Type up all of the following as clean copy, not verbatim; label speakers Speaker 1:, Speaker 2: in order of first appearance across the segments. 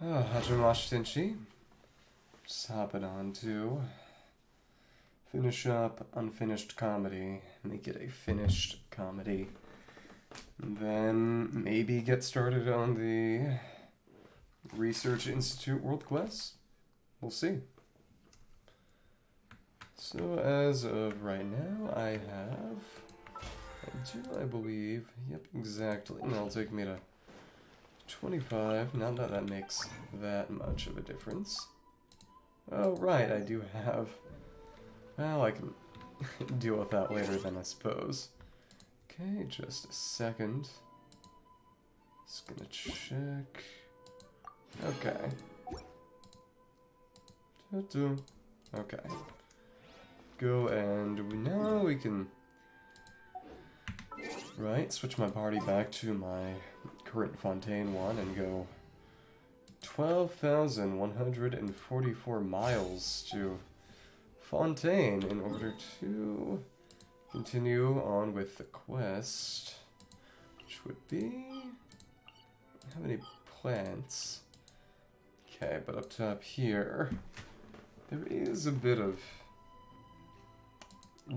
Speaker 1: Oh, Hajimashi just hopping on to finish up unfinished comedy, make it a finished comedy, and then maybe get started on the Research Institute World Quest. We'll see. So as of right now, I believe, yep, exactly. And it'll take me to 25. Not that that makes that much of a difference. Oh, right, I do have... Well, I can deal with that later then, I suppose. Okay, just a second. Just gonna check... Okay. Okay. Go and now we can... Right, switch my party back to my current Fontaine one and go 12,144 miles to Fontaine in order to continue on with the quest, which would be... How many plants? Okay, but up top here, there is a bit of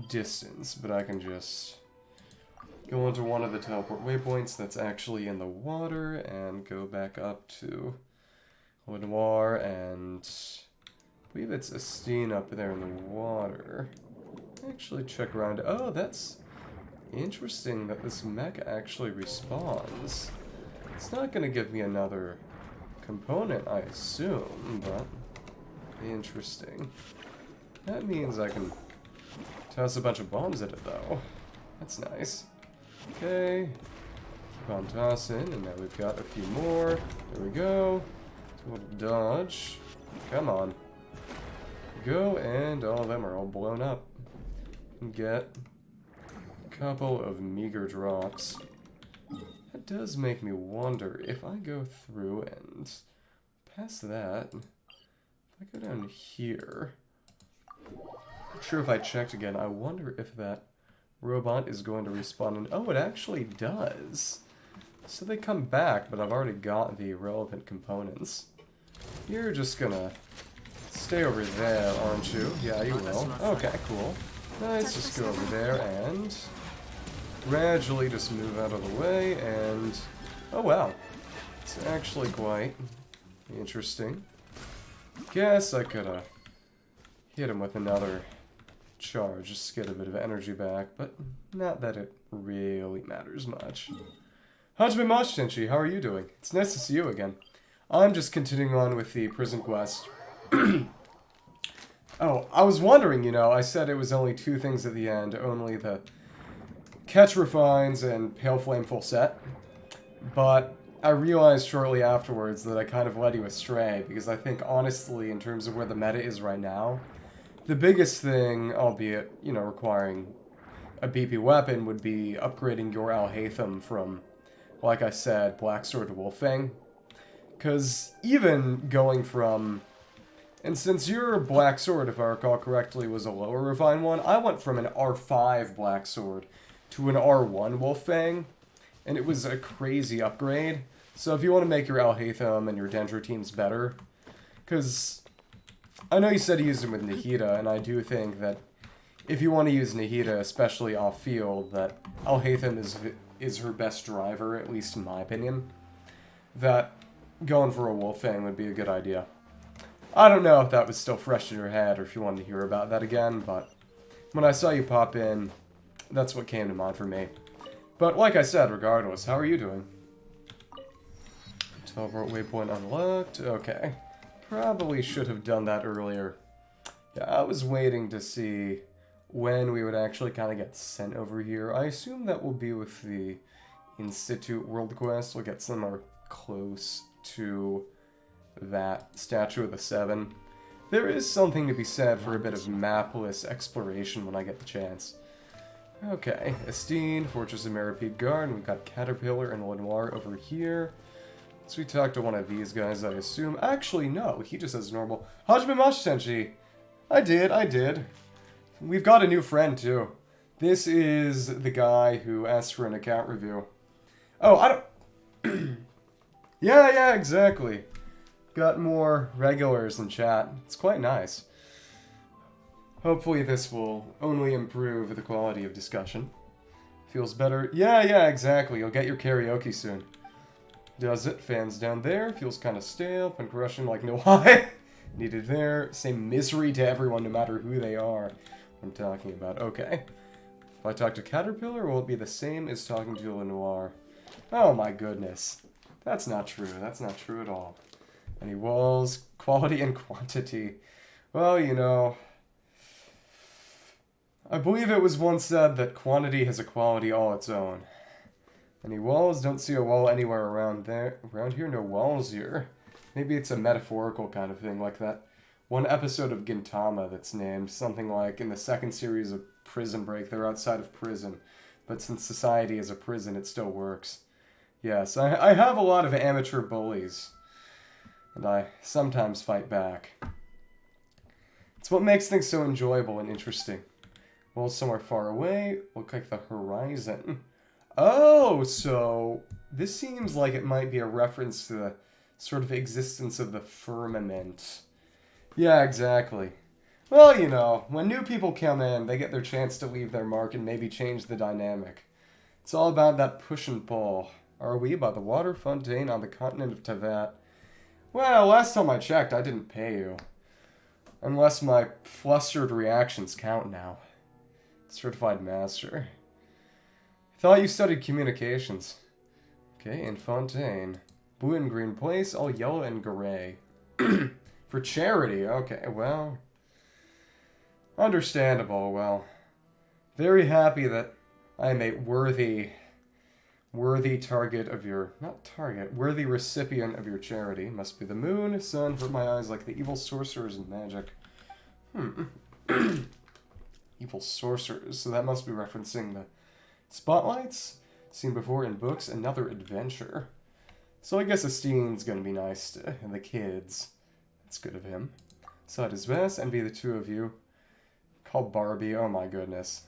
Speaker 1: distance, but I can just go onto one of the teleport waypoints that's actually in the water and go back up to Lenoir and I believe it's Estine up there in the water. Actually check around. Oh, that's interesting that this mech actually respawns. It's not going to give me another component, I assume, but interesting. That means I can toss a bunch of bombs at it, though. That's nice. Okay. Keep on tossing, and now we've got a few more. There we go. A little dodge. Come on. Go, and all of them are all blown up. And get a couple of meager drops. That does make me wonder if I go through and past that. If I go down here. Not sure if I checked again. I wonder if that robot is going to respawn. And oh, it actually does. So they come back, but I've already got the relevant components. You're just gonna stay over there, aren't you? Yeah, you will. Okay, cool. Nice, just go over there and gradually just move out of the way and... Oh, wow. It's actually quite interesting. Guess I could've hit him with another charge just to get a bit of energy back, but not that it really matters much. Hajime Tenchi, how are you doing? It's nice to see you again. I'm just continuing on with the prison quest. Oh, I was wondering, you know, I said it was only two things at the end, only the Catch Refines and Pale Flame full set, but I realized shortly afterwards that I kind of led you astray, because I think, honestly, in terms of where the meta is right now, the biggest thing, albeit, you know, requiring a BP weapon, would be upgrading your Alhaitham from, like I said, Black Sword to Wolffang. Because even going from... And since your Black Sword, if I recall correctly, was a lower refined one, I went from an R5 Black Sword to an R1 Wolffang, and it was a crazy upgrade. So if you want to make your Alhaitham and your Dendro teams better, because I know you said you used them with Nahida, and I do think that if you want to use Nahida, especially off-field, that Alhaitham is her best driver, at least in my opinion, that going for a Wolffang would be a good idea. I don't know if that was still fresh in your head or if you wanted to hear about that again, but when I saw you pop in, that's what came to mind for me. But like I said, regardless, how are you doing? Teleport waypoint unlocked. Okay. Probably should have done that earlier. Yeah, I was waiting to see when we would actually kind of get sent over here. I assume that will be with the Institute World Quest. We'll get somewhere close to that Statue of the Seven. There is something to be said for a bit of mapless exploration when I get the chance. Okay, Estine, Fortress of Meripede Guard, and we've got Caterpillar and Lenoir over here. So we talk to one of these guys, I assume. Actually, no, he just says normal. Hajime Tenchi! I did. We've got a new friend, too. This is the guy who asked for an account review. Oh, I don't... yeah, exactly. got more regulars in chat. It's quite nice. Hopefully this will only improve the quality of discussion. Feels better. Yeah, exactly. You'll get your karaoke soon. Does it? Fans down there. Feels kind of stale. Punk Russian like no why. Needed there. Same misery to everyone no matter who they are. I'm talking about. Okay. If I talk to Caterpillar, will it be the same as talking to Lenoir? Oh my goodness. That's not true. That's not true at all. Any walls? Quality and quantity. Well, you know, I believe it was once said that quantity has a quality all its own. Any walls? Don't see a wall anywhere around there. Around here? No walls here. Maybe it's a metaphorical kind of thing, like that one episode of Gintama that's named something like, in the second series of Prison Break, they're outside of prison. But since society is a prison, it still works. Yes, I have a lot of amateur bullies. And I sometimes fight back. It's what makes things so enjoyable and interesting. Well, somewhere far away, look like the horizon. Oh, so this seems like it might be a reference to the sort of existence of the firmament. Yeah, exactly. Well, you know, when new people come in, they get their chance to leave their mark and maybe change the dynamic. It's all about that push and pull. Are we by the water fontaine on the continent of Tevat? Well, last time I checked, I didn't pay you. Unless my flustered reactions count now. Certified master. Thought you studied communications. Okay, in Fontaine. Blue and green place, all yellow and gray. For charity, okay, well. Understandable, well. Very happy that I am a worthy target of your, not target, worthy recipient of your charity. Must be the moon, sun, hurt my eyes like the evil sorcerers in magic. Evil sorcerers, so that must be referencing the spotlights seen before in books, another adventure. So I guess Estine's gonna be nice to the kids. That's good of him. Side his best, envy the two of you. Call Barbie, oh my goodness.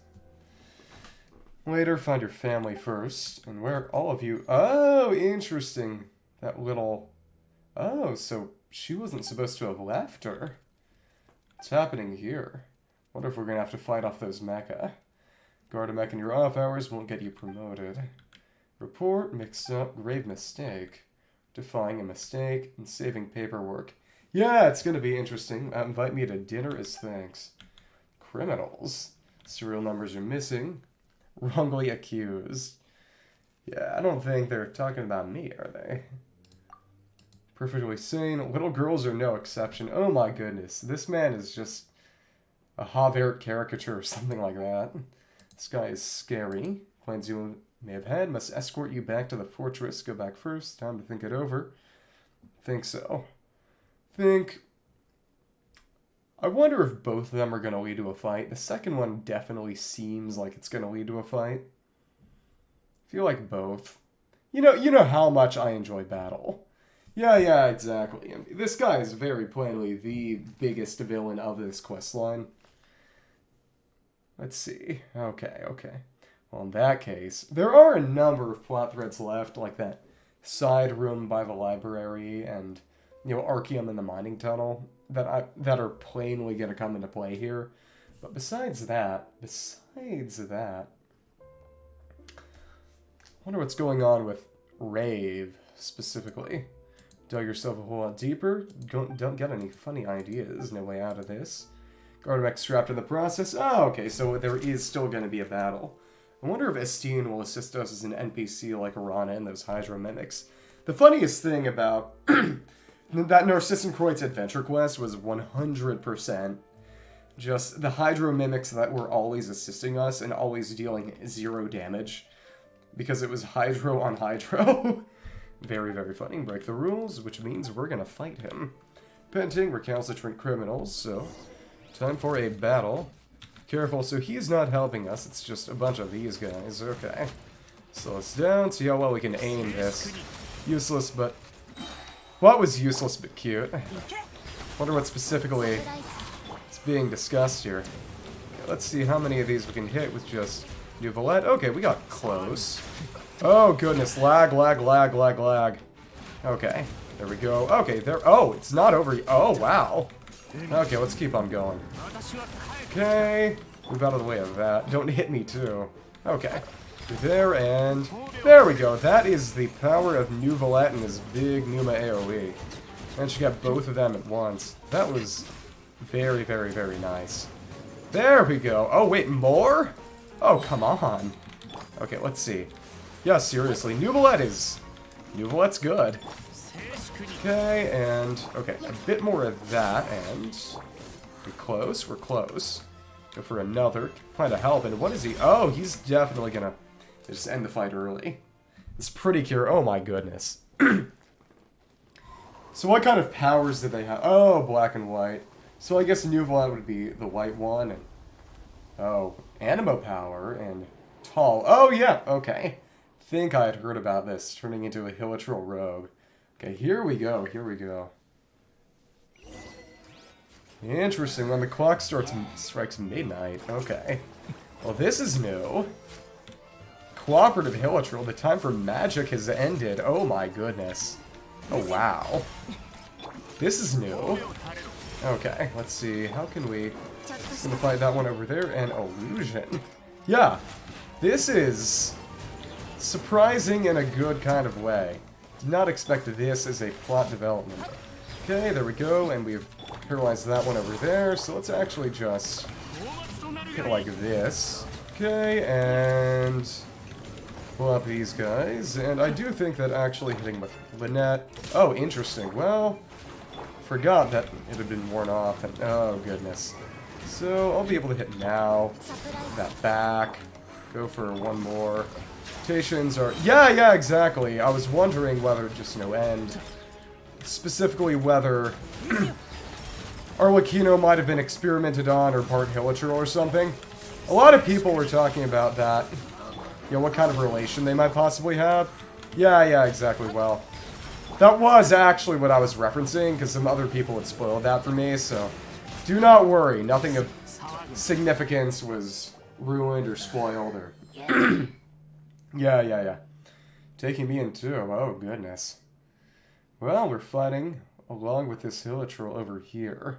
Speaker 1: Later, find your family first, and where all of you... Oh, interesting. That little... Oh, so she wasn't supposed to have left her. What's happening here? Wonder if we're gonna have to fight off those mecha. Guard a mech in your off hours won't get you promoted. Report, mixed up, grave mistake. Defying a mistake, and saving paperwork. Yeah, it's gonna be interesting. Invite me to dinner as thanks. Criminals. Serial numbers are missing. Wrongly accused. Yeah, I don't think they're talking about me, are they? Perfectly sane. Little girls are no exception. Oh my goodness. This man is just a Javert caricature or something like that. This guy is scary. Plans you may have had. Must escort you back to the fortress. Go back first. Time to think it over. Think so. I wonder if both of them are going to lead to a fight. The second one definitely seems like it's going to lead to a fight. I feel like both. You know how much I enjoy battle. Yeah, exactly. And this guy is very plainly the biggest villain of this questline. Let's see. Okay. Well, in that case, there are a number of plot threads left, like that side room by the library and, Archeum in the mining tunnel, that are plainly going to come into play here. But besides that, I wonder what's going on with Rave, specifically. Dug yourself a whole lot deeper. Don't get any funny ideas. No way out of this. Gardemek strapped in the process. Oh, okay, so there is still going to be a battle. I wonder if Estine will assist us as an NPC like Arana and those Hydro Mimics. The funniest thing about that Narcissenkreuz adventure quest was 100% just the Hydro Mimics that were always assisting us and always dealing 0 damage. Because it was Hydro on Hydro. Very, very funny. Break the rules, which means we're gonna fight him. Painting recalcitrant criminals, so time for a battle. Careful, so he's not helping us, it's just a bunch of these guys. Okay. Slow us down, see how well we can aim this. Useless, but... What was useless but cute? Wonder what specifically is being discussed here. Okay, let's see how many of these we can hit with just Nuvolette. Okay, we got close. Oh goodness, lag. Okay, there we go. Okay, there. Oh, it's not over. Oh, wow. Okay, let's keep on going. Okay, move out of the way of that. Don't hit me, too. Okay, there, and there we go. That is the power of Nuvolette and his big Numa AoE. And she got both of them at once. That was very, very, very nice. There we go. Oh, wait, more? Oh, come on. Okay, let's see. Yeah, seriously, Nuvolette's good. Okay, and... Okay, a bit more of that, and... We're close. Go for another. Find a help, and what is he? Oh, he's definitely gonna just end the fight early. It's pretty cure. Oh my goodness. So what kind of powers did they have? Oh, black and white. So I guess Nuvolette would be the white one, and... Oh, Animo power, and... Tall. Oh, yeah, okay. Think I had heard about this, turning into a Hilitril rogue. Okay, here we go. Interesting, when the clock strikes midnight. Okay. Well, this is new. Cooperative Hilitril, the time for magic has ended. Oh my goodness. Oh, wow. This is new. Okay, let's see. How can we... I'm gonna fight that one over there, and illusion. Yeah, this is surprising in a good kind of way. Did not expect this as a plot development. Okay, there we go, and we've paralyzed that one over there, so let's actually just hit like this. Okay, and pull up these guys, and I do think that actually hitting with Lynette... Oh, interesting. Well, forgot that it had been worn off, and oh goodness. So, I'll be able to hit now. That back. Go for one more. Mutations are... Yeah, exactly. I was wondering whether just no end. Specifically whether Arlecchino might have been experimented on or part Hilitril or something. A lot of people were talking about that. You know, what kind of relation they might possibly have. Yeah, exactly. Well, that was actually what I was referencing, because some other people had spoiled that for me, so... Do not worry, nothing of significance was ruined or spoiled or... Yeah. Taking me in too, oh goodness. Well, we're fighting along with this Hilitril over here.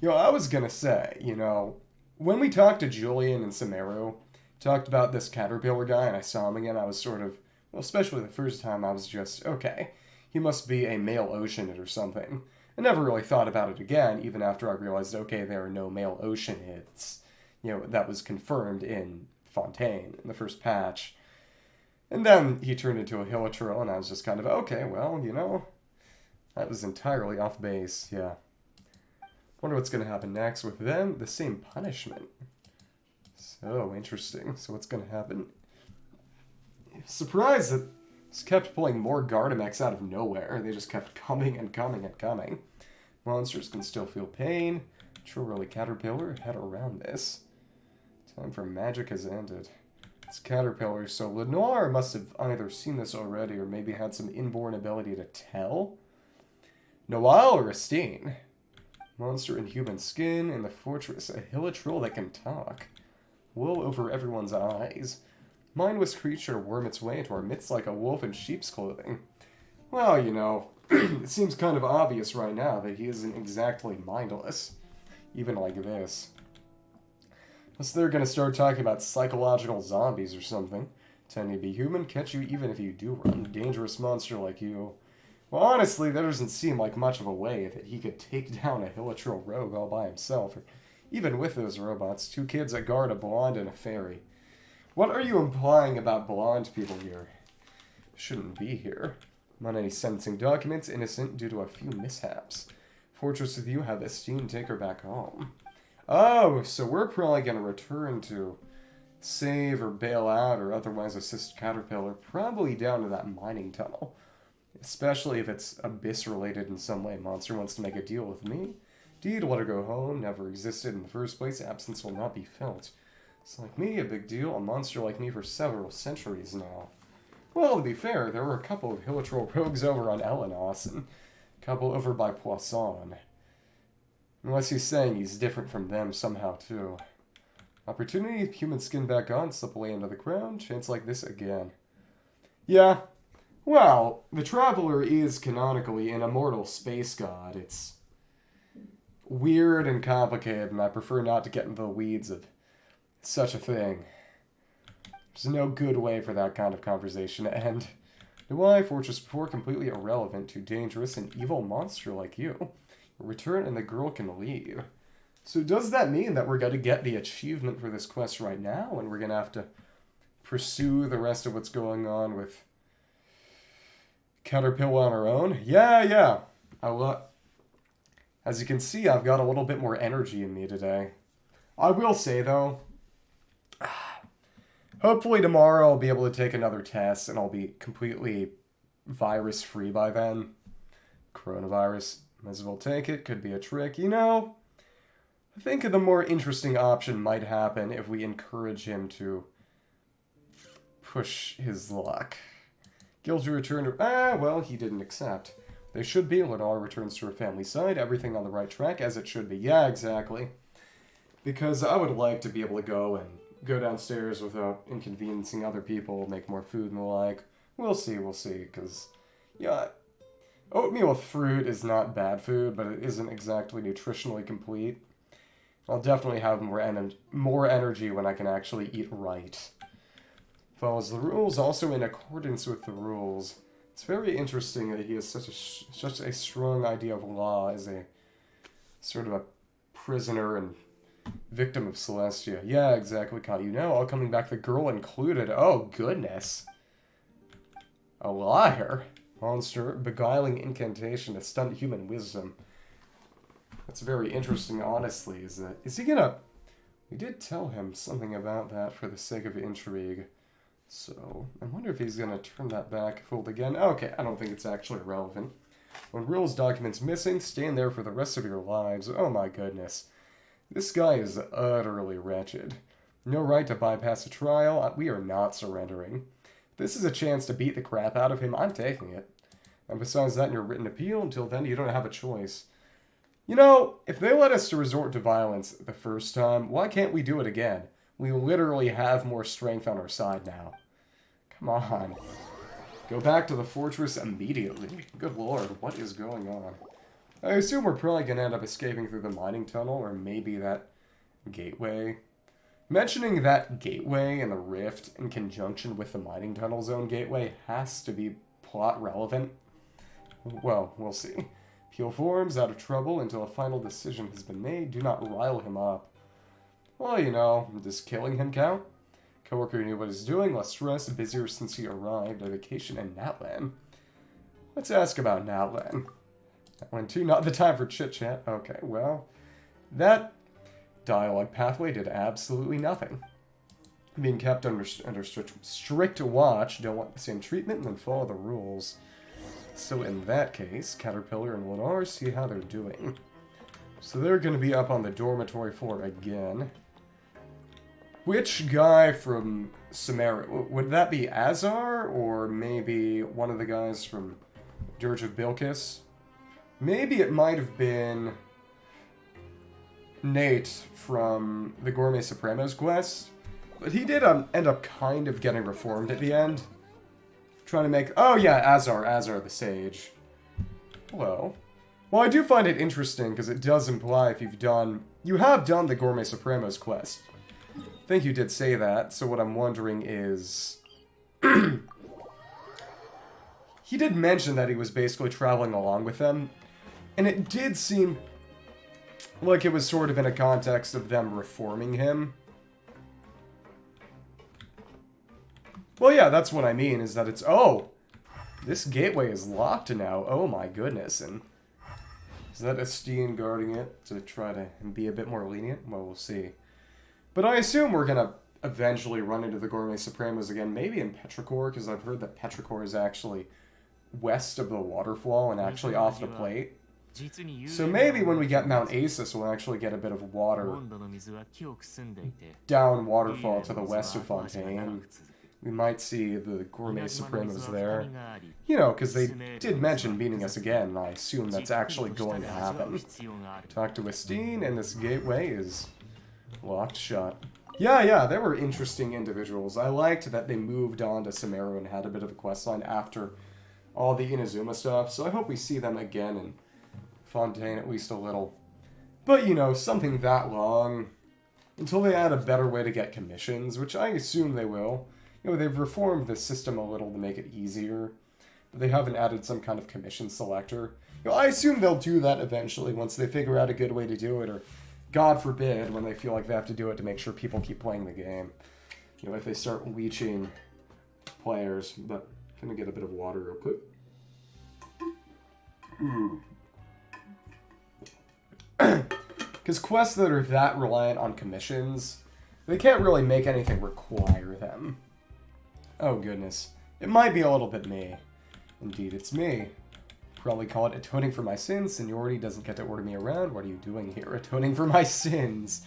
Speaker 1: You know, I was gonna say, you know, when we talked to Julian and Sumeru, talked about this caterpillar guy and I saw him again, I was sort of, well, especially the first time, I was just, okay, he must be a male Oceanid or something. I never really thought about it again, even after I realized, okay, there are no male Oceanids. You know, that was confirmed in Fontaine, in the first patch. And then he turned into a Hilitril, and I was just kind of, okay, well, you know, that was entirely off base, yeah. Wonder what's going to happen next with them. The same punishment. So interesting. So what's going to happen? Surprised that just kept pulling more Gardamex out of nowhere. They just kept coming and coming and coming. Monsters can still feel pain. Truly Caterpillar, head around this. Time for magic has ended. It's Caterpillar, so Lenoir must have either seen this already or maybe had some inborn ability to tell. Noel or Estine? Monster in human skin in the fortress. A Hilitril that can talk. Wool over everyone's eyes. Mindless creature worm its way into our midst like a wolf in sheep's clothing. Well, you know, it seems kind of obvious right now that he isn't exactly mindless. Even like this. Unless they're gonna start talking about psychological zombies or something. Tend to be human, catch you even if you do run. Dangerous monster like you. Well, honestly, there doesn't seem like much of a way that he could take down a Hilitril rogue all by himself. Or even with those robots, 2 kids that guard a blonde and a fairy. What are you implying about blonde people here? Shouldn't be here. Not any sentencing documents, innocent due to a few mishaps. Fortress with you, have Estine take her back home. Oh, so we're probably going to return to save or bail out or otherwise assist Caterpillar, probably down to that mining tunnel. Especially if it's abyss-related in some way. Monster wants to make a deal with me. Deed, let her go home. Never existed in the first place. Absence will not be felt. It's like me, a big deal. A monster like me for several centuries now. Well, to be fair, there were a couple of Hilitril rogues over on Elenos, and a couple over by Poisson. Unless he's saying he's different from them somehow, too. Opportunity, human skin back on, slip away into the ground, chance like this again. Yeah, Well, the Traveler is canonically an immortal space god. It's weird and complicated, and I prefer not to get into the weeds of such a thing. There's no good way for that kind of conversation to end. Why, Fortress 4 completely irrelevant to dangerous and evil monster like you. Return and the girl can leave. So does that mean that we're going to get the achievement for this quest right now, and we're going to have to pursue the rest of what's going on with Caterpillar on our own? Yeah. As you can see, I've got a little bit more energy in me today. I will say, though, hopefully tomorrow I'll be able to take another test, and I'll be completely virus-free by then. Coronavirus, might as well take it, could be a trick, you know? I think the more interesting option might happen if we encourage him to push his luck. Guilty return to... well, he didn't accept. They should be. Lenore returns to her family's side. Everything on the right track, as it should be. Yeah, exactly. Because I would like to be able to go downstairs without inconveniencing other people, make more food and the like. We'll see, because, yeah, oatmeal with fruit is not bad food, but it isn't exactly nutritionally complete. I'll definitely have more energy when I can actually eat right. Follows the rules, also in accordance with the rules. It's very interesting that he has such a strong idea of law as a sort of a prisoner and victim of Celestia. Yeah, exactly, Kai. You know, all coming back, the girl included. Oh, goodness. A liar. Monster, beguiling incantation to stunt human wisdom. That's very interesting, honestly, is he gonna... We did tell him something about that for the sake of intrigue. So, I wonder if he's gonna turn that back fold again. Okay, I don't think it's actually relevant. When rules documents missing, stand there for the rest of your lives. Oh my goodness. This guy is utterly wretched. No right to bypass a trial. We are not surrendering. This is a chance to beat the crap out of him. I'm taking it. And besides that, in your written appeal, until then, you don't have a choice. You know, if they let us to resort to violence the first time, why can't we do it again? We literally have more strength on our side now. Come on. Go back to the fortress immediately. Good lord, what is going on? I assume we're probably going to end up escaping through the mining tunnel, or maybe that gateway. Mentioning that gateway and the rift in conjunction with the mining tunnel zone gateway has to be plot relevant. Well, we'll see. Peel forms out of trouble until a final decision has been made. Do not rile him up. Well, you know, does killing him count? Coworker knew what he's doing, less stress, busier since he arrived, a vacation in Natlan. Let's ask about Natlan. Natlan 2, not the time for chit-chat. Okay, well, that dialogue pathway did absolutely nothing. Being kept under strict watch, don't want the same treatment, and then follow the rules. So in that case, Caterpillar and Lenore see how they're doing. So they're going to be up on the dormitory floor again. Which guy from Sumeru? Would that be Azar, or maybe one of the guys from Dirge of Bilkis? Maybe it might have been Nate from the Gourmet Supremos quest. But he did end up kind of getting reformed at the end. Trying to make... Oh yeah, Azar the Sage. Hello. Well, I do find it interesting, because it does imply if you've done... You have done the Gourmet Supremos quest. I think you did say that, so what I'm wondering is... He did mention that he was basically traveling along with them, and it did seem like it was sort of in a context of them reforming him. Well, yeah, that's what I mean, is that it's... Oh! This gateway is locked now. Oh my goodness, and... Is that Esteen guarding it to try to be a bit more lenient? Well, we'll see. But I assume we're gonna eventually run into the Gourmet Supremos again, maybe in Petrichor, because I've heard that Petrichor is actually west of the waterfall and actually off the plate. So maybe when we get Mount Asus, we'll actually get a bit of water down waterfall to the west of Fontaine. We might see the Gourmet Supremos there. You know, because they did mention meeting us again, and I assume that's actually going to happen. Talk to Esteen, and this gateway is locked shut. Yeah, they were interesting individuals. I liked that they moved on to Sumeru and had a bit of a questline after all the Inazuma stuff, so I hope we see them again in Fontaine at least a little. But, you know, something that long, until they add a better way to get commissions, which I assume they will. You know, they've reformed the system a little to make it easier, but they haven't added some kind of commission selector. You know, I assume they'll do that eventually once they figure out a good way to do it, or God forbid, when they feel like they have to do it to make sure people keep playing the game. You know, if they start leeching players. But I'm gonna get a bit of water real quick. Because quests that are that reliant on commissions, they can't really make anything require them. Oh goodness. It might be a little bit me. Indeed, it's me. Probably call it atoning for my sins. Seniority doesn't get to order me around. What are you doing here? Atoning for my sins.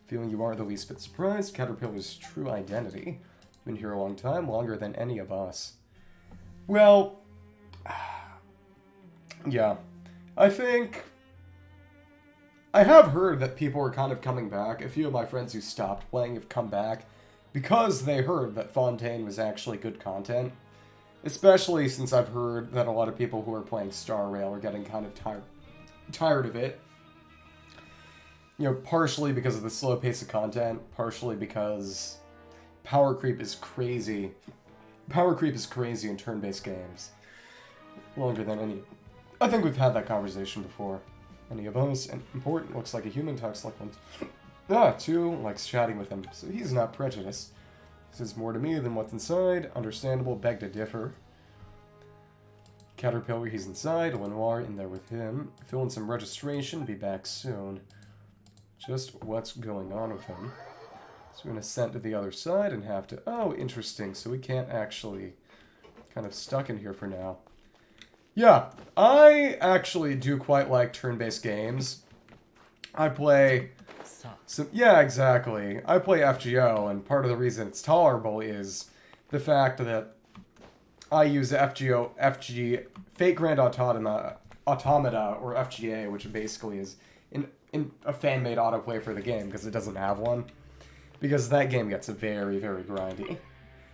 Speaker 1: Feeling you are the least bit surprised. Caterpillar's true identity. Been here a long time, longer than any of us. Well, yeah. I think I have heard that people are kind of coming back. A few of my friends who stopped playing have come back because they heard that Fontaine was actually good content. Especially since I've heard that a lot of people who are playing Star Rail are getting kind of tired of it. You know, partially because of the slow pace of content, partially because power creep is crazy. Power creep is crazy in turn-based games. Longer than any... I think we've had that conversation before. Any of us, and important, looks like a human, talks like one. 2, likes chatting with him, so he's not prejudiced. Says more to me than what's inside. Understandable, beg to differ. Caterpillar, he's inside. Lenoir in there with him. Fill in some registration, be back soon. Just what's going on with him. So we're going to send to the other side and have to... Oh, interesting. So we can't actually... Kind of stuck in here for now. Yeah, I actually do quite like turn-based games. I play... So, yeah, exactly. I play FGO, and part of the reason it's tolerable is the fact that I use FG, Fate Grand Automata, or FGA, which basically is in a fan-made autoplay for the game, because it doesn't have one. Because that game gets very, very grindy.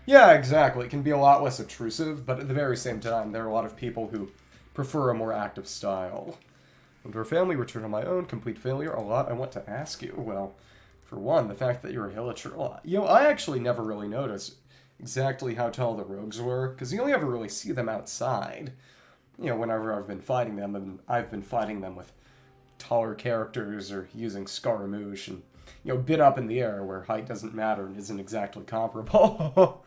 Speaker 1: Yeah, exactly. It can be a lot less obtrusive, but at the very same time, there are a lot of people who prefer a more active style. Into our family, return on my own, complete failure, a lot I want to ask you. Well, for one, the fact that you're a Hilichurl. You know, I actually never really noticed exactly how tall the rogues were, because you only ever really see them outside. You know, whenever I've been fighting them, and I've been fighting them with taller characters, or using Scaramouche, and, you know, bit up in the air, where height doesn't matter and isn't exactly comparable.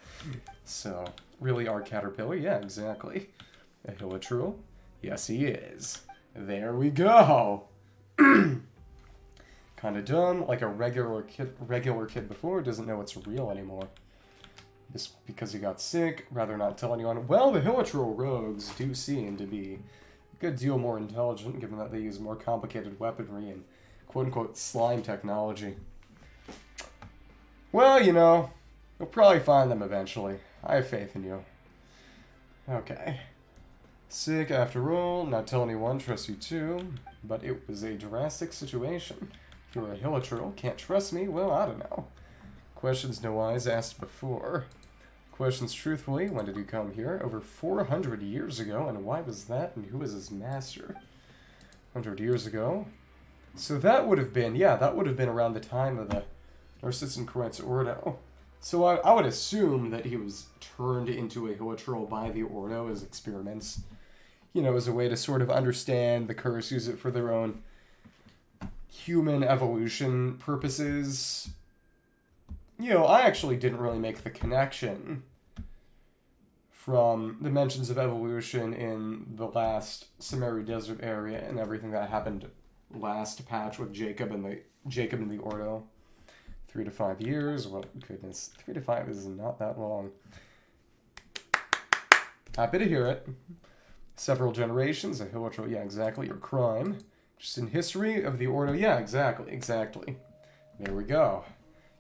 Speaker 1: So, really, our Caterpillar? Yeah, exactly. A Hilichurl? Yes, he is. There we go. Kind of dumb, like a regular kid before doesn't know it's real anymore. Just because he got sick, rather not tell anyone. Well, the Hilichurl rogues do seem to be a good deal more intelligent, given that they use more complicated weaponry and quote-unquote slime technology. Well, you know, you'll probably find them eventually. I have faith in you. Okay. Sick after all, not tell anyone, trust you too, but it was a drastic situation. You're a Hilichurl, can't trust me? Well, I don't know. Questions no eyes asked before. Questions truthfully, when did you come here? Over 400 years ago, and why was that, and who was his master? 100 years ago? So that would have been, yeah, that would have been around the time of the Narcissus Corinth's Ordo. So I would assume that he was turned into a Hilichurl by the Ordo as experiments. You know, as a way to sort of understand the curse, use it for their own human evolution purposes. You know, I actually didn't really make the connection from the mentions of evolution in the last Sumeru Desert area and everything that happened last patch with Jacob and the Ordo. 3 to 5 years. Well, goodness, 3 to 5 is not that long. Happy to hear it. Several generations, a Hilichurl, yeah, exactly, your crime. Just in history of the Ordo, yeah, exactly. There we go.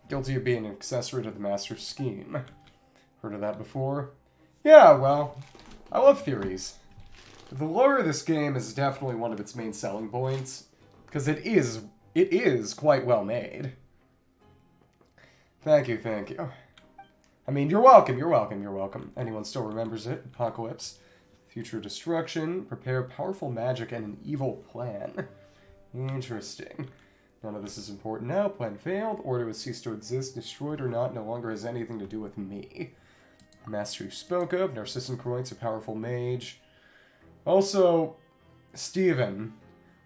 Speaker 1: Guilty of being an accessory to the Master's scheme. Heard of that before? Yeah, well, I love theories. The lore of this game is definitely one of its main selling points, because it is quite well made. Thank you. I mean, you're welcome. Anyone still remembers it? Apocalypse. Future destruction. Prepare powerful magic and an evil plan. Interesting. None of this is important now. Plan failed. Order has ceased to exist. Destroyed or not, no longer has anything to do with me. Master you spoke of. Narcissan Croynt's a powerful mage. Also, Steven,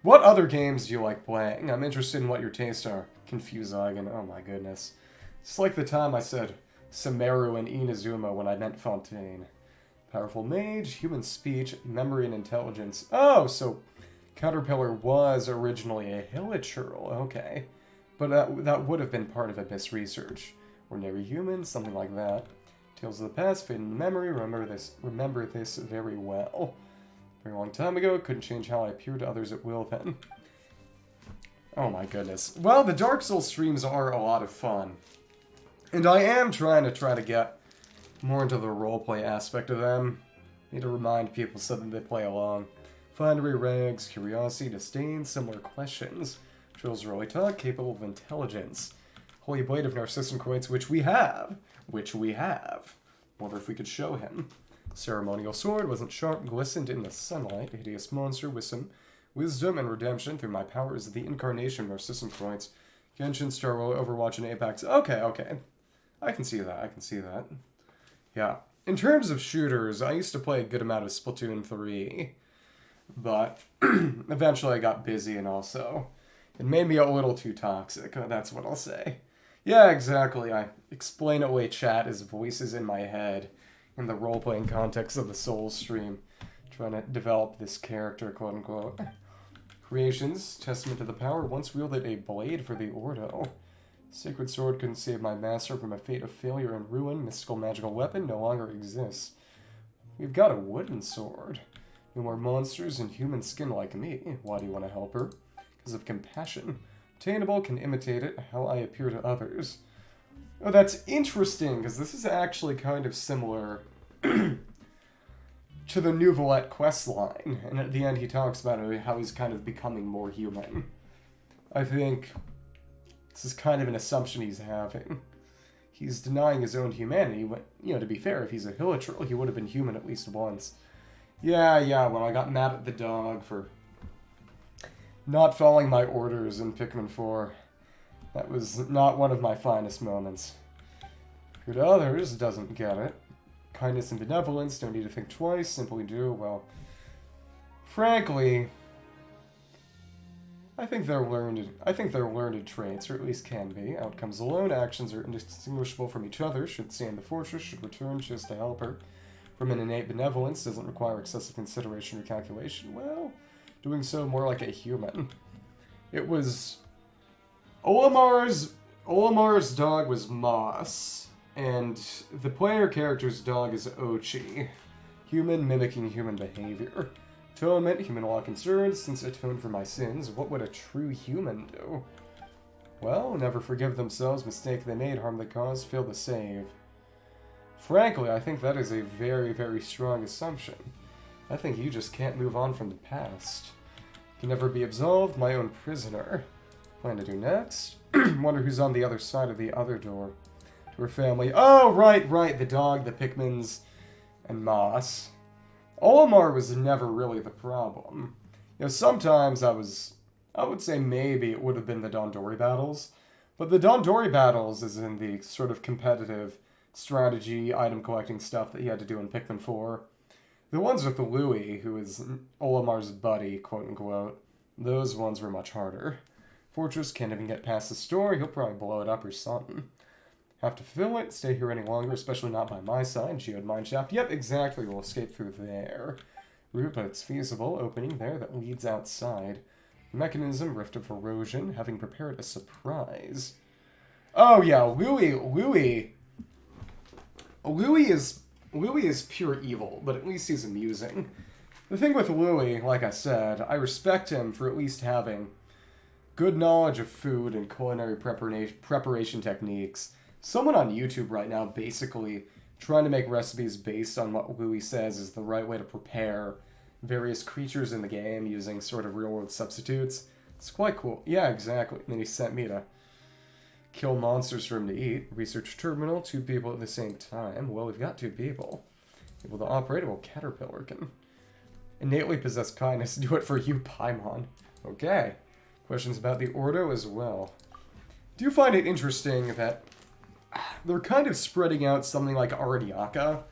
Speaker 1: what other games do you like playing? I'm interested in what your tastes are. Confuse Eigen. Oh my goodness. It's like the time I said Sumeru and Inazuma when I meant Fontaine. Powerful mage, human speech, memory, and intelligence. Oh, so Caterpillar was originally a Hilichurl. Okay. But that would have been part of Abyss research. Ordinary human, something like that. Tales of the past, fade in memory. Remember this very well. Very long time ago, couldn't change how I appear to others at will then. Oh my goodness. Well, the Dark Souls streams are a lot of fun. And I am trying to get more into the roleplay aspect of them. Need to remind people so that they play along. Finery, rags, curiosity, disdain, similar questions. Trolls early talk, capable of intelligence. Holy Blade of Narcissan Croynt's, which we have. Wonder if we could show him. Ceremonial sword, wasn't sharp, glistened in the sunlight. A hideous monster with some wisdom and redemption through my powers. The incarnation of Narcissan Croynt's. Genshin, Star Wars, Overwatch, and Apex. Okay. I can see that. Yeah. In terms of shooters, I used to play a good amount of Splatoon 3. But eventually I got busy and also it made me a little too toxic. That's what I'll say. Yeah, exactly. I explain away chat as voices in my head in the role-playing context of the Souls stream. Trying to develop this character, quote-unquote. Creations, testament to the power, once wielded a blade for the Ordo. Sacred sword couldn't save my master from a fate of failure and ruin. Mystical magical weapon no longer exists. We've got a wooden sword. No more monsters in human skin like me. Why do you want to help her? Because of compassion. Obtainable, can imitate it, how I appear to others. Oh, that's interesting, because this is actually kind of similar to the Nouvelette questline. And at the end he talks about how he's kind of becoming more human. I think this is kind of an assumption he's having. He's denying his own humanity. You know, to be fair, if he's a Hilichurl, he would have been human at least once. Yeah, well, I got mad at the dog for not following my orders in Pikmin 4. That was not one of my finest moments. Good others doesn't get it. Kindness and benevolence, don't need to think twice, simply do, well, frankly, I think they're learned traits, or at least can be. Outcomes alone, actions are indistinguishable from each other, should stay in the fortress, should return just to help her. From an innate benevolence, doesn't require excessive consideration or calculation. Well, doing so more like a human. It was... Olimar's dog was Moss, and the player character's dog is Ochi. Human mimicking human behavior. Atonement, human law concerns, since atone for my sins, what would a true human do? Well, never forgive themselves, mistake they made, harm they caused, fail to save. Frankly, I think that is a very, very strong assumption. I think you just can't move on from the past. Can never be absolved, my own prisoner. Plan to do next? Wonder who's on the other side of the other door. To her family. Oh, right, the dog, the Pikmins, and Moss. Olimar was never really the problem. You know, sometimes I would say maybe it would have been the Dondori battles, but the Dondori battles is in the sort of competitive strategy, item collecting stuff that he had to do in Pikmin 4. The ones with Louis, who is Olimar's buddy, quote-unquote, those ones were much harder. Fortress can't even get past the store, he'll probably blow it up or something. Have to fill it, stay here any longer, especially not by my side. Geode mineshaft, yep, exactly, we'll escape through there. Route, but it's feasible, opening there that leads outside. Mechanism, rift of erosion, having prepared a surprise. Oh yeah, Louis is pure evil, but at least he's amusing. The thing with Louis, like I said, I respect him for at least having good knowledge of food and culinary preparation techniques. Someone on YouTube right now basically trying to make recipes based on what Louis says is the right way to prepare various creatures in the game using sort of real-world substitutes. It's quite cool. Yeah, exactly. And then he sent me to kill monsters for him to eat. Research terminal, 2 people at the same time. Well, we've got 2 people. Able to operate, well, Caterpillar can Innately possess kindness. Do it for you, Paimon. Okay. Questions about the Ordo as well. Do you find it interesting that they're kind of spreading out something like Aradiaka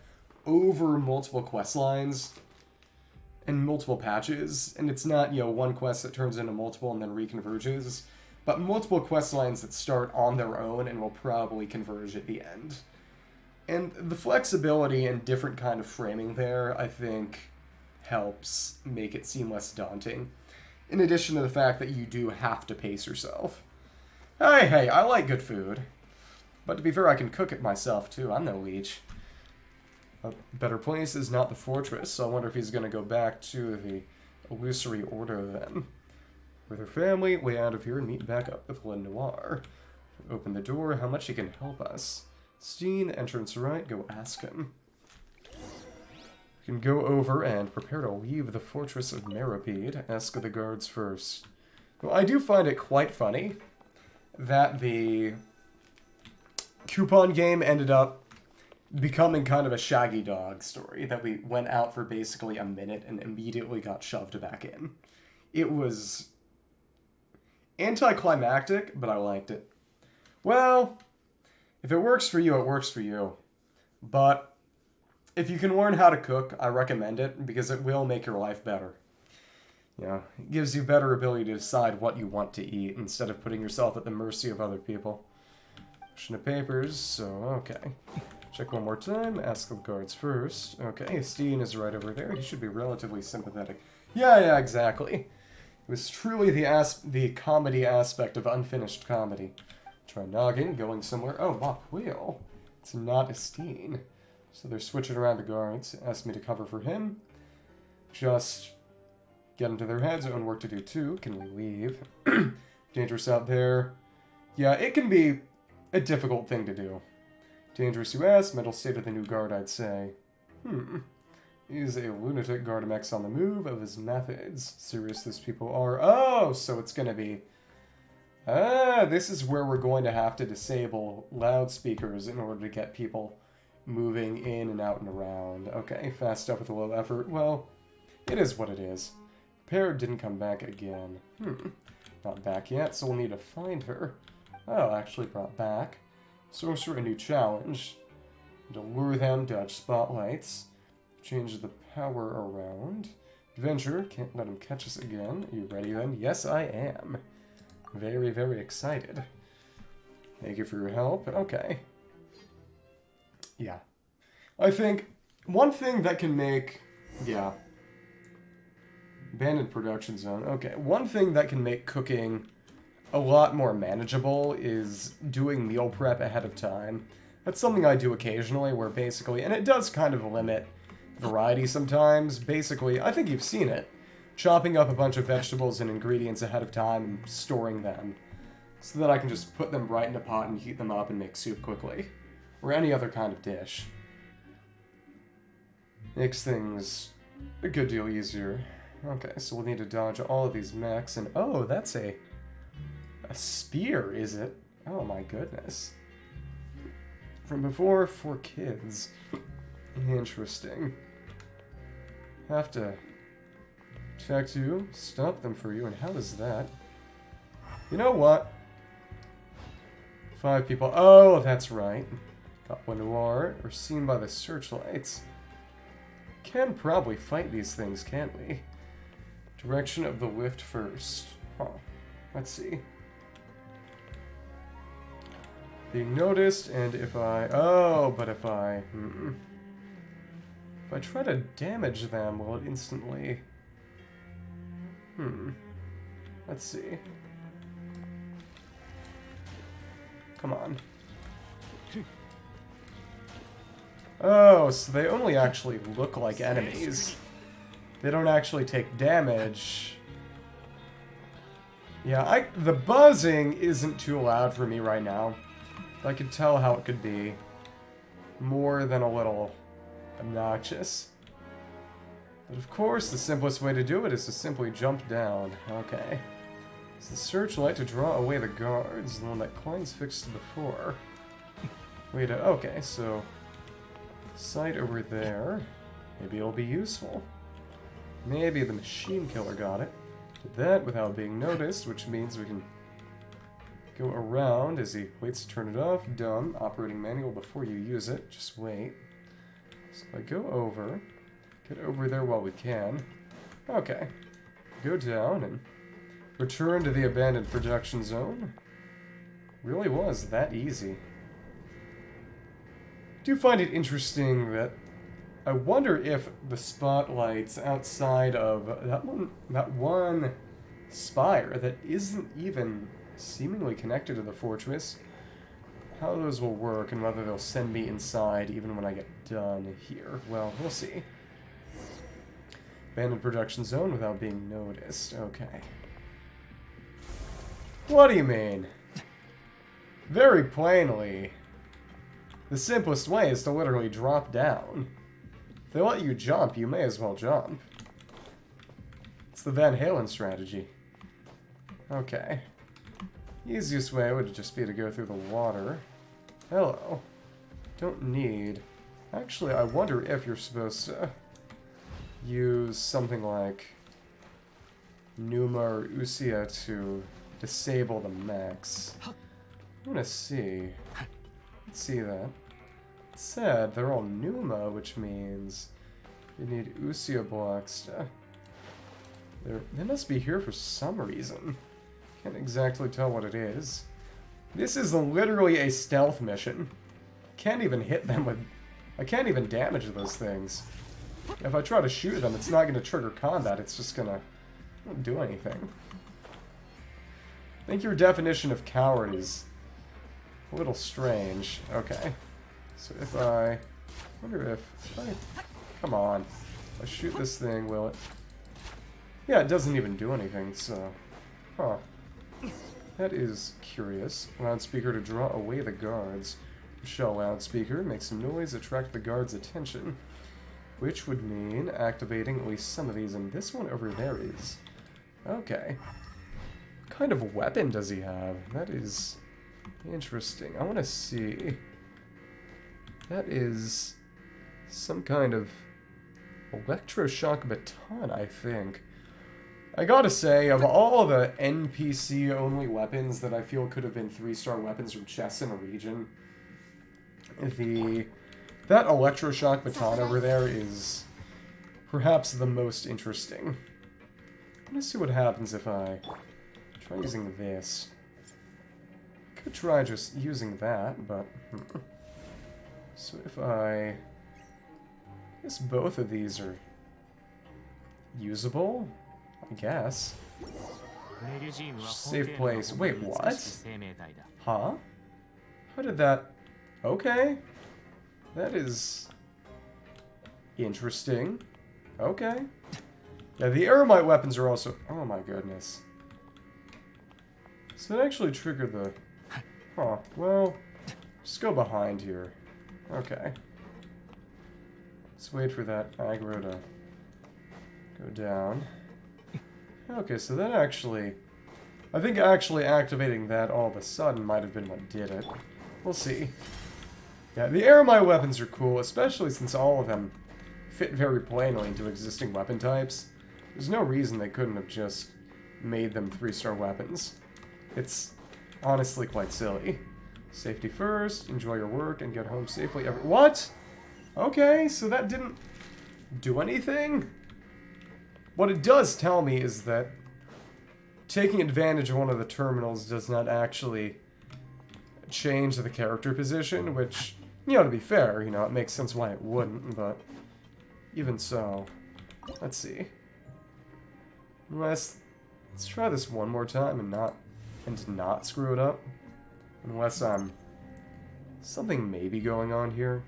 Speaker 1: over multiple quest lines and multiple patches, and it's not, one quest that turns into multiple and then reconverges, but multiple quest lines that start on their own and will probably converge at the end. And the flexibility and different kind of framing there, I think, helps make it seem less daunting. In addition to the fact that you do have to pace yourself. Hey, I like good food. But to be fair, I can cook it myself, too. I'm no leech. A better place is not the fortress, so I wonder if he's going to go back to the illusory Order then. With her family, way out of here and meet back up with Lenoir. Open the door, how much he can help us. Steen, entrance right, go ask him. We can go over and prepare to leave the fortress of Meripede. Ask the guards first. Well, I do find it quite funny that the coupon game ended up becoming kind of a Shaggy Dog story, that we went out for basically a minute and immediately got shoved back in. It was anticlimactic, but I liked it. Well, if it works for you, it works for you. But if you can learn how to cook, I recommend it, because it will make your life better. It gives you better ability to decide what you want to eat, instead of putting yourself at the mercy of other people. Question of papers, so okay. Check one more time, ask the guards first. Okay, Steen is right over there. He should be relatively sympathetic. Yeah, exactly. It was truly the comedy aspect of unfinished comedy. Try knocking, going somewhere. Oh, Mop Wheel. It's not a Steen. So they're switching around the guards. Asked me to cover for him. Just get into their heads. Own work to do too. Can we leave? Dangerous out there. Yeah, it can be a difficult thing to do. Dangerous, you ask. Mental state of the new guard, I'd say. He's a lunatic Gardamex on the move of his methods. Serious these people are. Oh, so it's gonna be... this is where we're going to have to disable loudspeakers in order to get people moving in and out and around. Okay, fast stuff with a low effort. Well, it is what it is. Pair didn't come back again. Not back yet, so we'll need to find her. Oh, actually brought back. Sorcerer, a new challenge. To lure them, dodge spotlights. Change the power around. Adventure, can't let him catch us again. Are you ready then? Yes, I am. Very, very excited. Thank you for your help. Okay. Yeah. I think one thing that can make... Yeah. Abandoned production zone. Okay. One thing that can make cooking a lot more manageable is doing meal prep ahead of time. That's something I do occasionally where basically... And it does kind of limit variety sometimes. Basically, I think you've seen it. Chopping up a bunch of vegetables and ingredients ahead of time and storing them so that I can just put them right in a pot and heat them up and make soup quickly. Or any other kind of dish. Makes things a good deal easier. Okay, so we'll need to dodge all of these mechs and... Oh, that's a spear, is it? Oh my goodness. From before, for kids. Interesting. Have to... Attack you, stop them for you, and how is that? You know what? 5 people. Oh, that's right. Got Lenoir, or seen by the searchlights. Can probably fight these things, can't we? Direction of the lift first. Huh. Let's see. Being noticed, and if I... Oh, but if I... If I try to damage them, will it instantly... Let's see. Come on. Oh, so they only actually look like enemies. They don't actually take damage. Yeah, the buzzing isn't too loud for me right now. I can tell how it could be more than a little obnoxious. But of course, the simplest way to do it is to simply jump down. Okay. It's the searchlight to draw away the guards, the one that Klein's fixed before. Wait, okay, so... Sight over there. Maybe it'll be useful. Maybe the machine killer got it. Did that without being noticed, which means we can go around as he waits to turn it off. Done. Operating manual before you use it. Just wait. So I go over. Get over there while we can. Okay. Go down and return to the abandoned production zone. Really was that easy. I do find it interesting that I wonder if the spotlights outside of that one spire that isn't even seemingly connected to the fortress, how those will work and whether they'll send me inside even when I get done here. Well, we'll see. Abandoned production zone without being noticed. Okay. What do you mean? Very plainly, the simplest way is to literally drop down. If they let you jump, you may as well jump. It's the Van Halen strategy. Okay. Easiest way would just be to go through the water. Hello. Don't need... Actually, I wonder if you're supposed to use something like Numa or Usia to disable the mechs. I want to see. Let's see that. It said they're all Numa, which means you need Usia blocks to... They must be here for some reason. Can't exactly tell what it is. This is literally a stealth mission. Can't even hit them with... I can't even damage those things. If I try to shoot them, it's not going to trigger combat. It's just going to not do anything. I think your definition of coward is a little strange. Okay. So if I... wonder if I... Come on. If I shoot this thing, will it... Yeah, it doesn't even do anything, so... Huh. That is curious. Loudspeaker to draw away the guards. Shell loudspeaker, make some noise, attract the guards' attention. Which would mean activating at least some of these, and this one over there is... Okay. What kind of weapon does he have? That is interesting. I want to see... That is some kind of electroshock baton, I think. I gotta say, of all the NPC-only weapons that I feel could have been 3-star weapons from chests in a region, that electroshock baton over there is perhaps the most interesting. I'm gonna see what happens if I try using this. Could try just using that, but... So if I guess both of these are usable, I guess. Safe place. Wait, what? Huh? How did that... Okay. That is... interesting. Okay. Yeah, the Aeromite weapons are also... Oh my goodness. So that actually triggered the... Huh. Well, just go behind here. Okay. Let's wait for that aggro to go down. Okay, so that actually... I think actually activating that all of a sudden might have been what did it. We'll see. Yeah, the Aeromite weapons are cool, especially since all of them fit very plainly into existing weapon types. There's no reason they couldn't have just made them 3-star weapons. It's honestly quite silly. Safety first, enjoy your work, and get home safely every— What? Okay, so that didn't do anything? What it does tell me is that taking advantage of one of the terminals does not actually change the character position, which, you know, to be fair, you know, it makes sense why it wouldn't, but even so. Let's see. Let's try this one more time and not screw it up. Unless something may be going on here.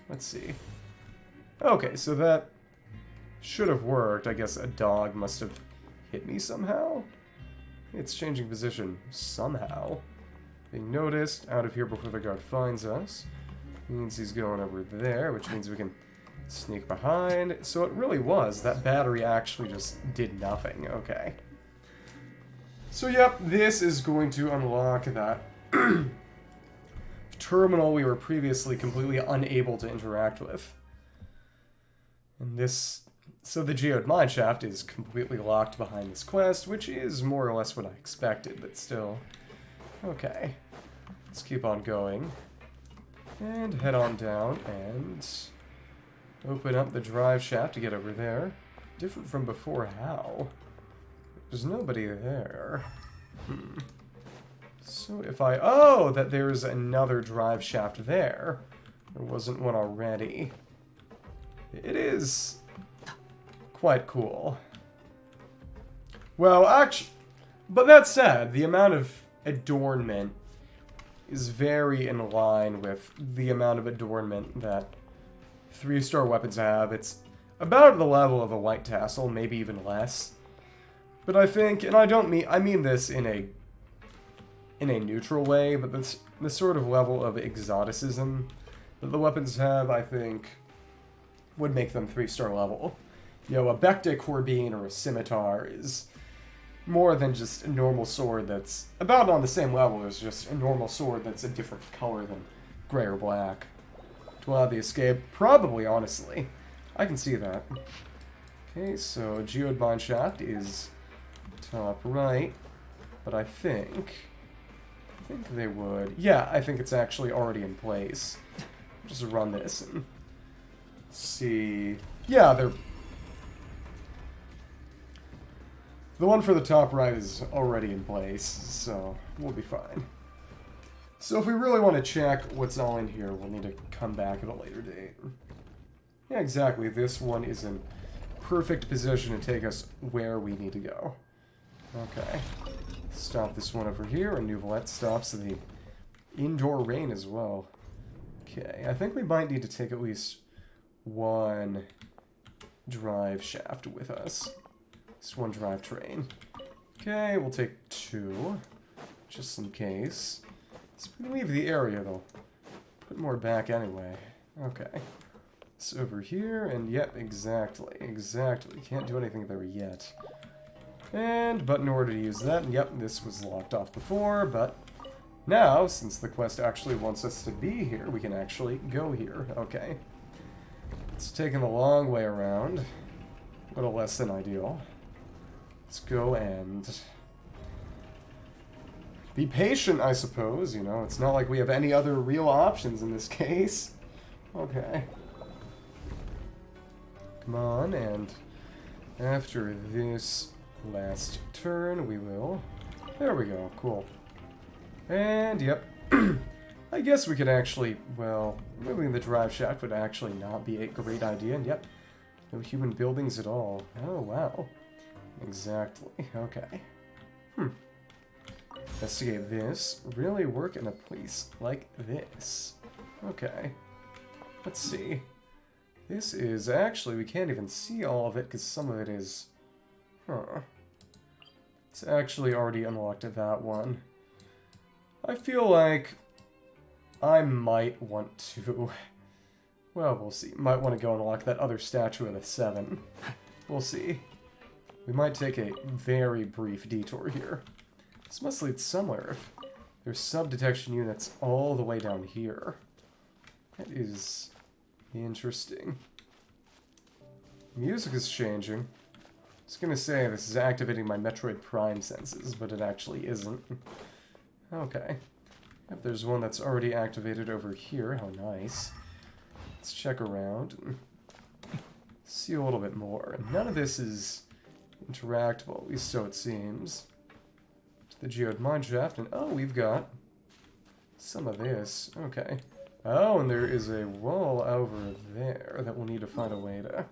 Speaker 1: Let's see. Okay, so that should have worked. I guess a dog must have hit me somehow. It's changing position somehow. Being noticed, out of here before the guard finds us. Means he's going over there, which means we can sneak behind. So it really was. That battery actually just did nothing. Okay. So yep, this is going to unlock that terminal we were previously completely unable to interact with. And this So the Geode Mineshaft is completely locked behind this quest, which is more or less what I expected, but still. Okay. Let's keep on going. And head on down and open up the drive shaft to get over there. Different from before, how? There's nobody there. So if I... Oh, that there's another drive shaft there. There wasn't one already. It is quite cool. Well, actually... But that said, the amount of adornment is very in line with the amount of adornment that 3-star weapons have. It's about the level of a white tassel, maybe even less. But I think, and I mean this in a neutral way, but this sort of level of exoticism that the weapons have, I think, would make them 3-star level. You know, a Becta Corbine or a Scimitar is more than just a normal sword that's about on the same level as just a normal sword that's a different color than gray or black. To allow the escape, probably, honestly. I can see that. Okay, so Geode Mineshaft is top right, but I think they would. Yeah, I think it's actually already in place. Just run this and see. Yeah, they're... The one for the top right is already in place, so we'll be fine. So if we really want to check what's all in here, we'll need to come back at a later date. Yeah, exactly. This one is in perfect position to take us where we need to go. Okay. Stop this one over here, and Nouvelette stops the indoor rain as well. Okay, I think we might need to take at least one drive shaft with us. Just one drive train. Okay, we'll take 2, just in case. So we can leave the area, though. Put more back anyway. Okay. It's over here, and yep, exactly. Can't do anything there yet. But in order to use that, yep, this was locked off before, but now, since the quest actually wants us to be here, we can actually go here. Okay. It's taken a long way around. A little less than ideal. Let's go and be patient, I suppose, you know. It's not like we have any other real options in this case. Okay. Come on, and after this last turn, we will... There we go, cool. And, yep. I guess we could actually, well, moving the drive shaft would actually not be a great idea, and yep, no human buildings at all. Oh, wow. Exactly. Okay. Investigate this. Really work in a place like this. Okay. Let's see. This is actually, we can't even see all of it because some of it is... Huh. It's actually already unlocked at that one. I feel like I might want to... Well, we'll see. Might want to go and unlock that other statue of the 7. We'll see. We might take a very brief detour here. This must lead somewhere if there's sub-detection units all the way down here. That is interesting. Music is changing. I was gonna say this is activating my Metroid Prime senses, but it actually isn't. Okay. Yep, there's one that's already activated over here. How nice. Let's check around and see a little bit more. None of this is interactable, at least so it seems. To the Geode Mineshaft, and oh, we've got some of this. Okay. Oh, and there is a wall over there that we'll need to find a way to...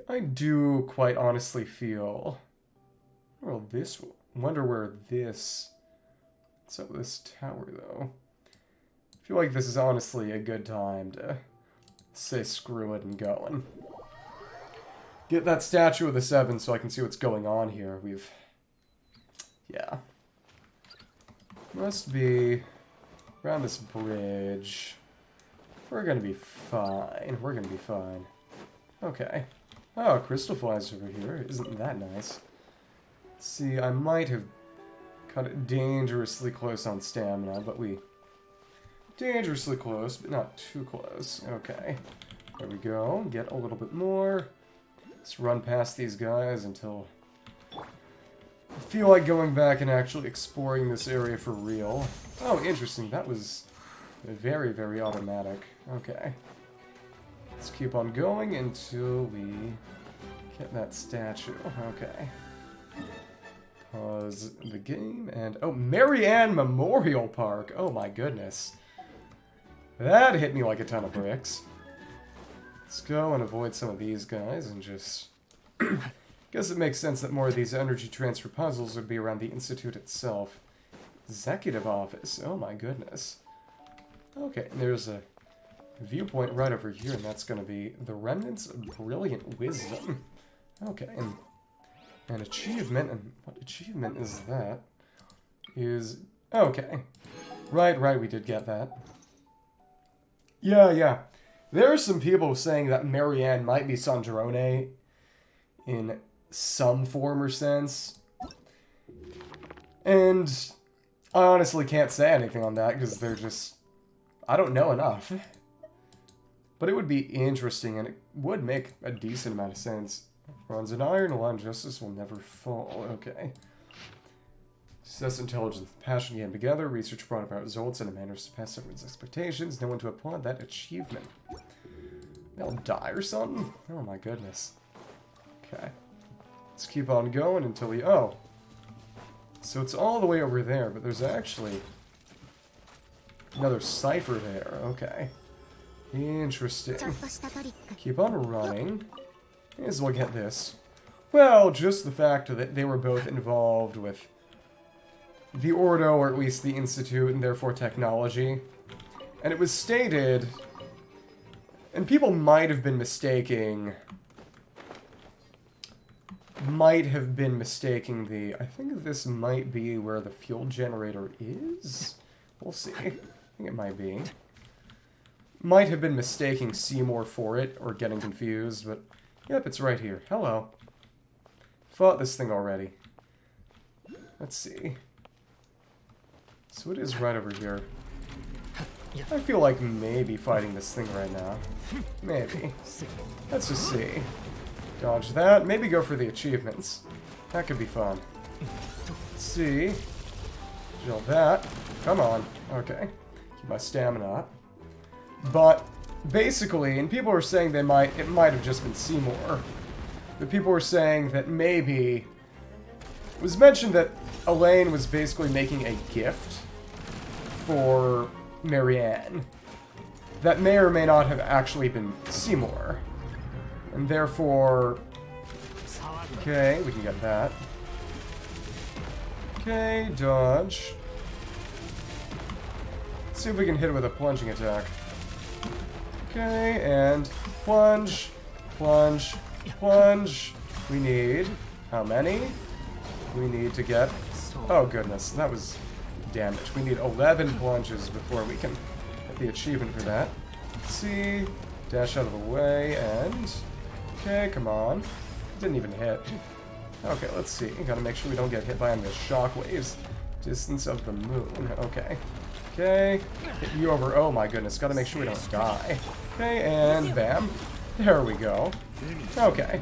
Speaker 1: I do quite honestly feel... Well, this... Wonder where this... What's up with this tower, though? I feel like this is honestly a good time to say screw it and go and get that statue of the 7 so I can see what's going on here. Yeah. Must be around this bridge. We're gonna be fine. Okay. Oh, crystal flies over here. Isn't that nice? Let's see, I might have cut it dangerously close on stamina, but we... Dangerously close, but not too close. Okay. There we go. Get a little bit more. Let's run past these guys until I feel like going back and actually exploring this area for real. Oh, interesting. That was very, very automatic. Okay. Let's keep on going until we get that statue. Okay. Pause the game and... Oh, Marianne Memorial Park! Oh my goodness. That hit me like a ton of bricks. Let's go and avoid some of these guys and just... Guess it makes sense that more of these energy transfer puzzles would be around the Institute itself. Executive office. Oh my goodness. Okay, and there's a viewpoint right over here, and that's going to be the Remnants of Brilliant Wisdom. Okay, and an achievement, and what achievement is that? Okay. Right, we did get that. Yeah. There are some people saying that Marianne might be Sandrone in some form or sense. And I honestly can't say anything on that because they're just... I don't know enough. But it would be interesting and it would make a decent amount of sense. Bronze and iron, law and justice will never fall. Okay. Success, intelligence, and passion came together. Research brought about results in a manner surpassed everyone's expectations. No one to applaud that achievement. They'll die or something? Oh my goodness. Okay. Let's keep on going until we... Oh. So it's all the way over there, but there's actually another cipher there. Okay. Interesting. Keep on running. May as well get this. Well, just the fact that they were both involved with the Ordo, or at least the Institute, and therefore technology. And it was stated... And people might have been mistaking... the... I think this might be where the fuel generator is? We'll see. I think it might be. Might have been mistaking Seymour for it, or getting confused, but... Yep, it's right here. Hello. Fought this thing already. Let's see. So it is right over here. I feel like maybe fighting this thing right now. Maybe. Let's just see. Dodge that. Maybe go for the achievements. That could be fun. Let's see. Drill that. Come on. Okay. Keep my stamina up. But basically, and people were saying it might have just been Seymour. But people were saying that maybe... It was mentioned that Elaine was basically making a gift for Marianne. That may or may not have actually been Seymour. And therefore... Okay, we can get that. Okay, dodge. Let's see if we can hit it with a plunging attack. Okay, and plunge, plunge, plunge. We need... How many? We need to get... Oh goodness, that was damage. We need 11 plunges before we can get the achievement for that. Let's see. Dash out of the way, and... Okay, come on. Didn't even hit. Okay, let's see. Gotta make sure we don't get hit by any of the shockwaves. Distance of the moon. Okay. Okay. Hit you over. Oh my goodness. Gotta make sure we don't die. Okay, and bam. There we go. Okay.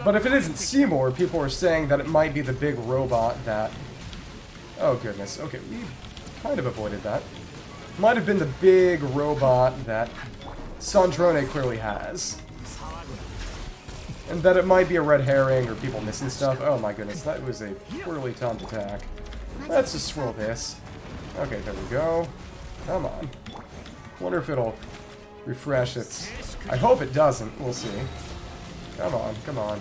Speaker 1: But if it isn't Seymour, people are saying that it might be the big robot that... Oh goodness. Okay, we kind of avoided that. Might have been the big robot that Sandrone clearly has. And that it might be a red herring or people missing stuff. Oh my goodness, that was a poorly timed attack. Let's just swirl this. Okay, there we go. Come on. Wonder if it'll refresh its... I hope it doesn't. We'll see. Come on, come on.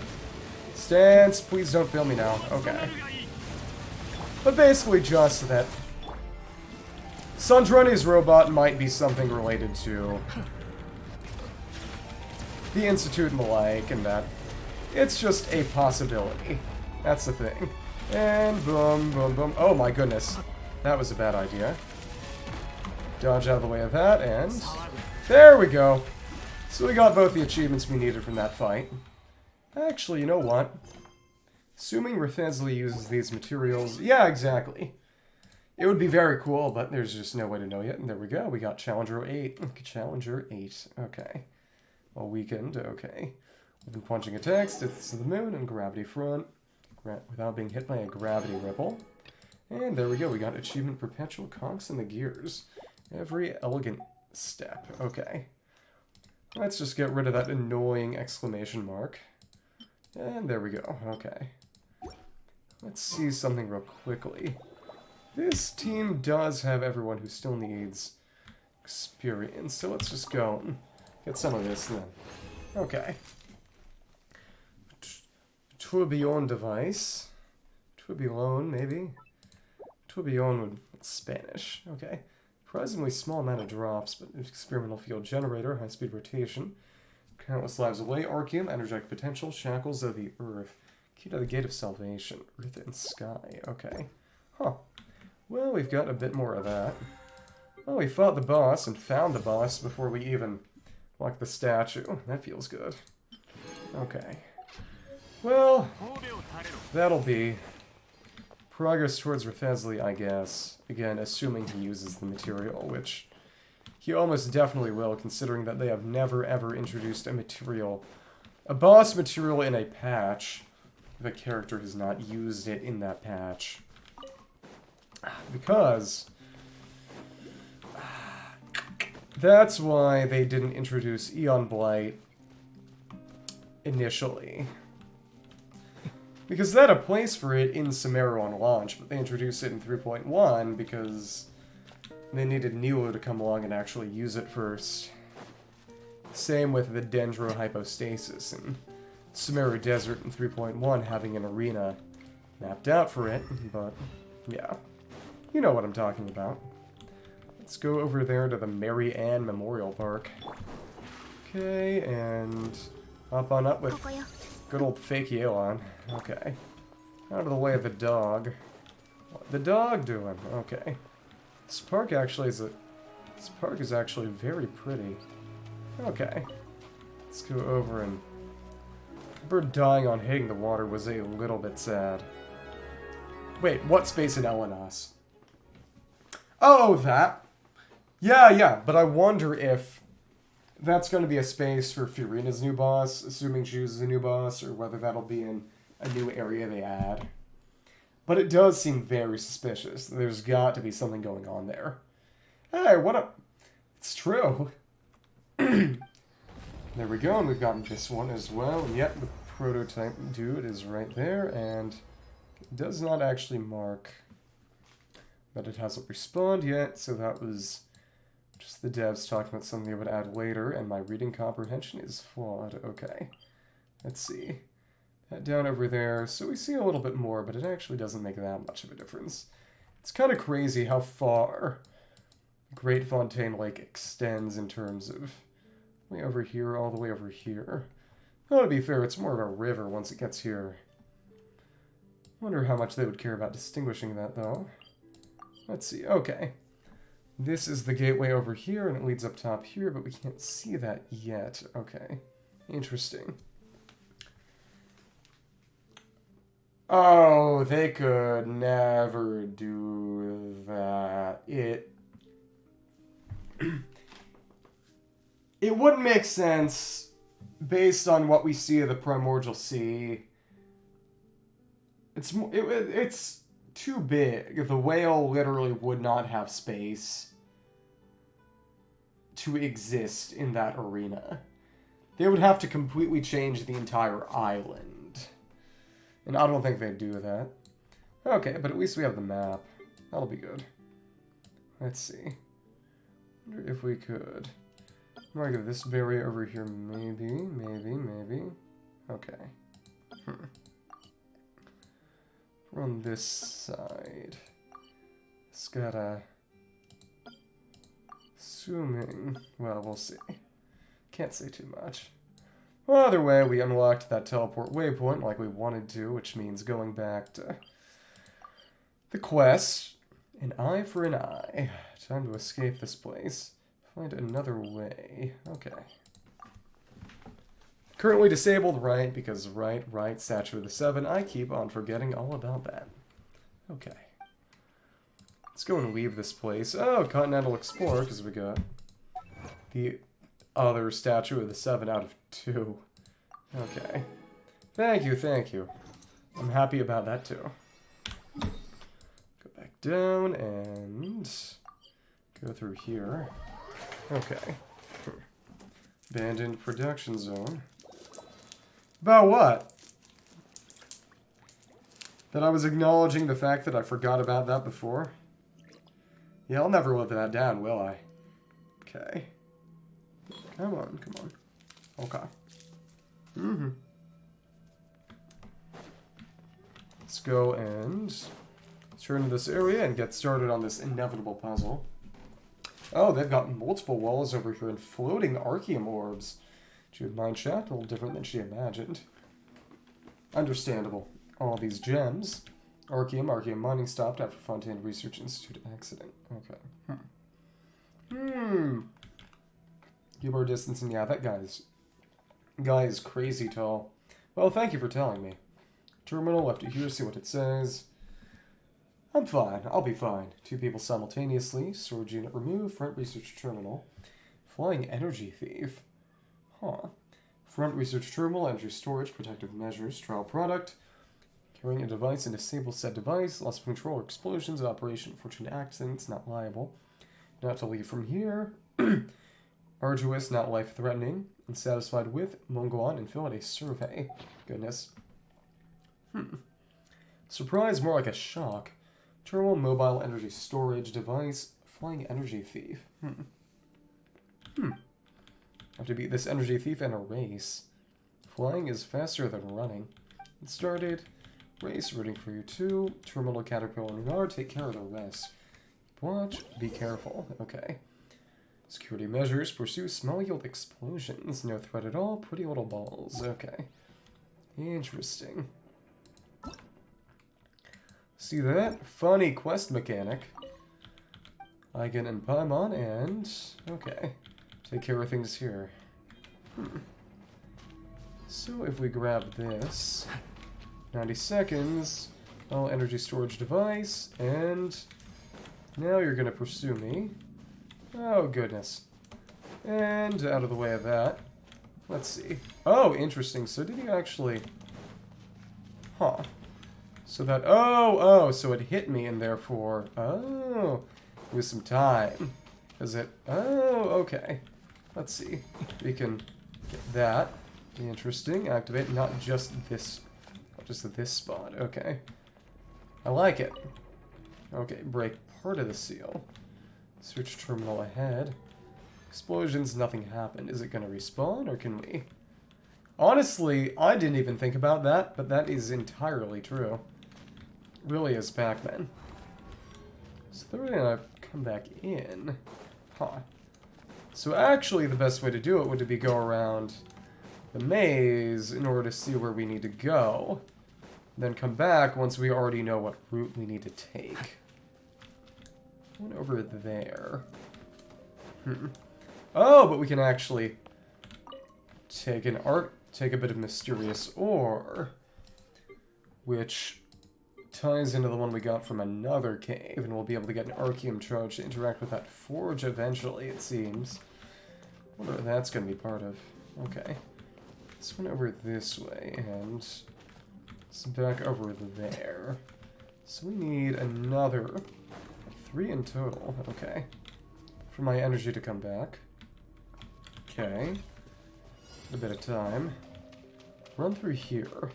Speaker 1: Stance, please don't fail me now. Okay. But basically just that Sandrone's robot might be something related to the Institute and the like, and that it's just a possibility. That's the thing. And boom, boom, boom. Oh my goodness. That was a bad idea. Dodge out of the way of that, and there we go. So we got both the achievements we needed from that fight. Actually, you know what? Assuming Rathesli uses these materials... Yeah, exactly. It would be very cool, but there's just no way to know yet. And there we go. We got Challenger 8. Challenger 8. Okay. Well, weakened, okay. We've been punching attacks, Deaths to the Moon, and Gravity Front. Without being hit by a Gravity Ripple. And there we go, we got Achievement Perpetual Conks in the Gears. Every elegant step, okay. Let's just get rid of that annoying exclamation mark. And there we go, okay. Let's see something real quickly. This team does have everyone who still needs experience, so let's just go and get some of this then. Okay. Tourbillon device. Tourbillon, maybe? Tourbillon would... It's Spanish. Okay. Surprisingly small amount of drops, but experimental field generator, high-speed rotation. Countless lives away, Arceum, energetic potential, shackles of the earth. Key to the gate of salvation, earth and sky. Okay. Huh. Well, we've got a bit more of that. Well, we fought the boss and found the boss before we even walked the statue. That feels good. Okay. Well, that'll be progress towards Rathesli, I guess. Again, assuming he uses the material, which he almost definitely will, considering that they have never ever introduced a boss material in a patch, if a character has not used it in that patch. Because that's why they didn't introduce Eon Blight initially. Because they had a place for it in Sumeru on launch, but they introduced it in 3.1 because they needed Nilo to come along and actually use it first. Same with the Dendrohypostasis and Sumeru Desert in 3.1 having an arena mapped out for it, but yeah. You know what I'm talking about. Let's go over there to the Mary Ann Memorial Park. Okay, and hop on up with good old fake Yelan. Okay. Out of the way of the dog. What's the dog doing? Okay. This park actually is this park is actually very pretty. Okay. Let's go over and... The bird dying on hitting the water was a little bit sad. Wait, what space in Elenos? Oh, that! Yeah, but I wonder if that's going to be a space for Furina's new boss, assuming she uses a new boss, or whether that'll be in a new area they add. But it does seem very suspicious. There's got to be something going on there. Hey, what up? It's true. There we go, and we've gotten this one as well. And yep, the prototype dude is right there, and it does not actually mark that it hasn't respawned yet, so that was just the devs talking about something they would add later, and my reading comprehension is flawed. Okay, let's see. That down over there, so we see a little bit more, but it actually doesn't make that much of a difference. It's kind of crazy how far Great Fontaine Lake extends in terms of way over here, all the way over here. Well, to be fair, it's more of a river once it gets here. Wonder how much they would care about distinguishing that, though. Let's see. Okay. This is the gateway over here, and it leads up top here, but we can't see that yet. Okay. Interesting. Oh, they could never do that. It wouldn't make sense based on what we see of the Primordial Sea. It's too big. The whale literally would not have space to exist in that arena. They would have to completely change the entire island. And I don't think they'd do that. Okay, but at least we have the map. That'll be good. Let's see. Wonder if we could... Mark this berry over here, maybe. Okay. On this side. It's gotta... Assuming... Well, we'll see. Can't say too much. Well, either way, we unlocked that teleport waypoint like we wanted to, which means going back to the quest. An eye for an eye. Time to escape this place. Find another way. Okay. Currently disabled, right? Because right, Statue of the Seven. I keep on forgetting all about that. Okay. Let's go and leave this place. Oh, Continental Explorer, because we got the other statue with a 7 out of 2. Okay. Thank you, thank you. I'm happy about that too. Go back down and go through here. Okay. Abandoned production zone. About what? That I was acknowledging the fact that I forgot about that before? Yeah, I'll never live that down, will I? Okay. Come on, come on. Okay. Mm-hmm. Let's go and turn to this area and get started on this inevitable puzzle. Oh, they've got multiple walls over here and floating Archeum orbs. Jude Mind Shaft, a little different than she imagined. Understandable. All these gems. Archeum mining stopped after Fontaine Research Institute accident. Okay. Keep our distance, and yeah, that guy is crazy tall. Well, thank you for telling me. Terminal, left it here, see what it says. I'm fine, I'll be fine. 2 people simultaneously. Storage unit removed. Front research terminal. Flying energy thief. Huh. Front research terminal, energy storage, protective measures, trial product. Carrying a device and disable said device. Loss of control or explosions in operation. Unfortunate accidents, not liable. Not to leave from here. Arduous, not life-threatening. Unsatisfied with. Mongoan and fill out a survey. Goodness. Surprise, more like a shock. Terminal, mobile energy storage device. Flying energy thief. Have to beat this energy thief in a race. Flying is faster than running. It started. Race, rooting for you too. Terminal, Caterpillar, and Yard, take care of the rest. Watch, be careful. Okay. Security measures, pursue small yield explosions. No threat at all, pretty little balls. Okay. Interesting. See that? Funny quest mechanic. Eigen and Paimon, and... okay. Take care of things here. So if we grab this... 90 seconds... all energy storage device, and... now you're gonna pursue me. Oh, goodness. And out of the way of that. Let's see. Oh, interesting. So did you actually... huh. So that... oh, so it hit me and therefore... oh, with some time. Is it... oh, okay. Let's see. We can get that. Interesting. Activate not just this... not just this spot. Okay. I like it. Okay, break part of the seal. Search terminal ahead. Explosions, nothing happened. Is it going to respawn, or can we... honestly, I didn't even think about that, but that is entirely true. Really is Pac-Man. So they're gonna come back in. Huh. So actually, the best way to do it would be go around the maze in order to see where we need to go. Then come back once we already know what route we need to take. One over there. Oh, but we can actually take a bit of mysterious ore, which ties into the one we got from another cave, and we'll be able to get an Archeum charge to interact with that forge eventually, it seems. I wonder what that's going to be part of. Okay. This one over this way, and it's back over there. So we need another 3 in total. Okay. For my energy to come back. Okay. A bit of time. Run through here.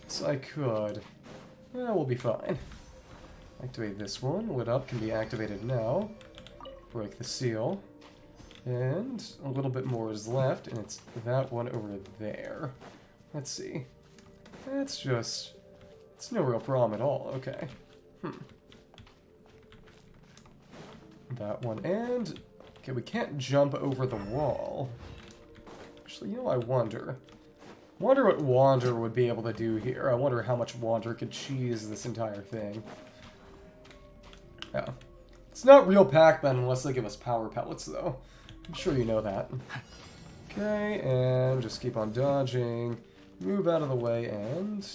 Speaker 1: So I could... yeah, we'll be fine. Activate this one. Lit up can be activated now. Break the seal. And a little bit more is left, and it's that one over there. Let's see. That's just... it's no real problem at all. Okay. That one, and... okay, we can't jump over the wall. Actually, you know, I wonder what Wander would be able to do here. I wonder how much Wander could cheese this entire thing. Yeah. It's not real Pac-Man unless they give us power pellets, though. I'm sure you know that. Okay, and just keep on dodging. Move out of the way, and...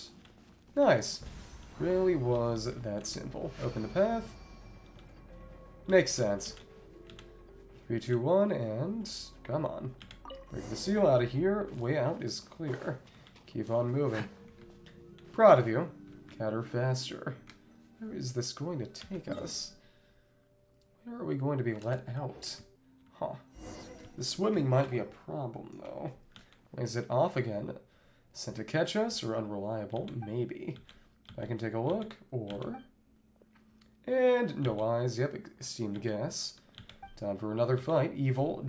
Speaker 1: nice. Really was that simple. Open the path. Makes sense. 3, 2, 1, and come on. Break the seal out of here. Way out is clear. Keep on moving. Proud of you. Catter faster. Where is this going to take us? Where are we going to be let out? Huh. The swimming might be a problem, though. Is it off again? Sent to catch us or unreliable? Maybe. I can take a look, or... And no eyes, yep, esteemed guess. Time for another fight. Evil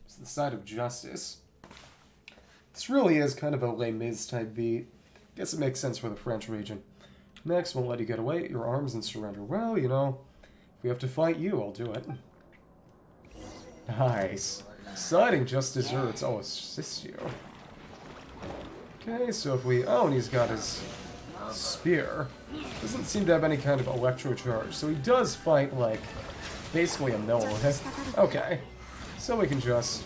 Speaker 1: is the side of justice. This really is kind of a Les Mis type beat. Guess it makes sense for the French region. Max won't let you get away, your arms and surrender. Well, you know, if we have to fight you, I'll do it. Nice. Exciting just desserts. I'll assist you. Okay, so if we... Oh, and he's got his spear. Doesn't seem to have any kind of electro charge, so he does fight like basically a mill. Okay, so we can just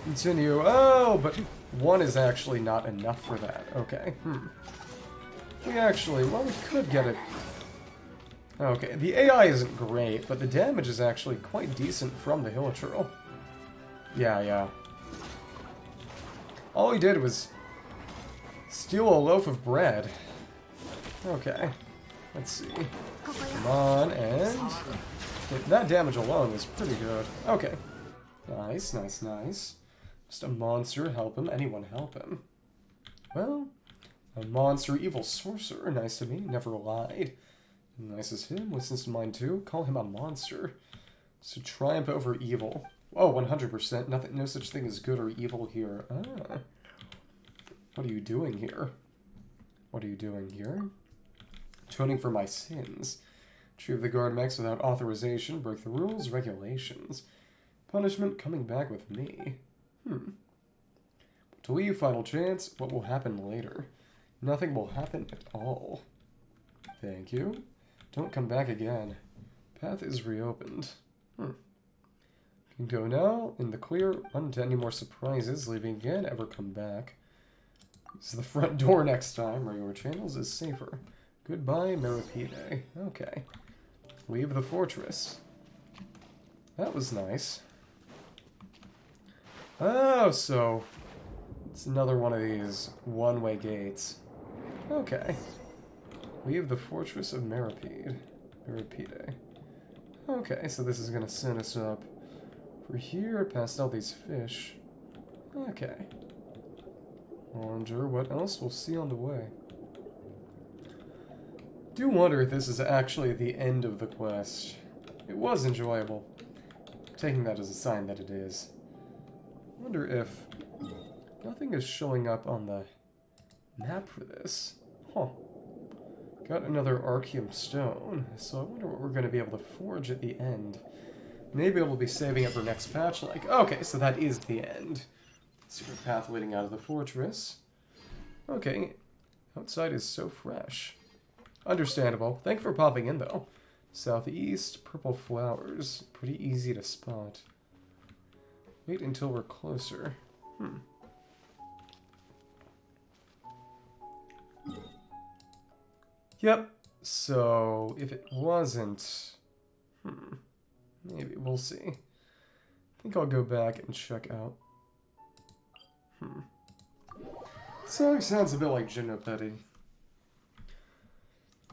Speaker 1: continue. Oh, but one is actually not enough for that. Okay, We actually, well, we could get it. Okay, the AI isn't great, but the damage is actually quite decent from the Hilichurl. Yeah. All he did was steal a loaf of bread. Okay, let's see. Come on, and... that damage alone is pretty good. Okay. Nice. Just a monster, help him. Anyone help him. Well, a monster, evil sorcerer. Nice to me, never lied. Nice as him, listens to mine too. Call him a monster. So triumph over evil. Oh, 100%. Nothing, no such thing as good or evil here. Ah. What are you doing here? Atoning for my sins. Retrieve the guard mechs without authorization. Break the rules, regulations. Punishment coming back with me. To leave, final chance. What will happen later? Nothing will happen at all. Thank you. Don't come back again. Path is reopened. You can go now, in the clear, run into any more surprises, leaving again, ever come back. This is the front door next time, regular channels is safer. Goodbye, Meripide. Okay. Leave the fortress. That was nice. Oh, so... it's another one of these one-way gates. Okay. Leave the fortress of Meripide. Okay, so this is gonna send us up for here, past all these fish. Okay. Wonder what else we'll see on the way. Do wonder if this is actually the end of the quest. It was enjoyable. Taking that as a sign that it is. Wonder if nothing is showing up on the map for this. Huh. Got another Archeum stone, so I wonder what we're going to be able to forge at the end. Maybe we'll be saving it for next patch, like, okay, so that is the end. Secret path leading out of the fortress. Okay, outside is so fresh. Understandable. Thank you for popping in, though. Southeast, purple flowers. Pretty easy to spot. Wait until we're closer. Yep. So, if it wasn't... maybe. We'll see. I think I'll go back and check out. So, sounds a bit like Genopeti.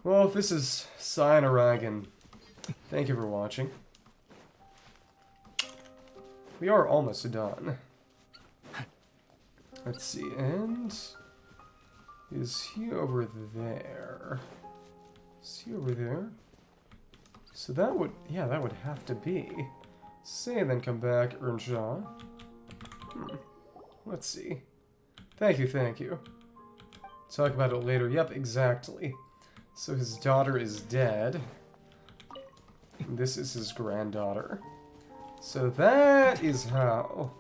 Speaker 1: Well, if this is Cyanaragan, thank you for watching. We are almost done. Let's see, and... is he over there? Is he over there? So that would... yeah, that would have to be. Say and then come back, Ernja. Let's see. Thank you. Talk about it later. Yep, exactly. So his daughter is dead. And this is his granddaughter. So that is how...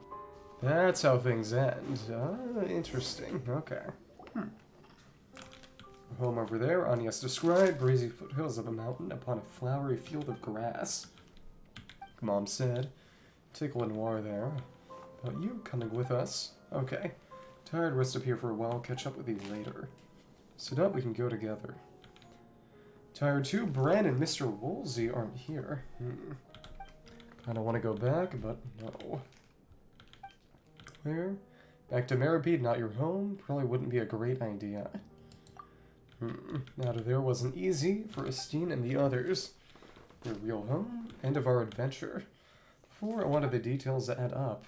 Speaker 1: that's how things end. Interesting. Okay. Home over there, Anya's described, breezy foothills of a mountain upon a flowery field of grass. Mom said. Take Lenoir there. About you coming with us? Okay. Tired, rest up here for a while, catch up with you later. Sit up, we can go together. Tired too? Bran and Mr. Woolsey aren't here. I don't want to go back, but no. Where? Back to Meripede, not your home? Probably wouldn't be a great idea. Out of there wasn't easy for Estine and the others. Your real home? End of our adventure. Before, I wanted the details to add up.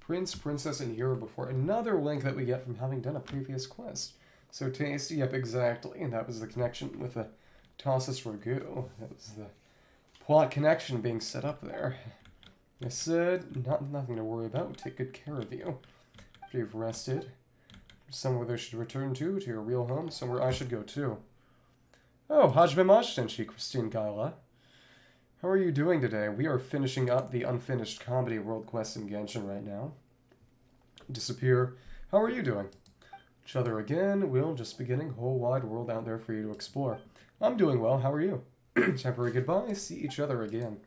Speaker 1: Prince, princess, and hero before. Another link that we get from having done a previous quest. So tasty, yep, exactly. And that was the connection with the Tassus Ragu. That was the plot connection being set up there. I said, nothing to worry about. We'll take good care of you. After you've rested. Somewhere they should return to your real home. Somewhere I should go too. Oh, Hajime Mashtenshi, Christine Gaila. How are you doing today? We are finishing up the unfinished comedy world quest in Genshin right now. Disappear. How are you doing? Each other again. Will just beginning. Whole wide world out there for you to explore. I'm doing well. How are you? Temporary goodbye. See each other again.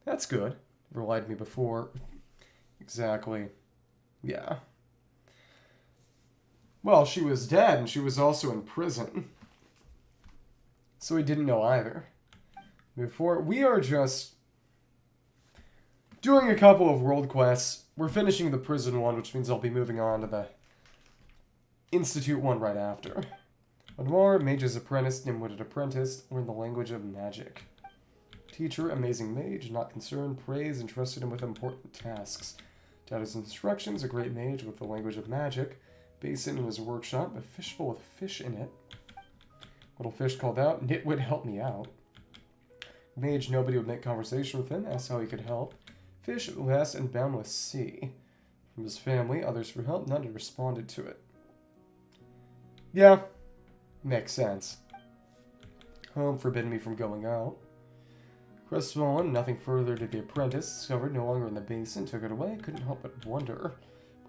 Speaker 1: That's good. Relied me before. Exactly. Yeah. Well, she was dead, and she was also in prison. So we didn't know either. Before, we are just doing a couple of world quests. We're finishing the prison one, which means I'll be moving on to the Institute one right after. Lenoir, mage's apprentice, dim-witted apprentice, learn the language of magic. Teacher, amazing mage, not concerned, praise, entrusted him with important tasks. Doubt his instructions, a great mage with the language of magic. Basin in his workshop, a fishbowl with fish in it. Little fish called out, Nitwit, help me out. Mage, nobody would make conversation with him, asked how he could help. Fish, vast and boundless sea. From his family, others for help, none had responded to it. Yeah, makes sense. Home forbidden me from going out. Crestfallen, nothing further to the apprentice, discovered no longer in the basin, took it away, couldn't help but wonder.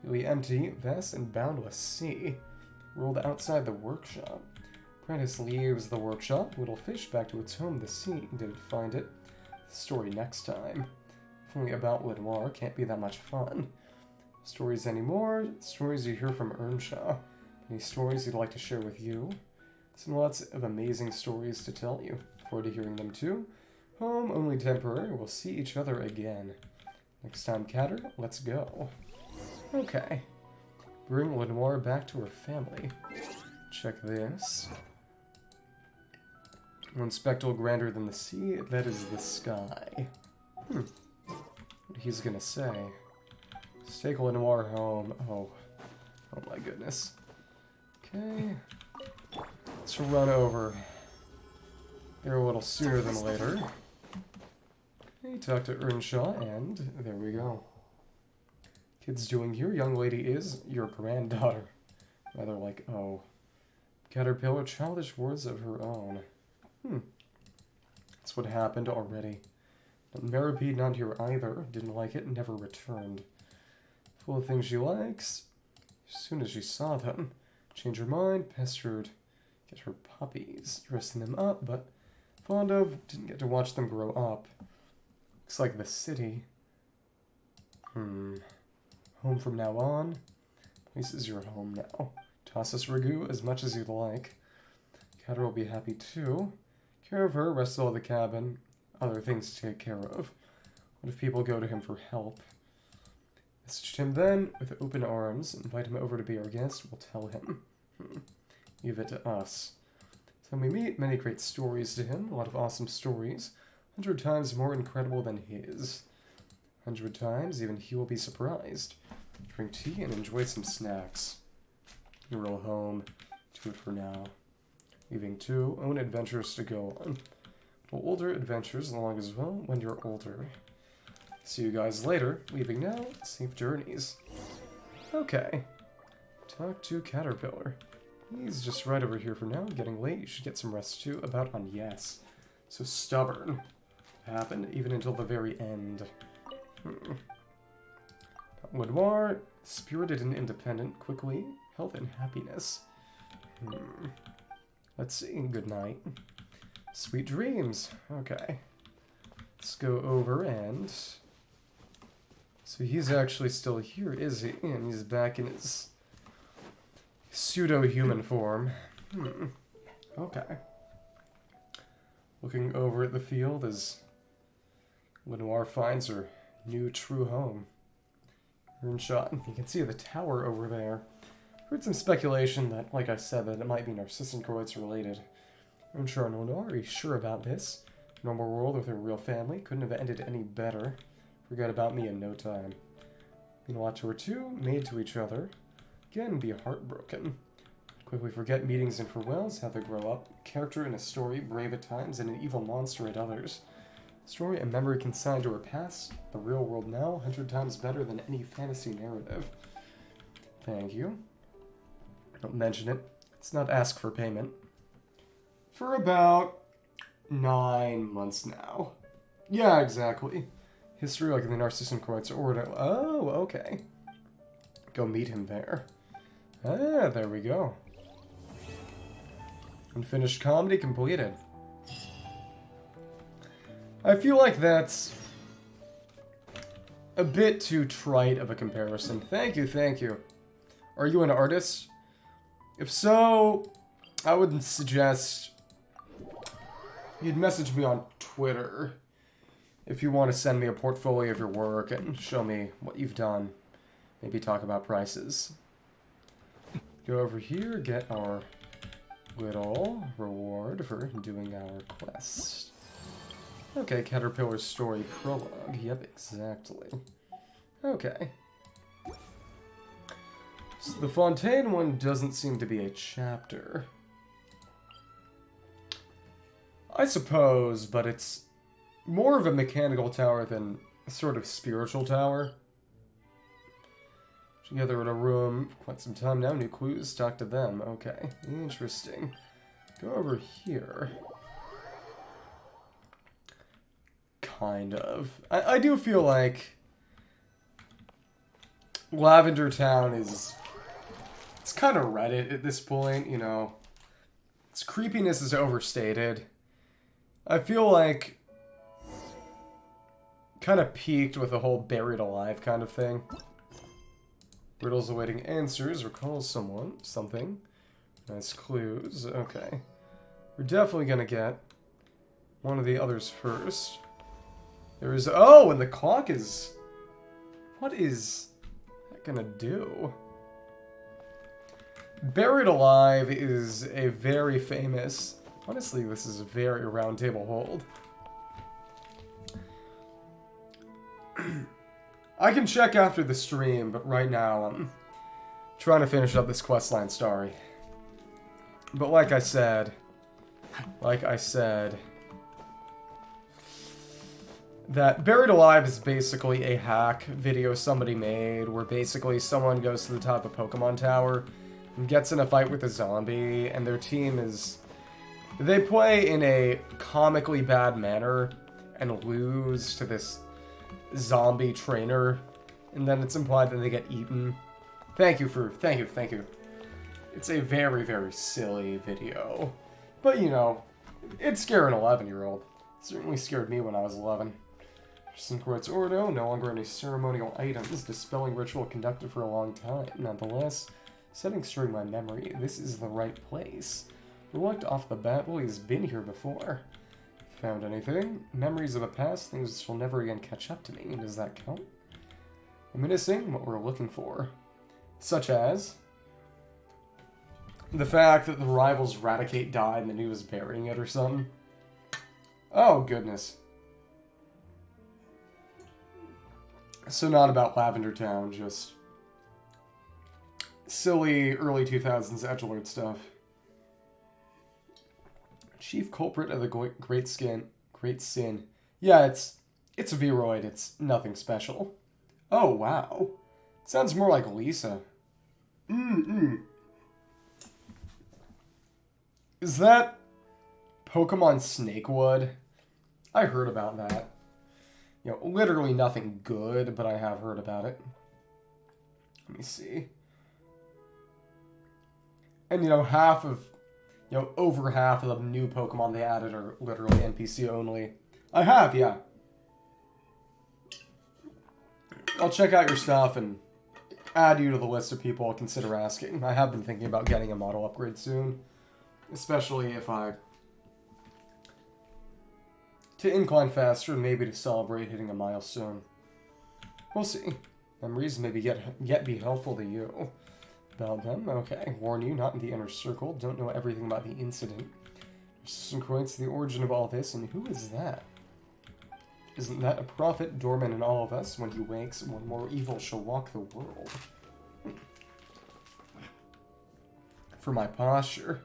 Speaker 1: Really empty, vast and boundless sea. Rolled outside the workshop. Apprentice leaves the workshop. Little fish back to its home, the sea. Did it find it? The story next time. If only about Lenoir. Can't be that much fun. Stories anymore? Stories you hear from Earnshaw. Any stories you'd like to share with you? Some lots of amazing stories to tell you. Forward to hearing them too. Home only temporary. We'll see each other again. Next time, Catter, let's go. Okay. Bring Lenoir back to her family. Check this. One spectral grander than the sea, that is the sky. What he's gonna say. Let's take Lenoir home. Oh my goodness. Okay. Let's run over there a little sooner than later. Okay, talk to Earnshaw, and there we go. Kid's doing here. Young lady is your granddaughter. Rather like, oh. Caterpillar, childish words of her own. That's what happened already. But Meripede not here either. Didn't like it and never returned. Full of things she likes. As soon as she saw them. Changed her mind, pestered. Get her puppies. Dressing them up, but fond of. Didn't get to watch them grow up. Looks like the city. Home from now on. Place is your home now. Tassus Ragu as much as you'd like. Catter will be happy too. Care of her, rest of all the cabin. Other things to take care of. What if people go to him for help? Messaged him then, with open arms. Invite him over to be our guest. We'll tell him. Leave it to us. So we meet, many great stories to him. A lot of awesome stories. 100 times more incredible than his. 100 times, even he will be surprised. Drink tea and enjoy some snacks. Roll home. Do it for now. Leaving too. Own adventures to go on. Well, older adventures along as well when you're older. See you guys later. Leaving now. Safe journeys. Okay. Talk to Caterpillar. He's just right over here for now. Getting late. You should get some rest too. About on yes. So stubborn. Happened even until the very end. Lenoir, spirited and independent, quickly, health and happiness. Let's see, good night. Sweet dreams. Okay. Let's go over and... So he's actually still here, is he? And he's back in his pseudo-human form. Okay. Looking over at the field as Lenoir finds her new true home. Earnshot. You can see the tower over there. Heard some speculation that, like I said, that it might be Narcissenkreuz related. Earnshaw and Lenoir, are you sure about this? Normal world with a real family. Couldn't have ended any better. Forget about me in no time. Meanwhile, to her two, made to each other. Again, be heartbroken. Quickly forget meetings and farewells, how they grow up. Character in a story, brave at times, and an evil monster at others. Story and memory consigned to her past. The real world now, 100 times better than any fantasy narrative. Thank you. Don't mention it. Let's not ask for payment. For about 9 months now. Yeah, exactly. History like the Narcissenkreuz Order. Oh, okay. Go meet him there. Ah, there we go. Unfinished comedy completed. I feel like that's a bit too trite of a comparison. Thank you, thank you. Are you an artist? If so, I would suggest you'd message me on Twitter if you want to send me a portfolio of your work and show me what you've done. Maybe talk about prices. Go over here, get our little reward for doing our quest. Okay, Caterpillar's story prologue. Yep, exactly. Okay. So the Fontaine one doesn't seem to be a chapter. I suppose, but it's more of a mechanical tower than a sort of spiritual tower. Together in a room for quite some time now. New clues, talk to them. Okay, interesting. Go over here. Kind of. I do feel like Lavender Town is... It's kind of Reddit at this point, you know. Its creepiness is overstated. I feel like... kind of peaked with the whole buried alive kind of thing. Riddles awaiting answers. Recalls someone. Something. Nice clues. Okay. We're definitely gonna get one of the others first. There is... Oh, and the clock is... What is that gonna do? Buried Alive is a very famous... Honestly, this is a very round table hold. I can check after the stream, but right now I'm trying to finish up this questline story. But like I said... that Buried Alive is basically a hack video somebody made where basically someone goes to the top of a Pokemon Tower and gets in a fight with a zombie, and their team is... They play in a comically bad manner and lose to this zombie trainer, and then it's implied that they get eaten. Thank you. It's a very, very silly video. But, you know, it'd scare an 11-year-old. It certainly scared me when I was 11. Narcissenkreuz Ordo, no longer any ceremonial items. Dispelling ritual conducted for a long time. Nonetheless, setting straight my memory, this is the right place. Reluct off the bat, well, he's been here before. Found anything? Memories of the past, things shall never again catch up to me. Does that count? Reminiscing what we're looking for. Such as the fact that the rival's Raticate died and then he was burying it or something. Oh, goodness. So not about Lavender Town, just silly early 2000s edgelord stuff. Chief culprit of the great sin. Yeah, it's Viroid. It's nothing special. Oh, wow. Sounds more like Lisa. Is that Pokemon Snakewood? I heard about that. You know, literally nothing good, but I have heard about it. Let me see. And, you know, over half of the new Pokemon they added are literally NPC only. I have, yeah. I'll check out your stuff and add you to the list of people I'll consider asking. I have been thinking about getting a model upgrade soon. Especially if I to incline faster and maybe to celebrate hitting a milestone. We'll see. Memories maybe yet be helpful to you. About them? Okay. Warn you, not in the inner circle. Don't know everything about the incident. Some points to the origin of all this, and who is that? Isn't that a prophet dormant in all of us? When he wakes, one more evil shall walk the world. For my posture.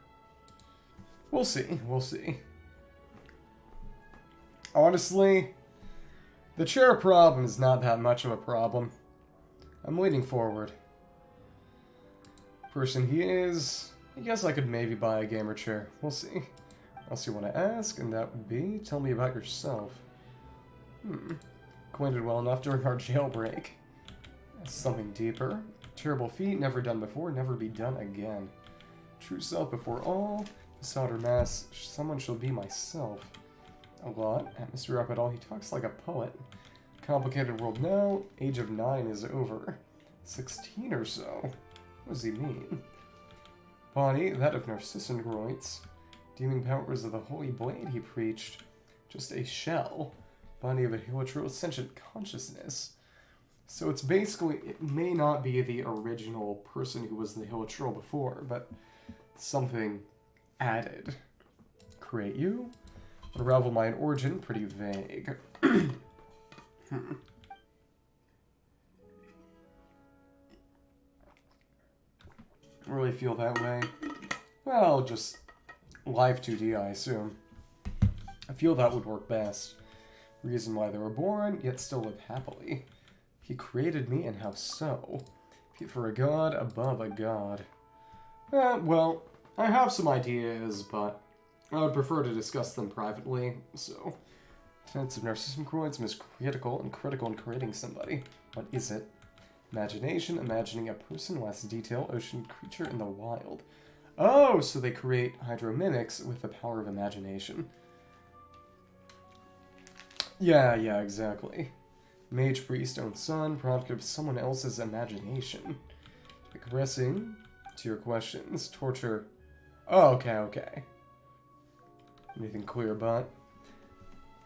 Speaker 1: We'll see, we'll see. Honestly, the chair problem is not that much of a problem. I'm leaning forward. Person he is, I guess I could maybe buy a gamer chair. We'll see. Else you want to ask, and that would be, tell me about yourself. Acquainted well enough during our jailbreak. Something deeper. Terrible feat, never done before, never be done again. True self before all. Solder mass, someone shall be myself. A lot. Atmosphere up at all, he talks like a poet. Complicated world now. Age of 9 is over. 16 or so. What does he mean? Body, that of Narcissan Groits. Deeming powers of the holy blade he preached. Just a shell. Body of a Hilichurl sentient consciousness. So it's basically, it may not be the original person who was the Hilichurl before, but something added. Create you? Unravel my origin, pretty vague. Really feel that way? Well, just live 2D, I assume. I feel that would work best. Reason why they were born, yet still live happily. He created me, and how so? Fit for a god, above a god. Well, I have some ideas, but I would prefer to discuss them privately, so... Tenets of Narcissan Groits is critical and critical in creating somebody. What is it? Imagination, imagining a person, less detail, ocean creature in the wild. Oh, so they create hydromimics with the power of imagination. Yeah, exactly. Mage priest own son, product of someone else's imagination. Digressing to your questions. Torture. Oh, okay. Anything clear, but...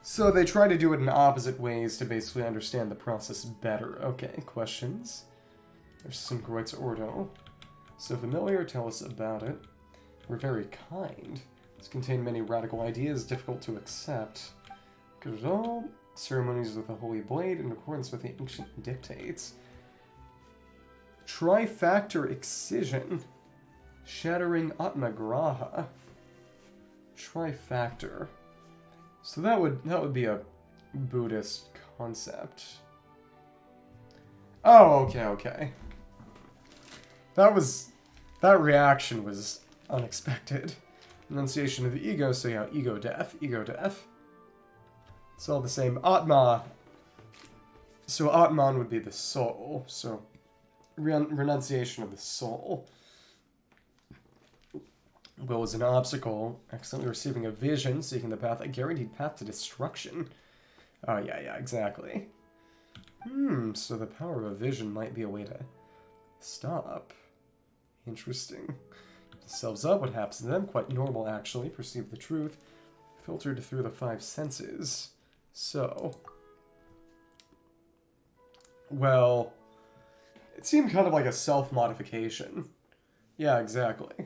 Speaker 1: So they try to do it in opposite ways to basically understand the process better. Okay, questions? There's some Groits Ordo. So familiar, tell us about it. We're very kind. This contain many radical ideas difficult to accept. Good at all. Ceremonies with the Holy Blade in accordance with the ancient dictates. Trifactor excision. Shattering Atmagraha. Trifactor. So that would be a Buddhist concept. Oh, okay. That reaction was unexpected. Enunciation of the ego, so yeah, ego death. It's all the same. Atma. So Atman would be the soul. So renunciation of the soul. Will is an obstacle. Accidentally receiving a vision, seeking the path, a guaranteed path to destruction. Oh, yeah, exactly. So the power of a vision might be a way to stop. Interesting. Themselves up, what happens to them? Quite normal, actually. Perceive the truth. Filtered through the 5 senses. So. Well, it seemed kind of like a self-modification. Yeah, exactly.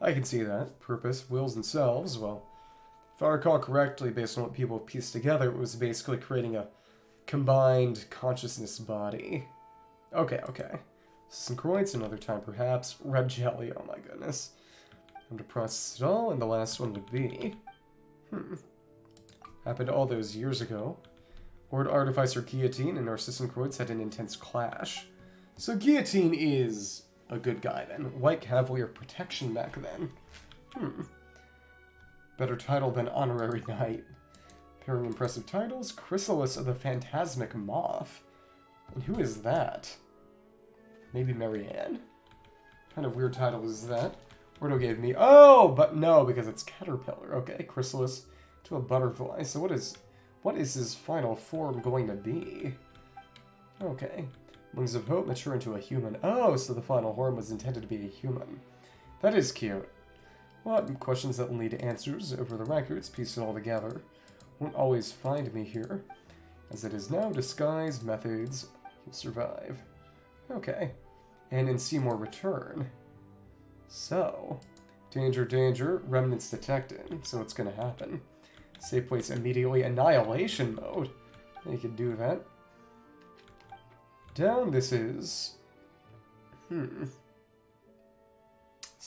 Speaker 1: I can see that. Purpose, wills, and selves. Well, if I recall correctly, based on what people have pieced together, it was basically creating a combined consciousness body. Okay. Some Croids another time, perhaps. Red jelly, oh my goodness. I'm to process it all, and the last one would be... Happened all those years ago. Lord Artificer Guillotine and Narcissan Croids had an intense clash. So Guillotine is... a good guy, then. White Cavalier Protection back then. Better title than Honorary Knight. Pairing impressive titles. Chrysalis of the Phantasmic Moth. And who is that? Maybe Marianne? What kind of weird title is that? Ordo gave me... Oh! But no, because it's Caterpillar. Okay, Chrysalis to a butterfly. So what is his final form going to be? Okay. Wings of Hope mature into a human. Oh, so the final form was intended to be a human. That is cute. What questions that will need answers over the records, piece it all together. Won't always find me here. As it is now, disguise methods will survive. Okay. And in Seymour return. So, danger, danger, remnants detected. So what's gonna happen? Save place immediately, annihilation mode. You could do that. Down this is... What's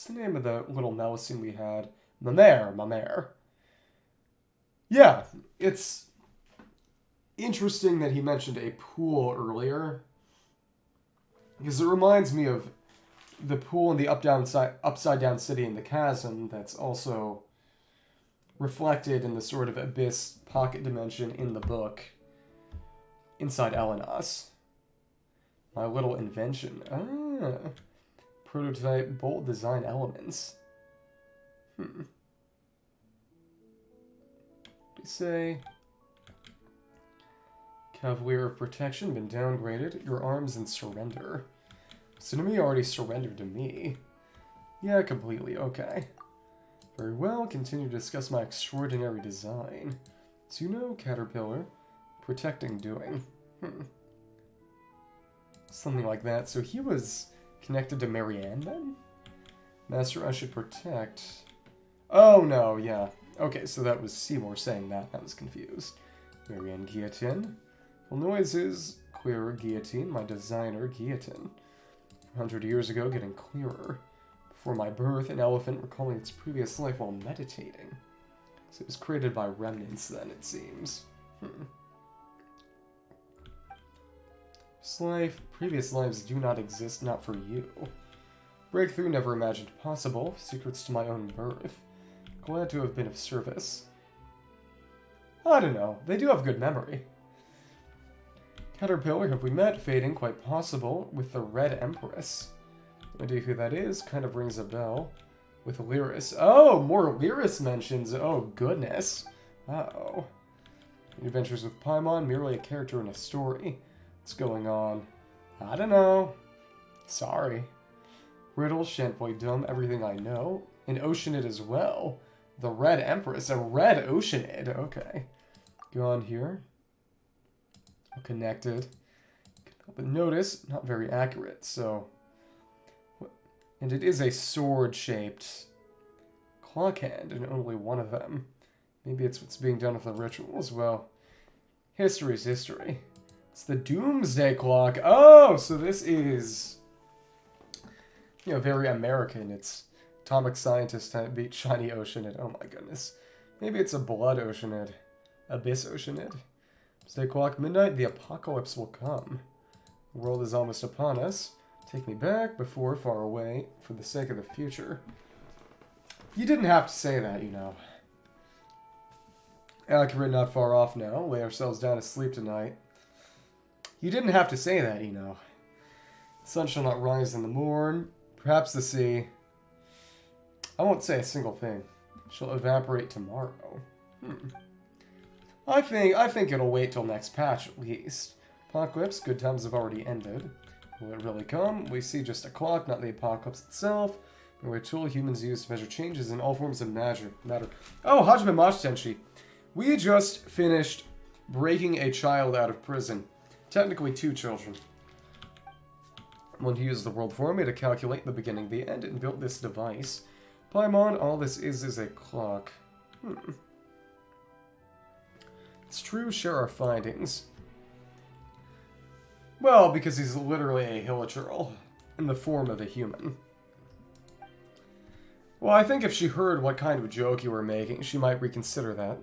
Speaker 1: the name of the little Melusine we had? Mamere. Yeah, it's interesting that he mentioned a pool earlier. Because it reminds me of the pool in the upside down city in the chasm that's also reflected in the sort of abyss pocket dimension in the book inside Elenos. My little invention. Ah. Prototype bold design elements. What do you say? Cavalier of Protection been downgraded. Your arms in surrender. Tsunami already surrendered to me. Yeah, completely. Okay. Very well. Continue to discuss my extraordinary design. So you know, Caterpillar. Protecting doing. Something like that. So he was connected to Marianne then? Master, I should protect. Oh no, yeah. Okay, so that was Seymour saying that. I was confused. Marianne Guillotine. Well, noises. Clearer guillotine. My designer guillotine. 100 years ago, getting clearer. Before my birth, an elephant recalling its previous life while meditating. So it was created by remnants then, it seems. Life, previous lives do not exist, not for you. Breakthrough never imagined possible. Secrets to my own birth. Glad to have been of service. I don't know. They do have good memory. Caterpillar, have we met? Fading, quite possible. With the Red Empress. No idea who that is. Kind of rings a bell. With Lyris. Oh, more Lyris mentions. Oh, goodness. Uh-oh. Adventures with Paimon, merely a character in a story. What's going on? I don't know. Sorry. Riddle, Shantboy Dumb, everything I know. An Oceanid as well. The Red Empress, a Red Oceanid. Okay. Go on here. Connected. But notice, not very accurate, so... And it is a sword-shaped clock hand, and only one of them. Maybe it's what's being done with the rituals. Well, history's history. It's the Doomsday Clock. Oh, so this is, you know, very American. It's atomic scientist type beat shiny Oceanid. Oh my goodness. Maybe it's a blood Oceanid. Abyss Oceanid. Doomsday Clock, midnight, the apocalypse will come. The world is almost upon us. Take me back, before, far away, for the sake of the future. You didn't have to say that, you know. Accurate, not far off now. Lay ourselves down to sleep tonight. You didn't have to say that, you know. The sun shall not rise in the morn. Perhaps the sea. I won't say a single thing. Shall evaporate tomorrow. I think it'll wait till next patch, at least. Apocalypse, good times have already ended. Will it really come? We see just a clock, not the apocalypse itself. But a tool humans use to measure changes in all forms of matter. Oh, Hajime Tenshi. We just finished breaking a child out of prison. Technically 2 children. One who used the world for me to calculate the beginning, the end, and built this device. Paimon, all this is a clock. It's true, share our findings. Well, because he's literally a hilichurl, in the form of a human. Well, I think if she heard what kind of joke you were making, she might reconsider that.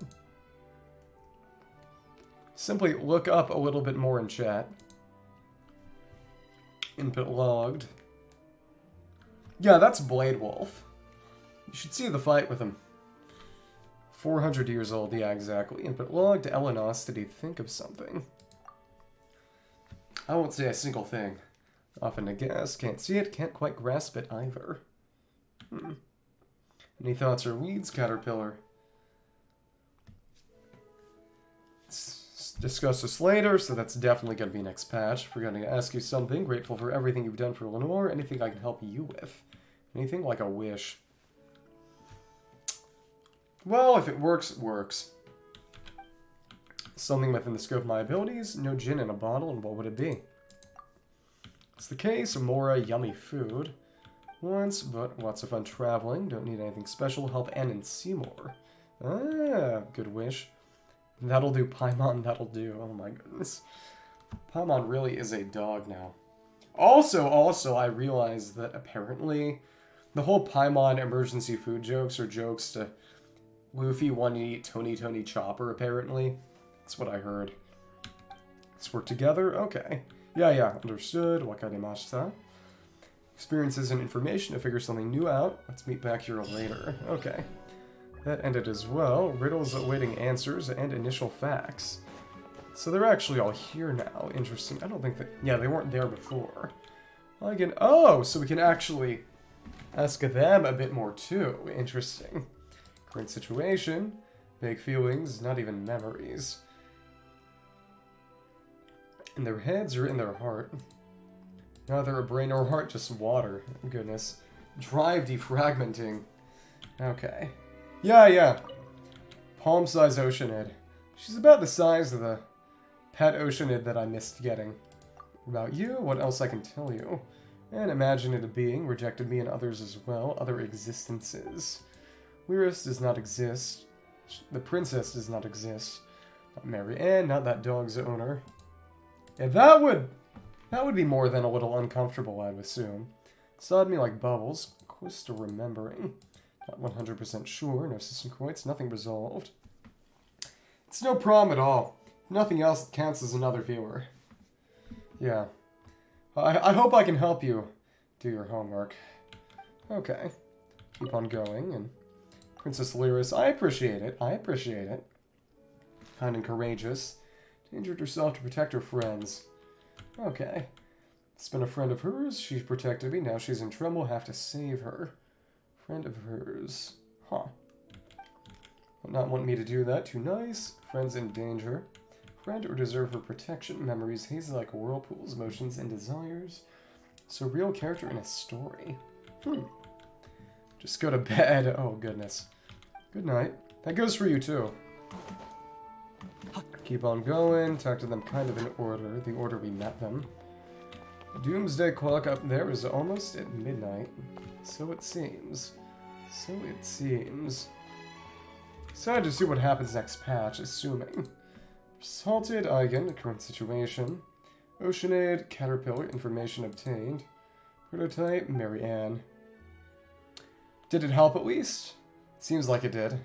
Speaker 1: Simply look up a little bit more in chat. Input logged. Yeah, that's Blade Wolf. You should see the fight with him. 400 years old, yeah, exactly. Input logged. Elenos, did he think of something? I won't say a single thing. Often a guess. Can't see it, can't quite grasp it either. Any thoughts or leads, Caterpillar? Let's discuss this later, so that's definitely going to be next patch. Forgetting to ask you something. Grateful for everything you've done for Lenore. Anything I can help you with? Anything like a wish? Well, if it works, it works. Something within the scope of my abilities? No gin in a bottle, and what would it be? It's the case. Mora, yummy food. Once, but lots of fun traveling. Don't need anything special. Help Ann and Seymour. Ah, good wish. That'll do, Paimon. That'll do. Oh my goodness. Paimon really is a dog now. Also, I realized that apparently the whole Paimon emergency food jokes are jokes to Luffy wanting to eat Tony Chopper, apparently. That's what I heard. Let's work together? Okay. Yeah, understood. Wakarimashita. Experiences and information to figure something new out. Let's meet back here later. Okay. That ended as well. Riddles awaiting answers and initial facts. So they're actually all here now. Interesting. I don't think that... Yeah, they weren't there before. Again, oh, so we can actually ask them a bit more too. Interesting. Current situation. Vague feelings, not even memories. In their heads or in their heart? Neither a brain or heart, just water. Goodness. Drive defragmenting. Okay. Yeah. Palm-size Oceanid. She's about the size of the pet Oceanid that I missed getting. About you, what else I can tell you? An imaginative being rejected me and others as well. Other existences. Lyris does not exist. The princess does not exist. Not Mary Ann, not that dog's owner. Yeah, that would be more than a little uncomfortable, I'd assume. Sawed me like bubbles. Close to remembering. Not 100% sure. No system quotes. Nothing resolved. It's no problem at all. If nothing else, it counts as another viewer. Yeah. I hope I can help you do your homework. Okay. Keep on going. And Princess Lyris, I appreciate it. Kind and courageous. Injured herself to protect her friends. Okay. It's been a friend of hers. She's protected me. Now she's in trouble. Have to save her. Friend of hers. Huh. Would not want me to do that. Too nice. Friends in danger. Friend or deserve her protection. Memories hazy like whirlpools. Emotions and desires. So real character in a story. Just go to bed. Oh, goodness. Good night. That goes for you, too. Keep on going. Talk to them kind of in order. The order we met them. The doomsday clock up there is almost at midnight. So it seems. Excited to see what happens next patch, assuming. Salted Eigen, the current situation. Oceanid, Caterpillar, information obtained. Prototype, Mary Ann. Did it help at least? It seems like it did.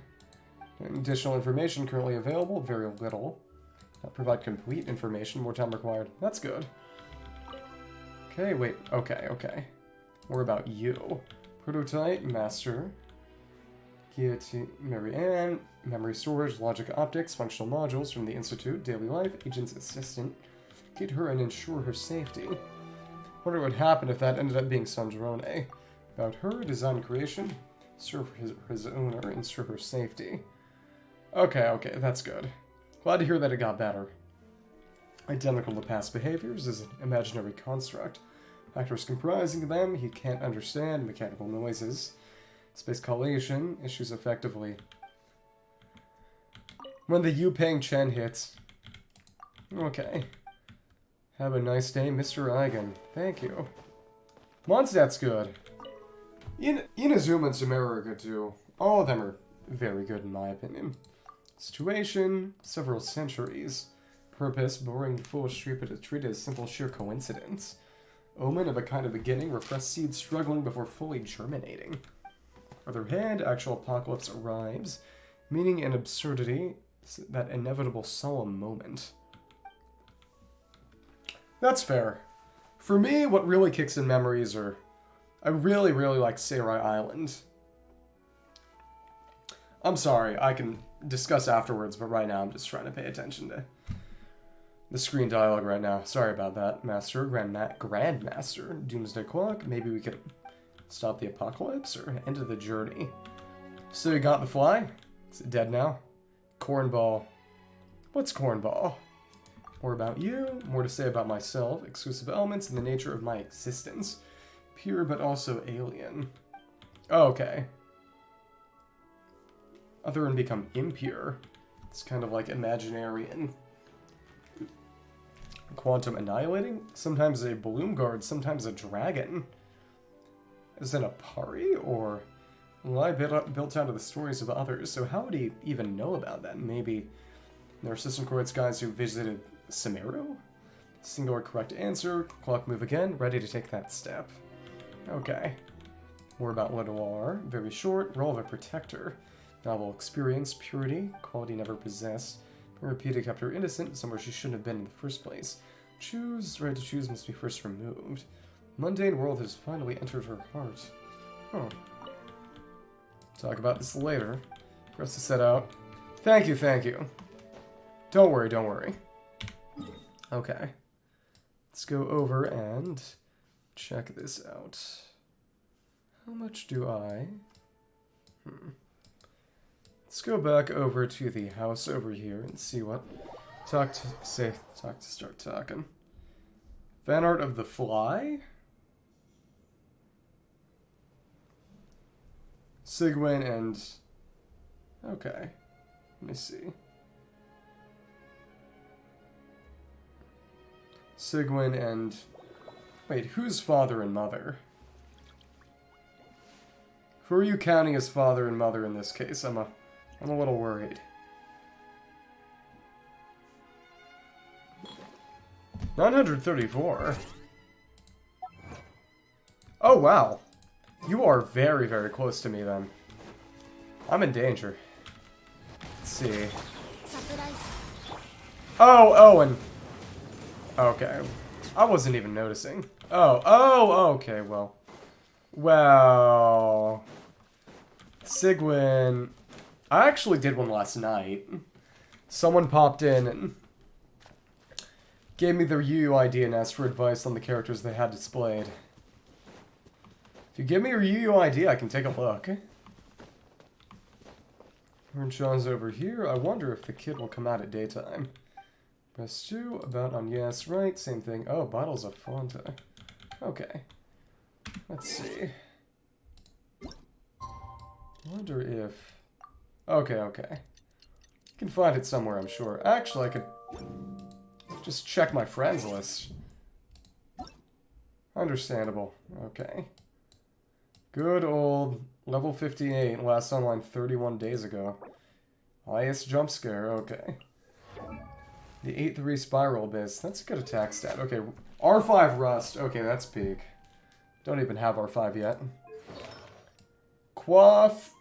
Speaker 1: Additional information currently available, very little. Not provide complete information, more time required. That's good. Okay, wait, okay. More about you. Prototype, Master. Guillotine, Mary Ann. Memory storage, logic optics, functional modules from the Institute, daily life, agent's assistant. Get her and ensure her safety. Wonder what would happen if that ended up being Sandrone. About her, design and creation. Serve his owner, ensure her safety. Okay, that's good. Glad to hear that it got better. Identical to past behaviors is an imaginary construct. Factors comprising them, he can't understand mechanical noises. Space collation, issues effectively. When the Yu-Peng Chen hits. Okay. Have a nice day, Mr. Eigen. Thank you. Mondstadt's good. Inazuma and Sumeru are good too. All of them are very good in my opinion. Situation, several centuries. Purpose, boring, foolish, treated as simple sheer coincidence. Omen of a kind of beginning, repressed seeds struggling before fully germinating. Other hand, actual apocalypse arrives. Meaning and absurdity, that inevitable solemn moment. That's fair. For me, what really kicks in memories are... I really like Sarai Island. I'm sorry, I can discuss afterwards, but right now I'm just trying to pay attention to the screen dialogue right now. Sorry about that, Master, Grandmaster, Doomsday Clock. Maybe we could stop the apocalypse or end of the journey. So you got the fly? Is it dead now? Cornball. What's Cornball? More about you, more to say about myself, exclusive elements in the nature of my existence. Pure but also alien. Oh, okay. Other and become impure. It's kind of like Imaginarian. quantum annihilating, sometimes a bloom guard, sometimes a dragon. Is it a pari, or lie built out of the stories of others? So how would he even know about that? Maybe there are system coordinates guys who visited Samaro? Singular correct answer. Clock move again. Ready to take that step. Okay. More about Lenoir. Very short. Role of a protector. Novel experience. Purity. Quality never possessed. Repeated kept her innocent, somewhere she shouldn't have been in the first place. Choose. Right to choose must be first removed. Mundane world has finally entered her heart. Huh. Talk about this later. Press to set out. Thank you, thank you. Don't worry, don't worry. Okay. Let's go over and check this out. How much do I... Let's go back over to the house over here and see what... Start talking. Fan art of the fly? Sigwin and... Okay. Let me see. Sigwin and... Wait, who's father and mother? Who are you counting as father and mother in this case? I'm a little worried. 934. Oh, wow. You are very, very close to me, then. I'm in danger. Let's see. Oh, and... Okay. I wasn't even noticing. Oh, okay, well. Well... Sigwin... I actually did one last night. Someone popped in and gave me their UUID and asked for advice on the characters they had displayed. If you give me your UUID, I can take a look. Sean's over here. I wonder if the kid will come out at daytime. Press 2, about on yes, right, same thing. Oh, bottles of Fanta. Okay. Let's see. Wonder if... Okay. You can find it somewhere, I'm sure. Actually, I could just check my friends list. Understandable. Okay. Good old level 58, last online 31 days ago. Highest jump scare, okay. The 8-3 spiral abyss, that's a good attack stat. Okay, R5 rust, okay, that's peak. Don't even have R5 yet. Quaff,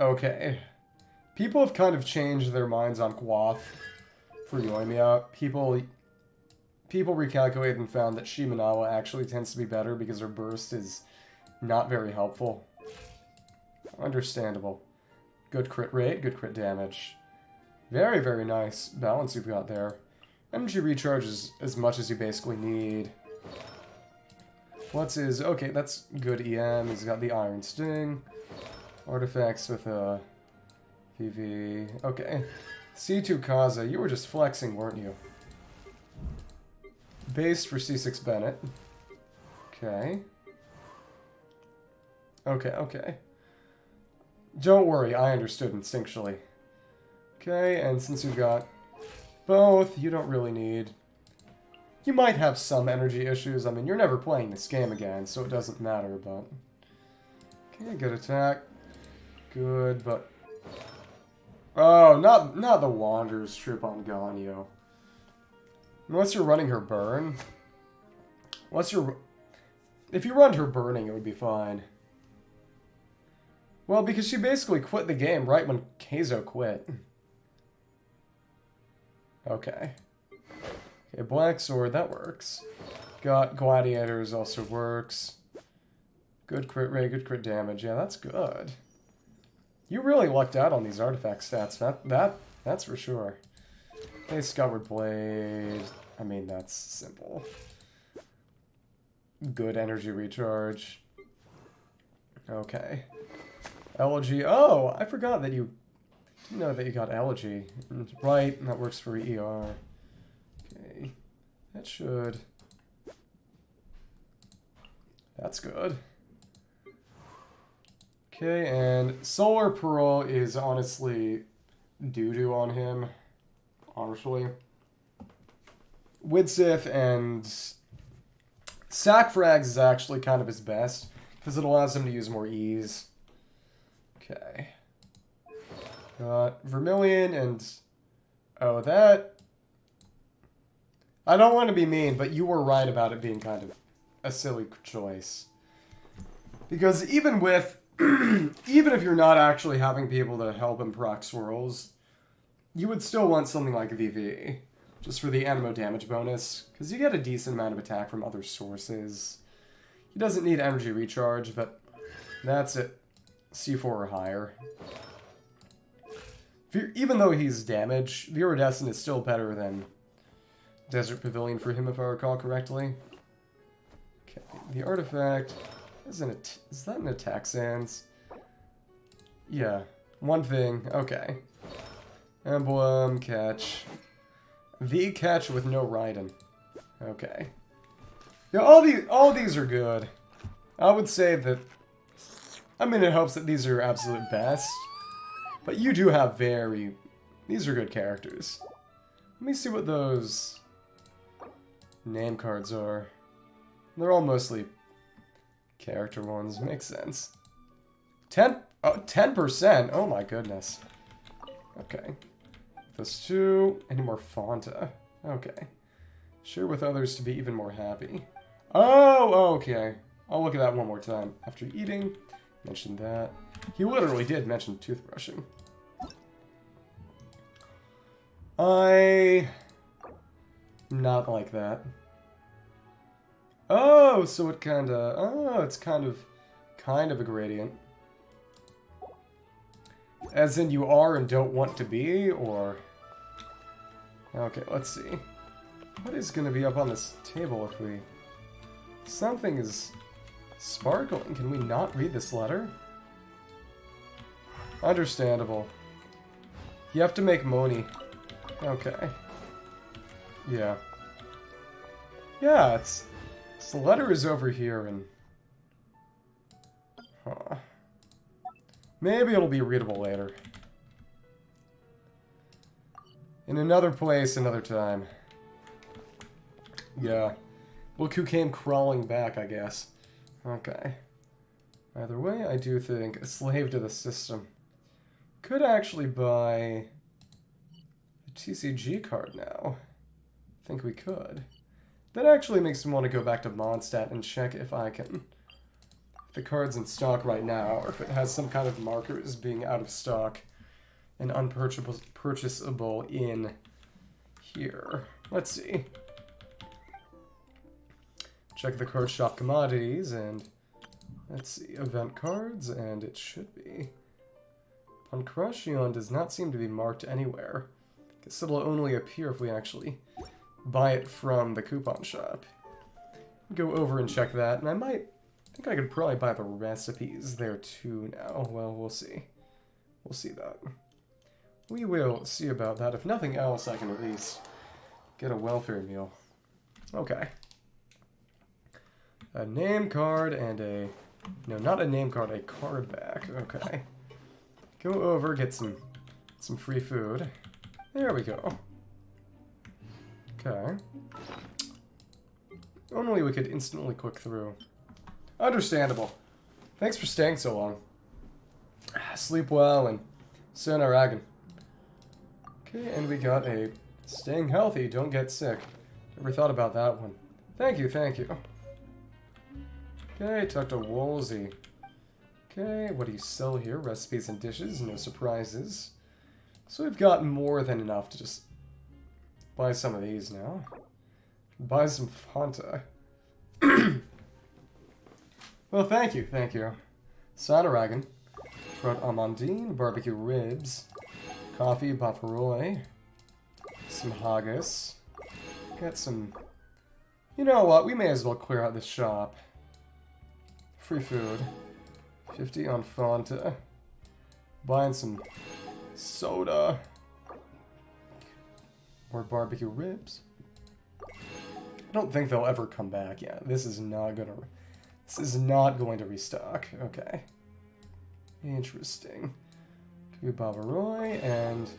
Speaker 1: okay. People have kind of changed their minds on Quaff for Yoimiya. People recalculated and found that Shimenawa actually tends to be better because her burst is not very helpful. Understandable. Good crit rate, good crit damage. Very, very nice balance you've got there. Energy recharge is as much as you basically need. What's his... Okay, that's good EM. He's got the Iron Sting. Artifacts with a... PV... Okay. C2 Kaza, you were just flexing, weren't you? Based for C6 Bennett. Okay. Okay. Don't worry, I understood instinctually. Okay, and since you've got both, you don't really need... You might have some energy issues. I mean, you're never playing this game again, so it doesn't matter, but... Okay, good attack. Good, but... Oh, not the Wanderer's Troop on Ganyu. Unless you're running her burn. If you run her burning, it would be fine. Well, because she basically quit the game right when Keizo quit. Okay. Okay, Black Sword, that works. Got Gladiators, also works. Good crit rate, good crit damage. Yeah, that's good. You really lucked out on these artifact stats. That's for sure. Hey, Skyward Blade. I mean, that's simple. Good energy recharge. Okay. Elegy. Oh, I forgot that you... Didn't know that you got Elegy. Right, and that works for ER. Okay. That should... That's good. Okay, and Solar Pearl is honestly doo-doo on him. Honestly. Widsith and Sack Frags is actually kind of his best, because it allows him to use more ease. Okay. Got Vermilion and... Oh, that... I don't want to be mean, but you were right about it being kind of a silly choice. Because even with... even if you're not actually having people to help him proc swirls, you would still want something like VV. Just for the Animo damage bonus. Because you get a decent amount of attack from other sources. He doesn't need energy recharge, but that's it. C4 or higher. Even though he's damage, the Iridescent is still better than Desert Pavilion for him, if I recall correctly. Okay, the artifact is that an attack sans? Yeah, one thing. Okay. Emblem, catch. V catch with no Raiden. Okay. Yeah, all these are good. I would say that... I mean, it helps that these are absolute best. But you do have these are good characters. Let me see what those name cards are. They're all mostly character ones. Makes sense. 10%? Oh my goodness. Okay. Those two. Any more Fanta? Okay. Share with others to be even more happy. Oh, okay. I'll look at that one more time. After eating, mentioned that. He literally did mention toothbrushing. Not like that. Oh, so it kinda... Oh, it's kind of a gradient. As in you are and don't want to be, or... Okay, let's see. What is gonna be up on this table if we... Something is sparkling. Can we not read this letter? Understandable. You have to make Moni. Okay. Yeah. Yeah, it's... So the letter is over here, and... Huh. Maybe it'll be readable later. In another place, another time. Yeah. Look who came crawling back, I guess. Okay. Either way, I do think a slave to the system. Could actually buy a TCG card now. I think we could. That actually makes me want to go back to Mondstadt and check if I can... If the card's in stock right now, or if it has some kind of markers being out of stock and unpurchasable in here. Let's see. Check the card shop commodities, and let's see, event cards, and it should be. Pancration does not seem to be marked anywhere. Guess it'll only appear if we actually buy it from the coupon shop. Go over and check that, and I think I could probably buy the recipes there too now. Well, we'll see. We'll see that. We will see about that. If nothing else, I can at least get a welfare meal. Okay. A name card and a... No, not a name card, a card back. Okay. Go over, get some free food. There we go. Okay. Normally we could instantly click through. Understandable. Thanks for staying so long. Sleep well and Sonaragan. Okay, and we got a staying healthy, don't get sick. Never thought about that one. Thank you, thank you. Okay, talk to Woolsey. Okay, what do you sell here? Recipes and dishes, no surprises. So we've got more than enough to just buy some of these now. Buy some Fanta. Well, thank you, thank you. Sonaragan. Brought Amandine, barbecue ribs, coffee, baffaroi, some haggis. Got some... You know what, we may as well clear out this shop. Free food. 50 on Fanta. Buying some soda. More barbecue ribs. I don't think they'll ever come back. Yeah, this is not going to restock. Okay. Interesting. Bavaroy, and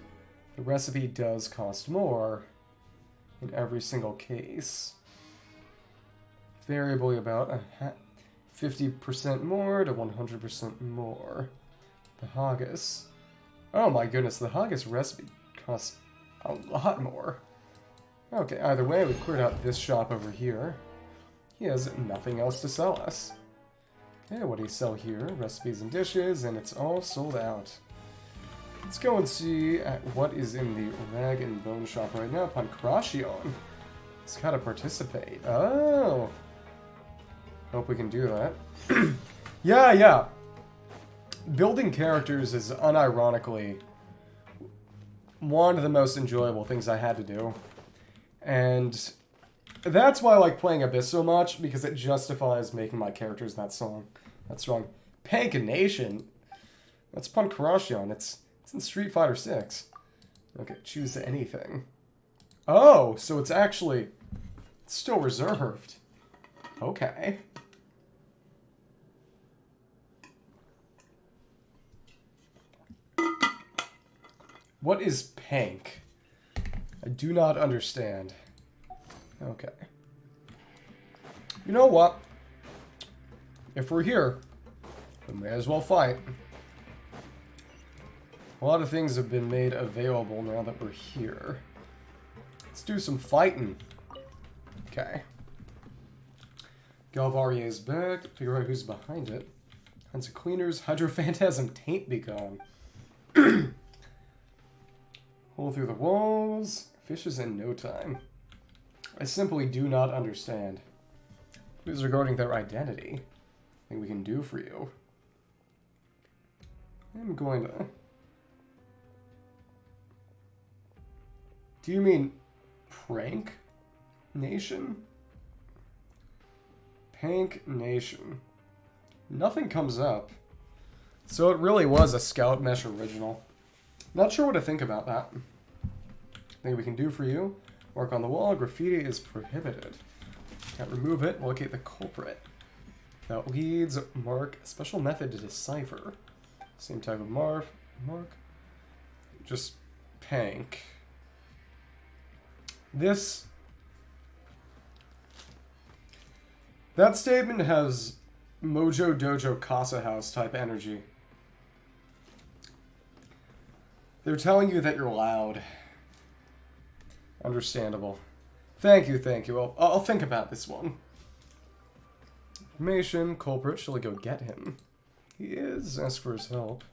Speaker 1: the recipe does cost more. in every single case. Variably about 50% more to 100% more. The Haggis. Oh my goodness, the Haggis recipe costs a lot more. Okay, either way, we've cleared out this shop over here. He has nothing else to sell us. Okay, what do you sell here? Recipes and dishes, and it's all sold out. Let's go and see what is in the rag and bone shop right now. Pancration. It's gotta participate. Oh! Hope we can do that. Yeah. Building characters is unironically one of the most enjoyable things I had to do. And that's why I like playing Abyss so much, because it justifies making my characters that strong. Pancration? That's Pancration. It's in Street Fighter 6. Okay, choose anything. Oh, so it's actually still reserved. Okay. What is Pank? I do not understand. Okay. You know what? If we're here, we may as well fight. A lot of things have been made available now that we're here. Let's do some fighting. Okay. Galvaria is back. Figure out who's behind it. Hunts of Cleaners. Hydrophantasm Taint be gone. Hole through the walls. Fishes in no time. I simply do not understand. Clues regarding their identity. Thing we can do for you. I'm going to... Do you mean Prank Nation? Pank Nation. Nothing comes up. So it really was a Scout Mesh original. Not sure what to think about that. Thing we can do for you. Mark on the wall. Graffiti is prohibited. Can't remove it. Locate the culprit. That leads. Mark. Special method to decipher. Same type of mark. Just Pank. That statement has Mojo Dojo Casa House type energy. They're telling you that you're loud. Understandable. Thank you. I'll think about this one. Information. Culprit. Shall I go get him? He is. Ask for his help.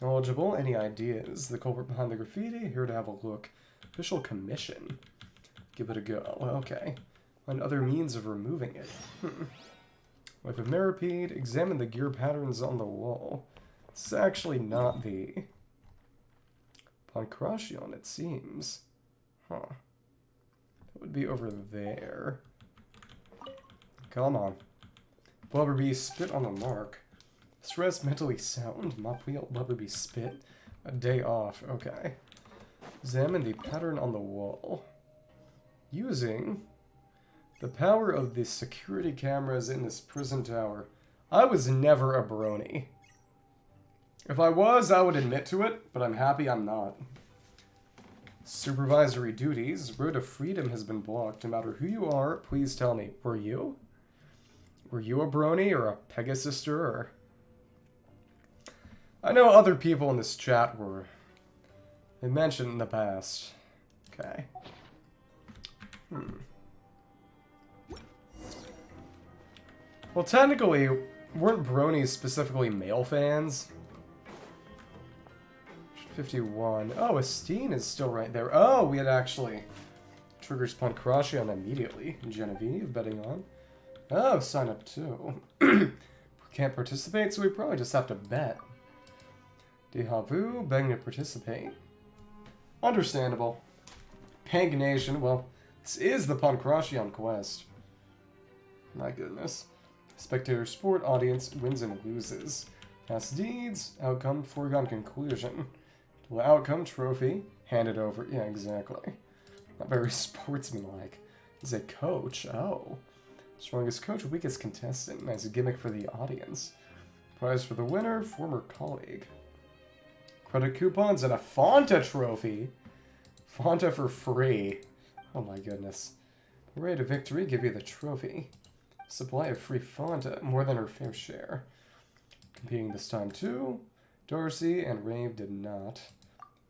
Speaker 1: Knowledgeable. Any ideas? The culprit behind the graffiti. Here to have a look. Official commission. Give it a go. Okay. Find other means of removing it. Wife of Meripede. Examine the gear patterns on the wall. This is actually not the Pancration, it seems. Huh. That would be over there. Come on. Blubberby, spit on the mark. Stress, mentally sound. Mop wheel, Blubberby, spit. A day off. Okay. Examine the pattern on the wall. Using the power of the security cameras in this prison tower. I was never a brony. If I was, I would admit to it, but I'm happy I'm not. Supervisory duties. Road to freedom has been blocked. No matter who you are, please tell me. Were you? Were you a brony or a Pegasister or... I know other people in this chat were... They mentioned in the past. Okay. Well, technically, weren't bronies specifically male fans? 51. Oh, Esteen is still right there. Oh, we had actually... Triggers Pancration immediately. Genevieve, betting on. Oh, sign up too. Can't participate, so we probably just have to bet. Dehavu, begging to participate. Understandable. Pang Nation, well, this is the Pancration quest. My goodness. Spectator sport, audience wins and loses. Past deeds, outcome, foregone conclusion. Outcome, trophy, handed over. Yeah, exactly. Not very sportsmanlike. He's a coach. Oh. Strongest coach, weakest contestant. Nice gimmick for the audience. Prize for the winner, former colleague. Credit coupons and a Fonta trophy. Fonta for free. Oh my goodness. Parade of victory, give you the trophy. Supply of free Fonta, more than her fair share. Competing this time too. Darcy and Rave did not.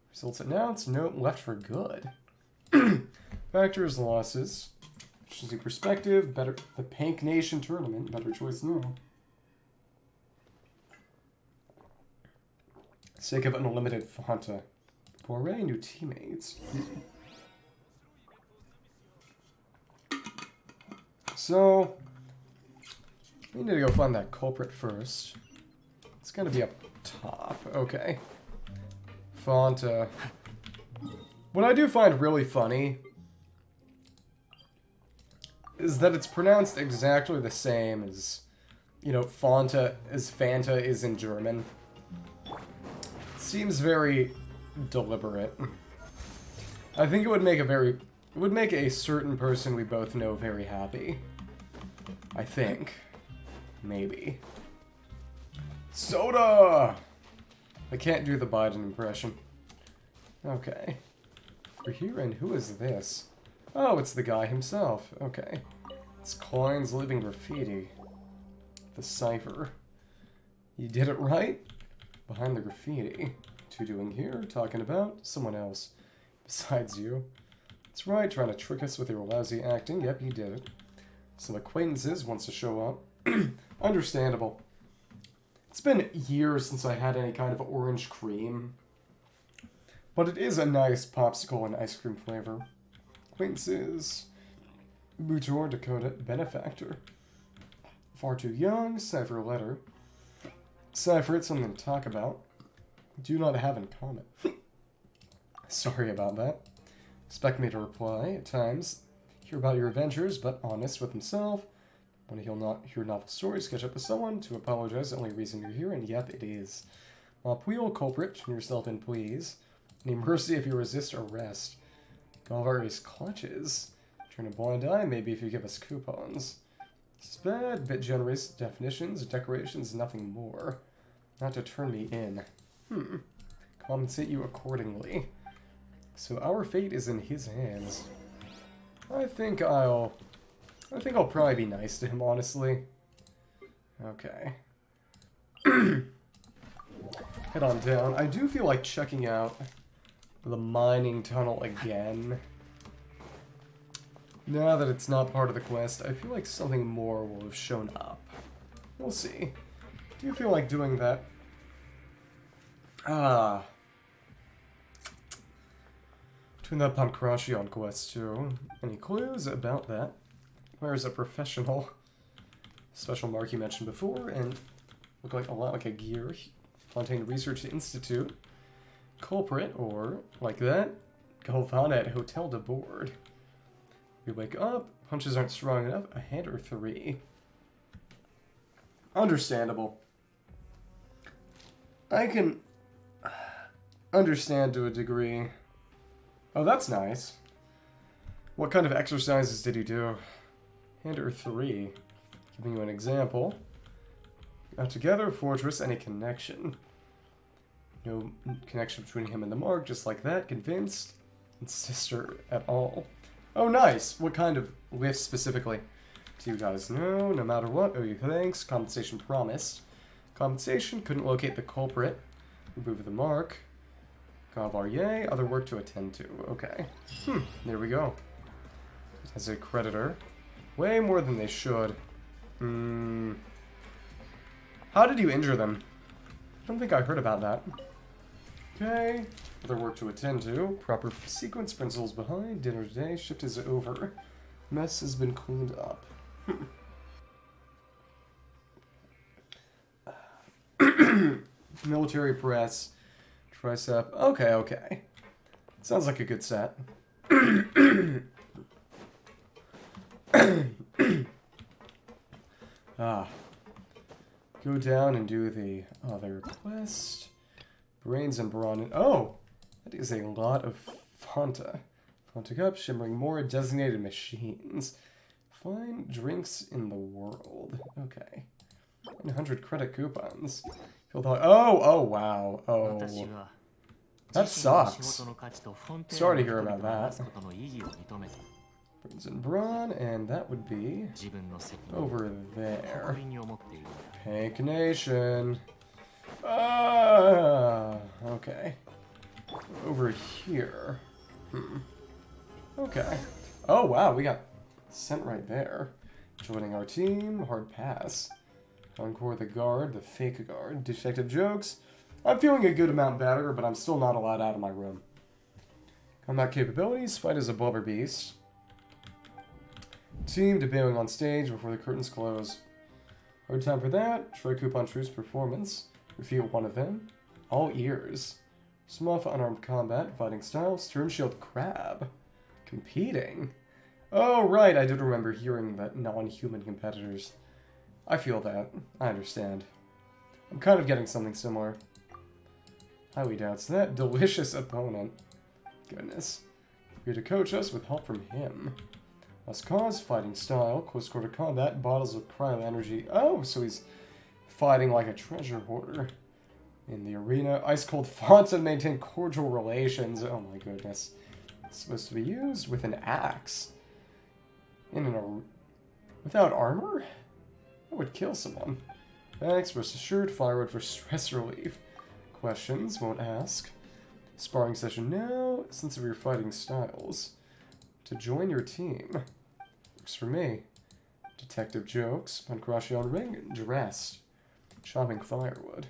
Speaker 1: Results announced, note left for good. Factors, losses. Interesting perspective, better. The Pank Nation tournament, better choice now. Sake of unlimited Fonta. Foray, new teammates. So, we need to go find that culprit first. It's gonna be up top. Okay. Fonta. What I do find really funny is that it's pronounced exactly the same as, you know, Fanta is in German. Seems very deliberate. I think it would make a certain person we both know very happy. I think. Maybe. Soda! I can't do the Biden impression. Okay. We're here, and who is this? Oh, it's the guy himself. Okay. It's Klein's living graffiti. The cipher. You did it right? Behind the graffiti. What you doing here? Talking about someone else. Besides you. That's right, trying to trick us with your lousy acting. Yep, you did it. Some acquaintances wants to show up. Understandable. It's been years since I had any kind of orange cream. But it is a nice popsicle and ice cream flavor. Acquaintances. Butor, Dakota, benefactor. Far too young, cipher letter. Cipher, it's something to talk about. Do not have in common. Sorry about that. Expect me to reply at times. Hear about your adventures, but honest with himself. When he'll not hear novel stories, catch up with someone to apologize. The only reason you're here, and yep, it is. Puel culprit, turn yourself in, please. Any mercy if you resist arrest. Galvari's clutches. Turn a blind eye, maybe if you give us coupons. This is bad, bit generous. Definitions, decorations, nothing more. Not to turn me in. Compensate you accordingly. So our fate is in his hands. I think I'll probably be nice to him, honestly. Okay. Head on down. I do feel like checking out the mining tunnel again. Now that it's not part of the quest, I feel like something more will have shown up. We'll see. Do you feel like doing that? Doing that Pancration quest too. Any clues about that? Where's a professional? Special mark you mentioned before, and look like a lot like a gear. Fontaine Research Institute. Culprit, or like that. Galvana at Hotel de Board. We wake up, punches aren't strong enough, a hand or three. Understandable. I can understand to a degree. Oh, that's nice. What kind of exercises did you do? Hand or three. Giving you an example. Got together, fortress, any connection. No connection between him and the mark, just like that. Convinced. And sister at all. Oh, nice. What kind of lifts specifically? Do you guys know? No matter what. Oh, you thanks. Compensation promised. Compensation. Couldn't locate the culprit. Remove the mark. Cavalier. Other work to attend to. Okay. There we go. As a creditor. Way more than they should. How did you injure them? I don't think I heard about that. Okay. Other work to attend to. Proper sequence principles behind. Dinner today. Shift is over. Mess has been cleaned up. Military press. Tricep. Okay, okay. Sounds like a good set. Go down and do the other quest. Brains and brawn. Oh! That is a lot of Fanta. Fanta cup, shimmering more designated machines. Find drinks in the world. Okay. 100 credit coupons. Oh wow. Oh. That sucks. Sorry to hear about that. Crimson Brawn, and that would be over there. Pink Nation. Okay. Over here. Okay. Oh, wow, we got sent right there. Joining our team, hard pass. Encore the guard, the fake guard. Detective jokes. I'm feeling a good amount better, but I'm still not allowed out of my room. Combat capabilities, fight as a blubber beast. Team debuting on stage before the curtains close. Hard time for that. Try Coupon Truce performance. Refute one of them. All ears. Smuff unarmed combat, fighting style, Stern Shield Crab. Competing. Oh, right, I did remember hearing that non-human competitors. I feel that. I understand. I'm kind of getting something similar. Highly doubts that. Delicious opponent. Goodness. Here to coach us with help from him. Lost cause, fighting style, close quarter combat, bottles of cryo energy. Oh, so he's fighting like a treasure hoarder. In the arena, ice cold fonts and maintain cordial relations. Oh my goodness. It's supposed to be used with an axe. Without armor? That would kill someone. Thanks, rest assured, firewood for stress relief. Questions, won't ask. Sparring session now, sense of your fighting styles. To join your team. Works for me. Detective jokes, Pancration ring, dressed. Chopping firewood.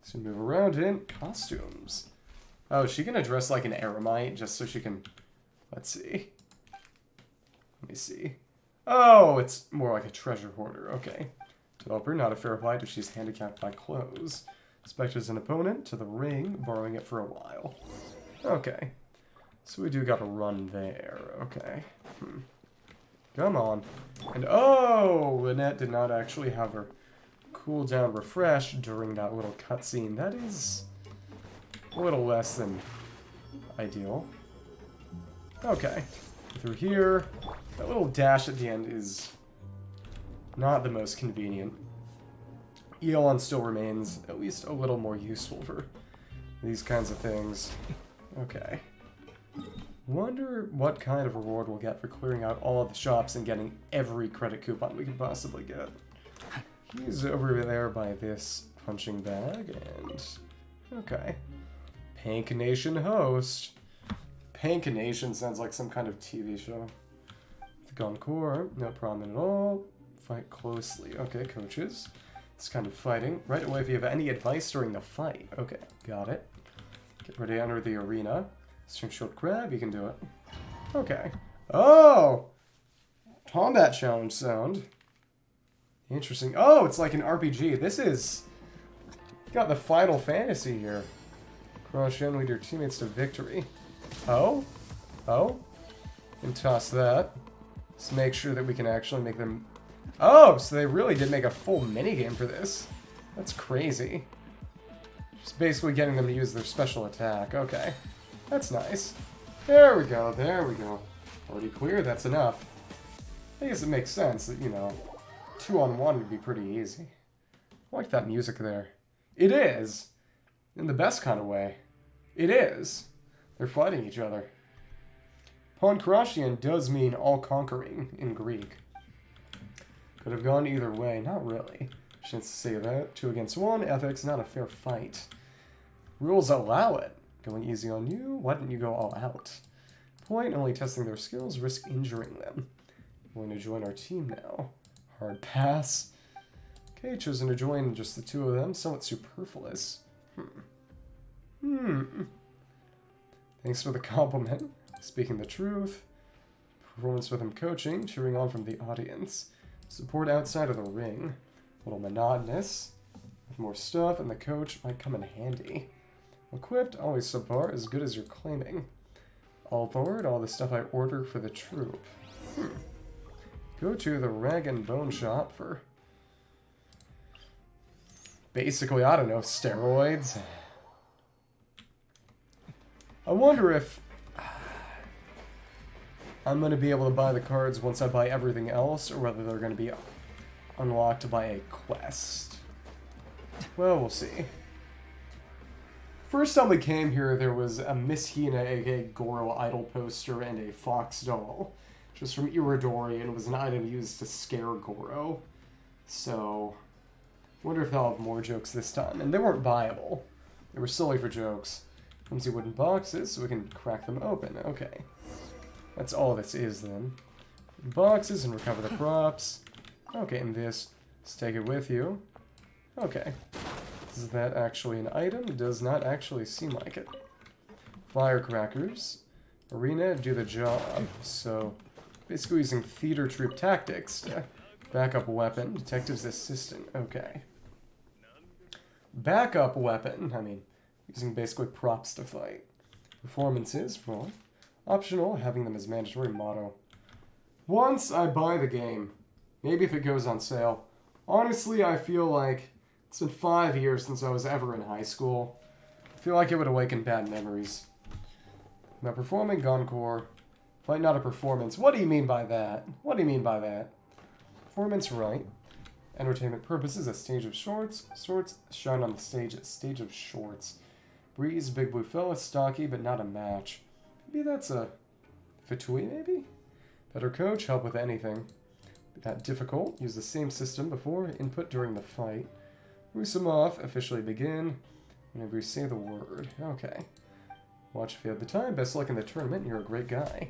Speaker 1: So move around in costumes. Oh, is she gonna dress like an eremite just so she can... Let's see. Let me see. Oh, it's more like a treasure hoarder. Okay. Developer, not a fair fight if she's handicapped by clothes. Spectre's an opponent to the ring, borrowing it for a while. Okay. So we do got a run there. Okay. Come on. And oh, Lynette did not actually have her cooldown refresh during that little cutscene. That is a little less than ideal. Okay. Through here. That little dash at the end is not the most convenient. Eon still remains at least a little more useful for these kinds of things. Okay. Wonder what kind of reward we'll get for clearing out all of the shops and getting every credit coupon we can possibly get. He's over there by this punching bag, and... Okay. Pink Nation host. Pink Nation sounds like some kind of TV show. The Goncourt, no problem at all. Fight closely. Okay, coaches. It's kind of fighting. Right away if you have any advice during the fight. Okay, got it. Get ready to enter the arena. String Shield Crab, you can do it. Okay. Oh! Combat challenge sound. Interesting. Oh, it's like an RPG. This is... Got the Final Fantasy here. Crush in, lead your teammates to victory. Oh? Oh? And toss that. Let's make sure that we can actually make them... Oh, so they really did make a full minigame for this. That's crazy. Just basically getting them to use their special attack. Okay. That's nice. There we go, there we go. Already clear, that's enough. I guess it makes sense that, you know, 2-on-1 would be pretty easy. I like that music there. It is. In the best kind of way. It is. They're fighting each other. Pancration does mean all-conquering in Greek. Could have gone either way. Not really. Shouldn't say that. 2 against 1. Ethics, not a fair fight. Rules allow it. Going easy on you? Why didn't you go all out? Point, only testing their skills, risk injuring them. Going to join our team now. Hard pass. Okay, chosen to join just the 2 of them. Somewhat superfluous. Thanks for the compliment. Speaking the truth. Performance with him coaching, cheering on from the audience. Support outside of the ring. A little monotonous. With more stuff, and the coach might come in handy. Equipped, always subpar, as good as you're claiming. All aboard, all the stuff I order for the troop. Go to the rag and bone shop for... basically, I don't know, steroids. I wonder if... I'm going to be able to buy the cards once I buy everything else, or whether they're going to be unlocked by a quest. Well, we'll see. First time we came here, there was a Miss Hina, aka Goro idol poster, and a fox doll. which was from Iridori, and was an item used to scare Goro. So, I wonder if they'll have more jokes this time. And they weren't buyable. They were solely for jokes. Flimsy wooden boxes, so we can crack them open. Okay. That's all this is, then. Boxes and recover the crops. Okay, and this. Let's take it with you. Okay. Is that actually an item? It does not actually seem like it. Firecrackers. Arena, do the job. So, basically using theater troupe tactics to backup weapon. Detective's assistant. Okay. Backup weapon. I mean, using basically props to fight. Performances, well, optional, having them as mandatory motto. Once I buy the game, maybe if it goes on sale. Honestly, I feel like it's been 5 years since I was ever in high school. I feel like it would awaken bad memories. Now, performing Goncourt. Fight not a performance. What do you mean by that? What do you mean by that? Performance, right. Entertainment purposes, a stage of shorts. Shorts shine on the stage, a stage of shorts. Breeze, big blue fella, stocky, but not a match. Maybe that's a Fatui, maybe? Better coach, help with anything. Be that difficult. Use the same system before, input during the fight. Roost them off, officially begin. Whenever you say the word. Okay. Watch if you have the time. Best luck in the tournament, you're a great guy.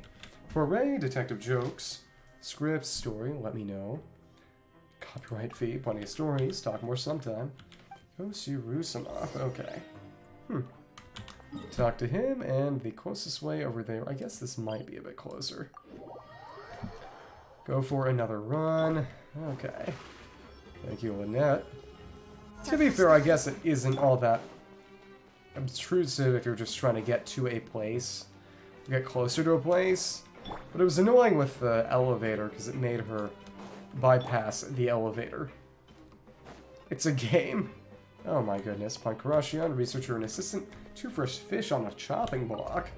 Speaker 1: Hooray, detective jokes. Scripts, story, let me know. Copyright fee, plenty of stories, talk more sometime. Go see Rusamov, okay. Talk to him, and the closest way over there, I guess this might be a bit closer. Go for another run. Okay. Thank you, Lynette. To be fair, I guess it isn't all that obtrusive if you're just trying to get to a place. Get closer to a place. But it was annoying with the elevator, because it made her bypass the elevator. It's a game. Oh my goodness. Pankarashian, researcher and assistant. 2 fresh fish on a chopping block.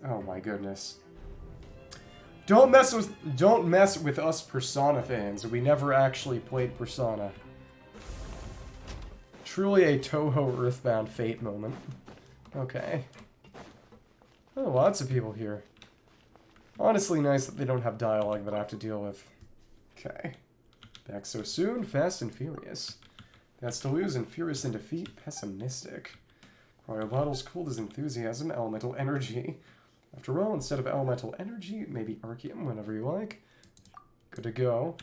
Speaker 1: Oh my goodness. Don't mess with us Persona fans. We never actually played Persona. Truly a Toho Earthbound Fate moment. Okay. Oh, lots of people here. Honestly nice that they don't have dialogue that I have to deal with. Okay. Back so soon, fast and furious. That's to lose and furious in defeat, pessimistic. Cryo bottles cooled as enthusiasm, elemental energy. After all, instead of elemental energy, maybe Arceum, whenever you like. Good to go.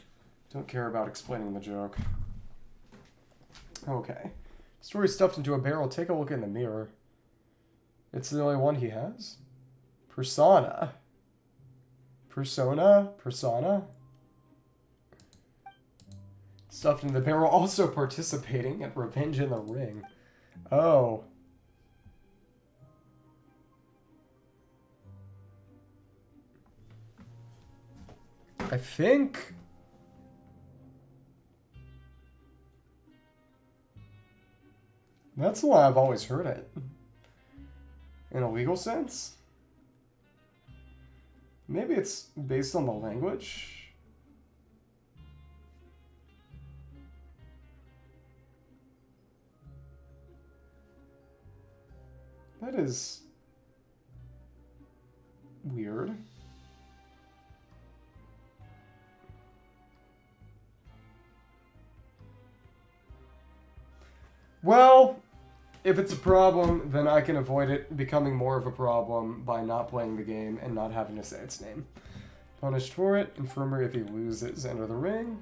Speaker 1: Don't care about explaining the joke. Okay. Story stuffed into a barrel, take a look in the mirror. It's the only one he has? Persona. Persona? Stuffed in the barrel, also participating at Revenge in the Ring. Oh. I think... that's the way I've always heard it. In a legal sense? Maybe it's based on the language? That is... weird. Well, if it's a problem, then I can avoid it becoming more of a problem by not playing the game and not having to say its name. Punished for it. Infirmary if he loses. Enter the ring.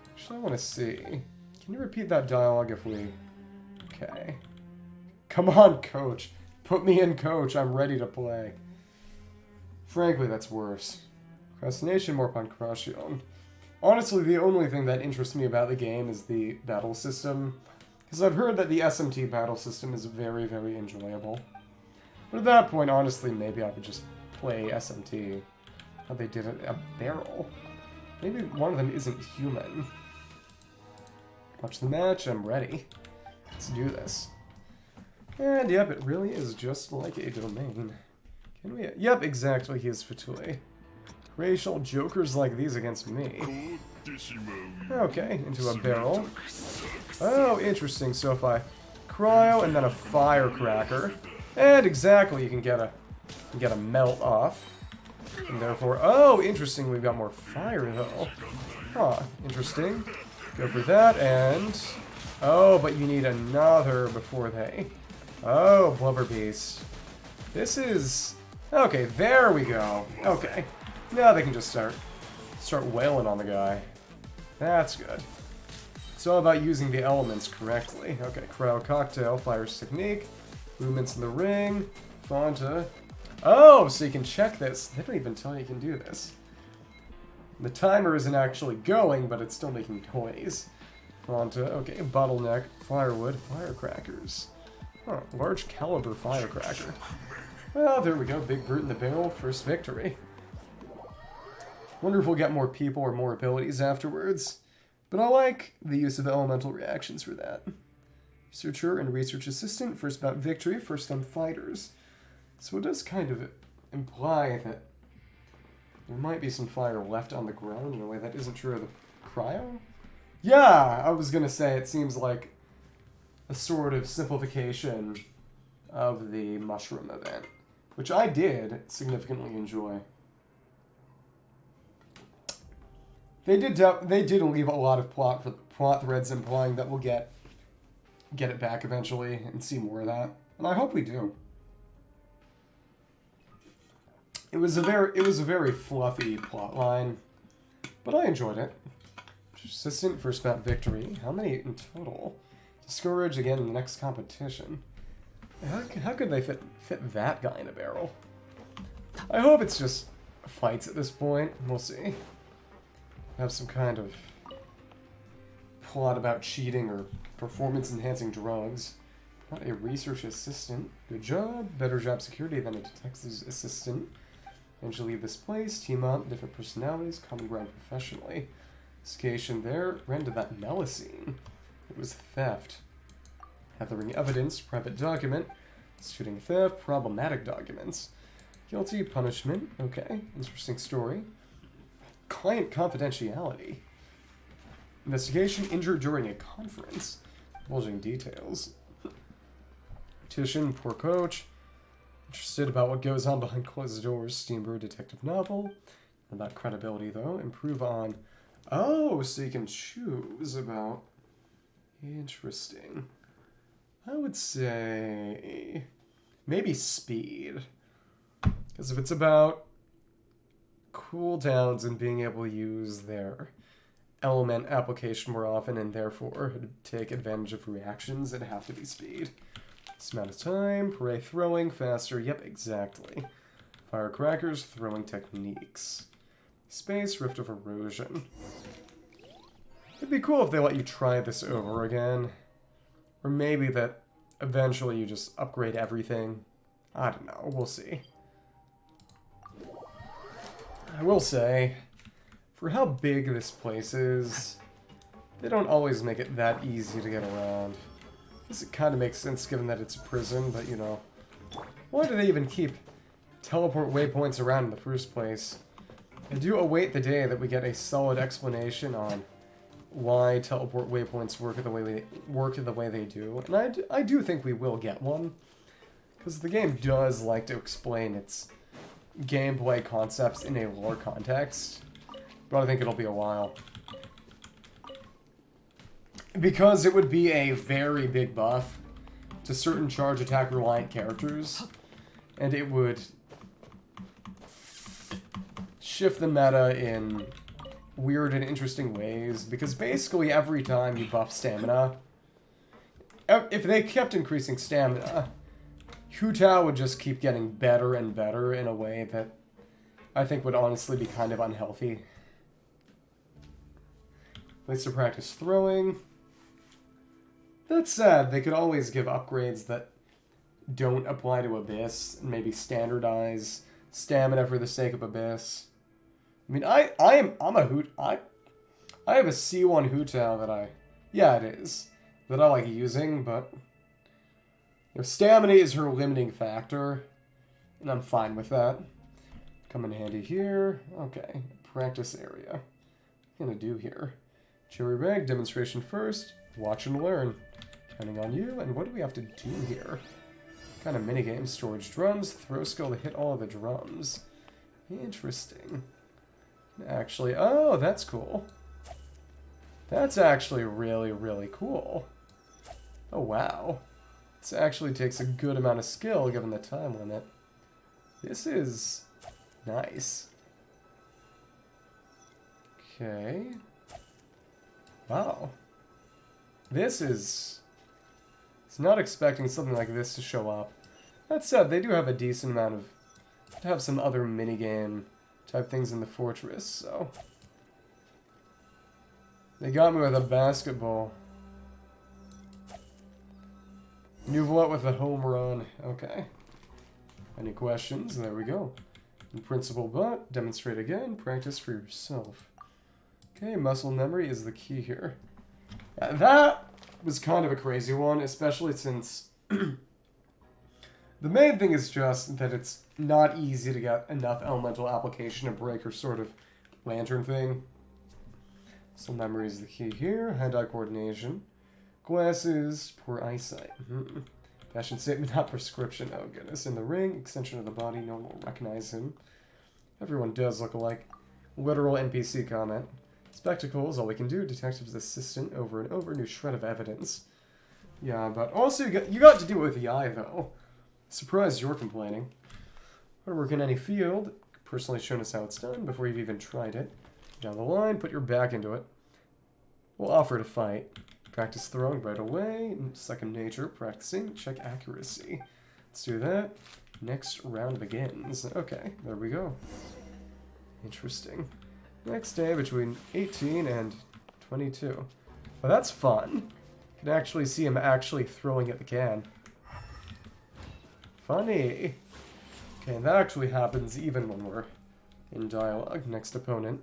Speaker 1: Actually, I want to see. Can you repeat that dialogue if we... okay. Come on, coach. Put me in, coach. I'm ready to play. Frankly, that's worse. Procrastination, more Pancration. Honestly, the only thing that interests me about the game is the battle system. Because I've heard that the SMT battle system is very, very enjoyable. But at that point, honestly, maybe I would just play SMT. How they did it. A barrel. Maybe one of them isn't human. Watch the match. I'm ready. Let's do this. And yep, it really is just like a domain. Can we... yep, exactly, he is Fatui. Racial jokers like these against me. Okay, into a barrel. Oh, interesting. So if I cryo and then a firecracker, and exactly, you can get a melt off. And therefore, oh, interesting, we've got more fire, though. Huh, interesting. Go for that, and... Oh, but you need another before they... Oh, Blubber Beast. This is... Okay, there we go. Okay. Now they can just start wailing on the guy. That's good. It's all about using the elements correctly. Okay, Crowd Cocktail, Fire's Technique, movements in the ring, Fonta. Oh, so you can check this. They don't even tell you can do this. The timer isn't actually going, but it's still making noise. Fonta, okay, Bottleneck, Firewood, Firecrackers. Huh, large caliber firecracker. Well, there we go, Big Brute in the barrel, first victory. Wonder if we'll get more people or more abilities afterwards. But I like the use of elemental reactions for that. Researcher and Research Assistant, first about victory, first on fighters. So it does kind of imply that there might be some fire left on the ground in a way that isn't true of the cryo? Yeah, I was gonna say it seems like a sort of simplification of the mushroom event, which I did significantly enjoy. They did leave a lot of plot threads implying that we'll get it back eventually and see more of that, and I hope we do. It was a very fluffy plot line, but I enjoyed it. Persistent first about victory. How many in total? Discourage again in the next competition. How could they fit that guy in a barrel? I hope it's just fights at this point. We'll see. Have some kind of plot about cheating or performance-enhancing drugs. Not a research assistant. Good job. Better job security than a detective's assistant. And you leave this place. Team up. Different personalities. Common ground professionally. Escation there. Ran to that Melusine. It was theft. Gathering evidence. Private document. Shooting theft. Problematic documents. Guilty. Punishment. Okay. Interesting story. Client confidentiality. Investigation injured during a conference. Divulging details. Petition, poor coach. Interested about what goes on behind closed doors. Steamboat detective novel. Not about credibility though. Improve on. Oh, so you can choose about. Interesting. I would say maybe speed. Because if it's about cooldowns and being able to use their element application more often and therefore take advantage of reactions, it'd have to be speed. This amount of time, parade throwing, faster, yep, exactly. Firecrackers, throwing techniques. Space, rift of erosion. It'd be cool if they let you try this over again. Or maybe that eventually you just upgrade everything. I don't know, we'll see. I will say, for how big this place is, they don't always make it that easy to get around. I guess it kind of makes sense given that it's a prison, but you know, why do they even keep teleport waypoints around in the first place? I do await the day that we get a solid explanation on why teleport waypoints work the way they do, and I do think we will get one, because the game does like to explain its gameplay concepts in a lore context, but I think it'll be a while. Because it would be a very big buff to certain charge attack reliant characters, and it would shift the meta in weird and interesting ways, because basically every time you buff stamina, if they kept increasing stamina, Hu Tao would just keep getting better and better in a way that I think would honestly be kind of unhealthy. Place to practice throwing. That said, they could always give upgrades that don't apply to Abyss, and maybe standardize stamina for the sake of Abyss. I mean, I have a C1 Hu Tao that yeah, it is, that I like using, but if stamina is her limiting factor, and I'm fine with that. Come in handy here. Okay, practice area. What am I gonna do here? Cherry Rag, demonstration first. Watch and learn. Counting on you, and what do we have to do here? Kind of minigame, storage drums, throw skill to hit all of the drums. Interesting. Actually, oh, that's cool. That's actually really, really cool. Oh, wow. This actually takes a good amount of skill given the time limit. This is nice. Okay. Wow. This is... I was not expecting something like this to show up. That said, they do have a decent amount of... have some other minigame type things in the fortress, so... They got me with a basketball. Nouveau with a home run. Okay. Any questions? There we go. In principle, but demonstrate again. Practice for yourself. Okay, muscle memory is the key here. That was kind of a crazy one, especially since the main thing is just that it's not easy to get enough elemental application to break her sort of lantern thing. So memory is the key here. Hand-eye coordination. Glasses, poor eyesight. Fashion statement, not prescription. Oh goodness. In the ring, extension of the body, no one will recognize him. Everyone does look alike. Literal NPC comment. Spectacles, all we can do. Detective's assistant, over and over. New shred of evidence. Yeah, but also you got to do it with the eye, though. Surprised you're complaining. Or work in any field. Personally shown us how it's done before you've even tried it. Down the line, put your back into it. We'll offer to fight. Practice throwing right away. Second nature, practicing. Check accuracy. Let's do that. Next round begins. Okay, there we go. Interesting. Next day between 18 and 22. Well, that's fun. You can actually see him actually throwing at the can. Funny. Okay, and that actually happens even when we're in dialogue. Next opponent.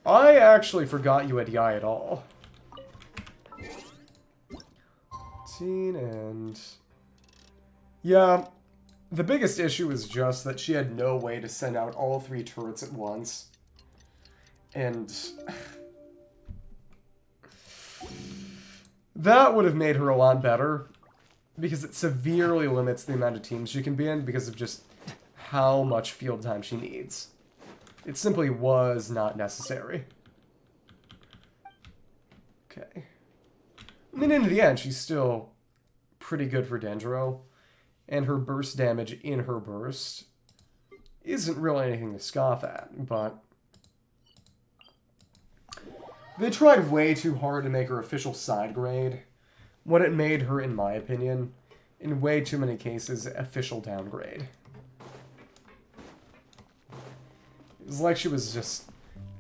Speaker 1: I actually forgot you had the eye at all. 18 and... Yeah, the biggest issue is just that she had no way to send out all 3 turrets at once. And... that would have made her a lot better. Because it severely limits the amount of teams she can be in because of just how much field time she needs. It simply was not necessary. Okay. I mean, in the end, she's still pretty good for Dendro. And her burst damage in her burst isn't really anything to scoff at, but... they tried way too hard to make her official side grade. What it made her, in my opinion, in way too many cases, official downgrade. It was like she was just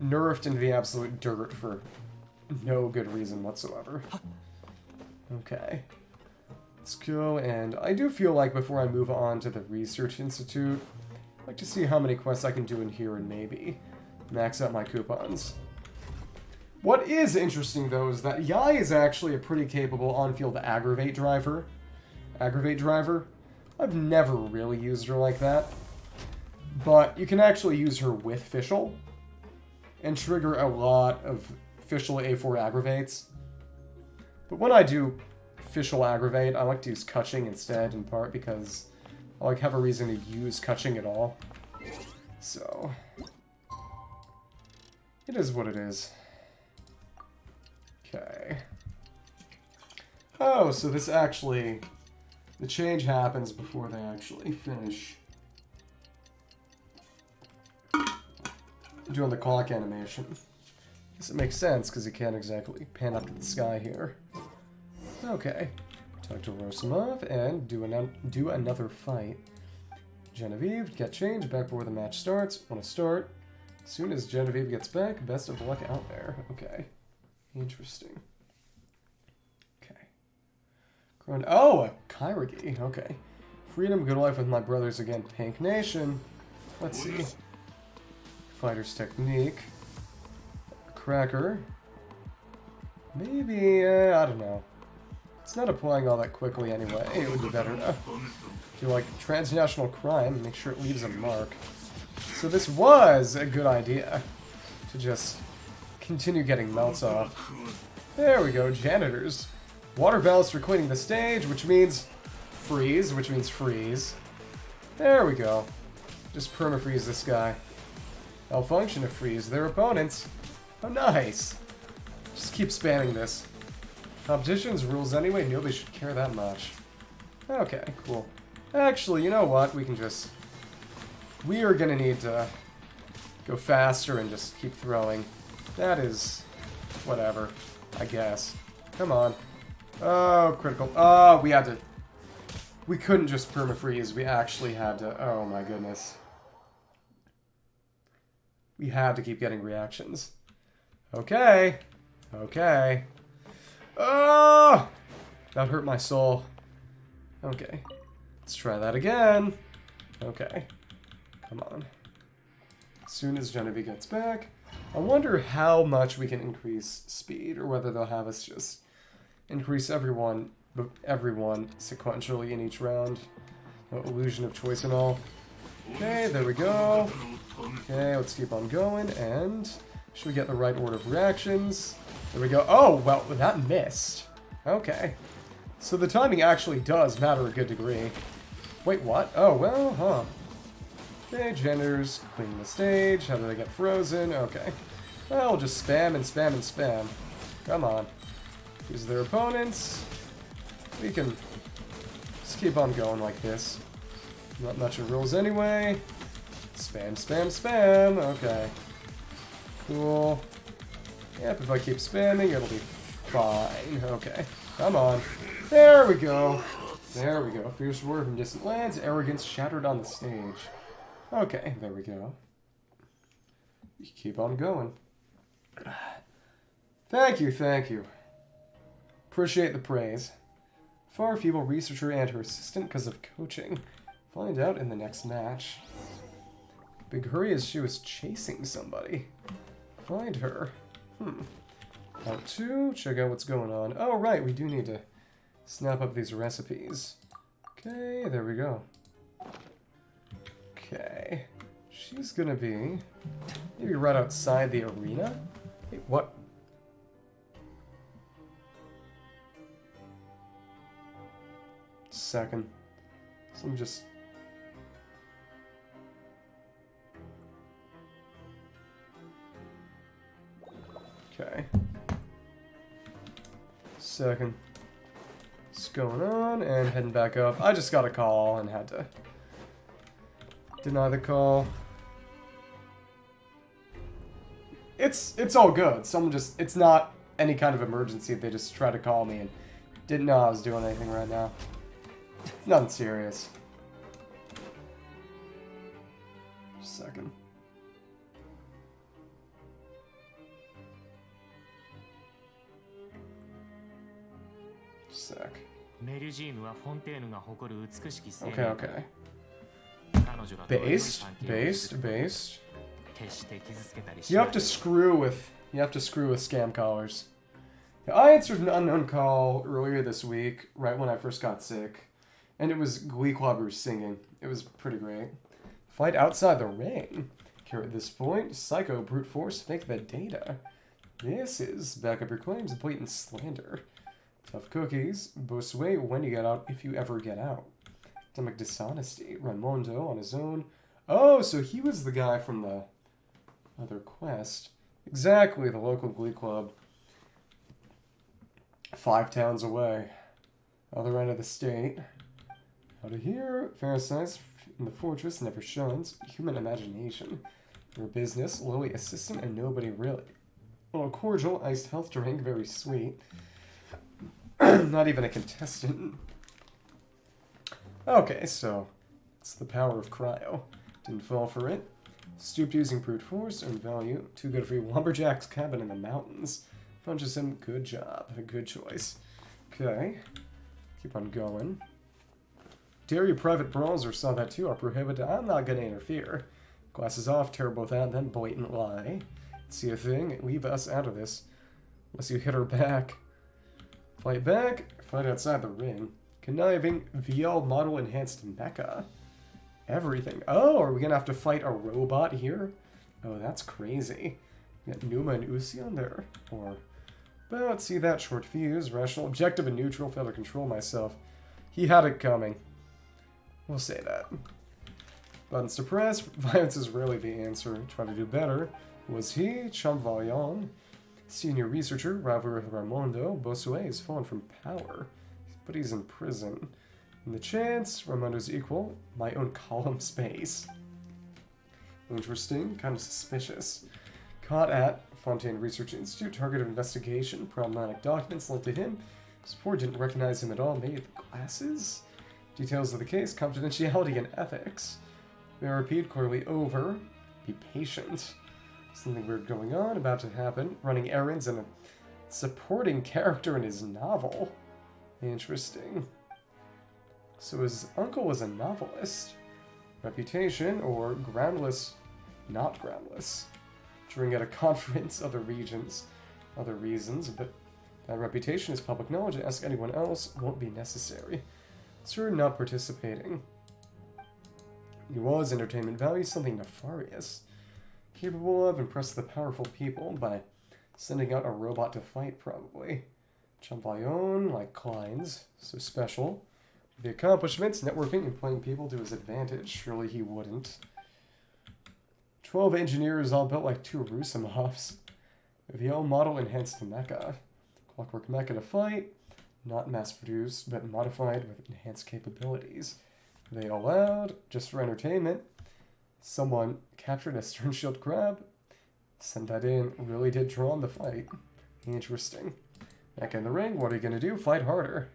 Speaker 1: nerfed into the absolute dirt for no good reason whatsoever. Okay. Let's go, and I do feel like before I move on to the Research Institute, I'd like to see how many quests I can do in here and maybe max out my coupons. What is interesting, though, is that Yai is actually a pretty capable on-field aggravate driver. I've never really used her like that. But you can actually use her with Fischl and trigger a lot of Fischl A4 aggravates. But when I do Fischl aggravate, I like to use Kutching instead, in part because I like have a reason to use Kutching at all. So it is what it is. Okay. Oh, so this actually... the change happens before they actually finish doing the clock animation. Guess it makes sense, because you can't exactly pan up to the sky here. Okay. Talk to Rosamov and do another fight. Genevieve, get changed, back before the match starts. Want to start. As soon as Genevieve gets back, best of luck out there. Okay. Interesting. Okay. Oh, a Kairagi. Okay. Freedom, good life with my brothers again. Pink Nation. Let's see. Fighter's technique. Cracker. Maybe, I don't know. It's not applying all that quickly anyway. It would be better to do like transnational crime, make sure it leaves a mark. So this was a good idea to just continue getting melts off. There we go, janitors. Water valves for cleaning the stage, which means freeze, which means freeze. There we go. Just permafreeze this guy. Malfunction to freeze their opponents. Oh, nice. Just keep spamming this. Competition's rules anyway, nobody should care that much. Okay, cool. Actually, you know what? We can just... We are gonna need to go faster and just keep throwing. That is... whatever, I guess. Come on. Oh, critical. Oh, we had to... We couldn't just permafreeze, we actually had to... Oh my goodness. We had to keep getting reactions. Okay. Okay. Oh! That hurt my soul. Okay. Let's try that again. Okay. Come on. As soon as Genevieve gets back, I wonder how much we can increase speed, or whether they'll have us just increase everyone sequentially in each round. No illusion of choice and all. Okay, there we go. Okay, let's keep on going, and should we get the right order of reactions? There we go. Oh, well, that missed. Okay. So the timing actually does matter a good degree. Wait, what? Oh, well, huh. Okay, genders, clean the stage. How did I get frozen? Okay. Well, we'll just spam and spam and spam. Come on. Use their opponents. We can just keep on going like this. Not much of rules anyway. Spam, spam, spam. Okay. Cool. Yep, if I keep spamming, it'll be fine. Okay. Come on. There we go. There we go. Fierce word from distant lands. Arrogance shattered on the stage. Okay, there we go. Keep on going. Thank you, thank you. Appreciate the praise. Far feeble researcher and her assistant because of coaching. Find out in the next match. Big hurry as she was chasing somebody. Find her. Out 2, check out what's going on. Oh, right, we do need to snap up these recipes. Okay, there we go. Okay. She's gonna be maybe right outside the arena. Wait, what? Second. So I'm just... Okay. Second. What's going on? And heading back up. I just got a call and had to deny the call. It's all good. Someone just... It's not any kind of emergency. They just tried to call me and didn't know I was doing anything right now. It's nothing serious. Second. Sec. Okay, okay. Based. You have to screw with scam callers. I answered an unknown call earlier this week, right when I first got sick, and it was Glee Clubbers singing. It was pretty great. Fight outside the ring. Here at this point, psycho, brute force, fake the data. This is back up your claims, blatant slander. Tough cookies, Bosue when you get out, if you ever get out. Stomach dishonesty, Raimondo on his own. Oh, so he was the guy from the other quest. Exactly, the local glee club. 5 towns away. Other end of the state. Out of here, Pharisees in the fortress never shuns. Human imagination. Your business, lowly assistant, and nobody really. A little cordial, iced health drink, very sweet. Not even a contestant. Okay, so it's the power of cryo. Didn't fall for it. Stooped using brute force and value. Too good for you. Lumberjack's cabin in the mountains. Punches him. Good job. A good choice. Okay. Keep on going. Dairy private brawls or saw that too are prohibited. I'm not gonna interfere. Glasses off, tear both out, then blatant lie. See a thing? Leave us out of this. Unless you hit her back. Fight back. Fight outside the ring. Conniving. VL model enhanced mecha. Everything. Oh, are we gonna have to fight a robot here? Oh, that's crazy. We got Numa and Uzi on there. Or, well, let's see that. Short fuse. Rational. Objective and neutral. Fail to control myself. He had it coming. We'll say that. Buttons to press. Violence is rarely the answer. Try to do better. Was he? Champollion. Senior researcher, rival with Raimondo. Bossuet has fallen from power, but he's in prison. And the chance, Raimondo's equal. My own column space. Interesting. Kind of suspicious. Caught at Fontaine Research Institute. Target of investigation. Problematic documents linked to him. Support didn't recognize him at all. Maybe the glasses? Details of the case. Confidentiality and ethics. May I repeat, clearly over. Be patient. Something weird going on, about to happen. Running errands and a supporting character in his novel. Interesting. So his uncle was a novelist. Reputation, or groundless, not groundless. During at a conference, other reasons, but that reputation is public knowledge. Ask anyone else, won't be necessary. Sir, not participating. He was entertainment value, something nefarious. Capable of impress the powerful people by sending out a robot to fight, probably. Champollion, like Klein's, so special. The accomplishments, networking, and playing people to his advantage. Surely he wouldn't. 12 engineers all built like 2 Rusimovs. VL model enhanced mecha. Clockwork mecha to fight. Not mass-produced, but modified with enhanced capabilities. They allowed, just for entertainment. Someone captured a stern shield crab. Sent that in. Really did draw on the fight. Interesting. Back in the ring, what are you going to do? Fight harder.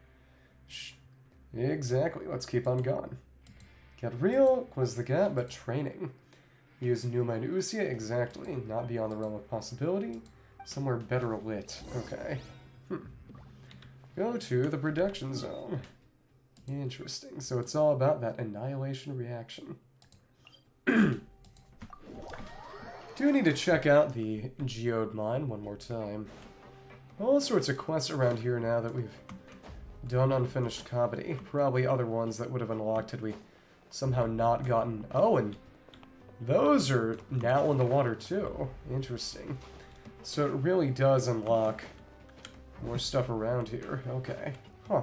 Speaker 1: Exactly. Let's keep on going. Get real. Close the gap, but training. Use Numa and Usia. Exactly. Not beyond the realm of possibility. Somewhere better lit. Okay. Go to the production zone. Interesting. So it's all about that annihilation reaction. Do need to check out the geode mine one more time. All sorts of quests around here now that we've done unfinished comedy. Probably other ones that would have unlocked had we somehow not gotten... Oh, and those are now in the water too. Interesting. So it really does unlock more stuff around here. Okay. Huh.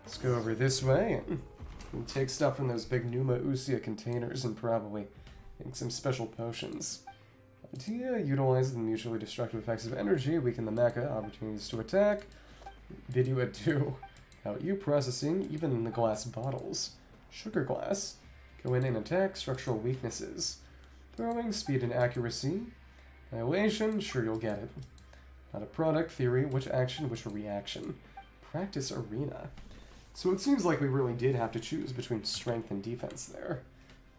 Speaker 1: Let's go over this way and take stuff from those big Numa Usia containers and probably make some special potions. Idea, utilize the mutually destructive effects of energy, weaken the mecha, opportunities to attack. Video at 2. Out you processing, even in the glass bottles. Sugar glass. Go in and attack, structural weaknesses. Throwing, speed and accuracy. Annihilation, sure you'll get it. Not a product, theory, which action, which reaction. Practice arena. So it seems like we really did have to choose between strength and defense there.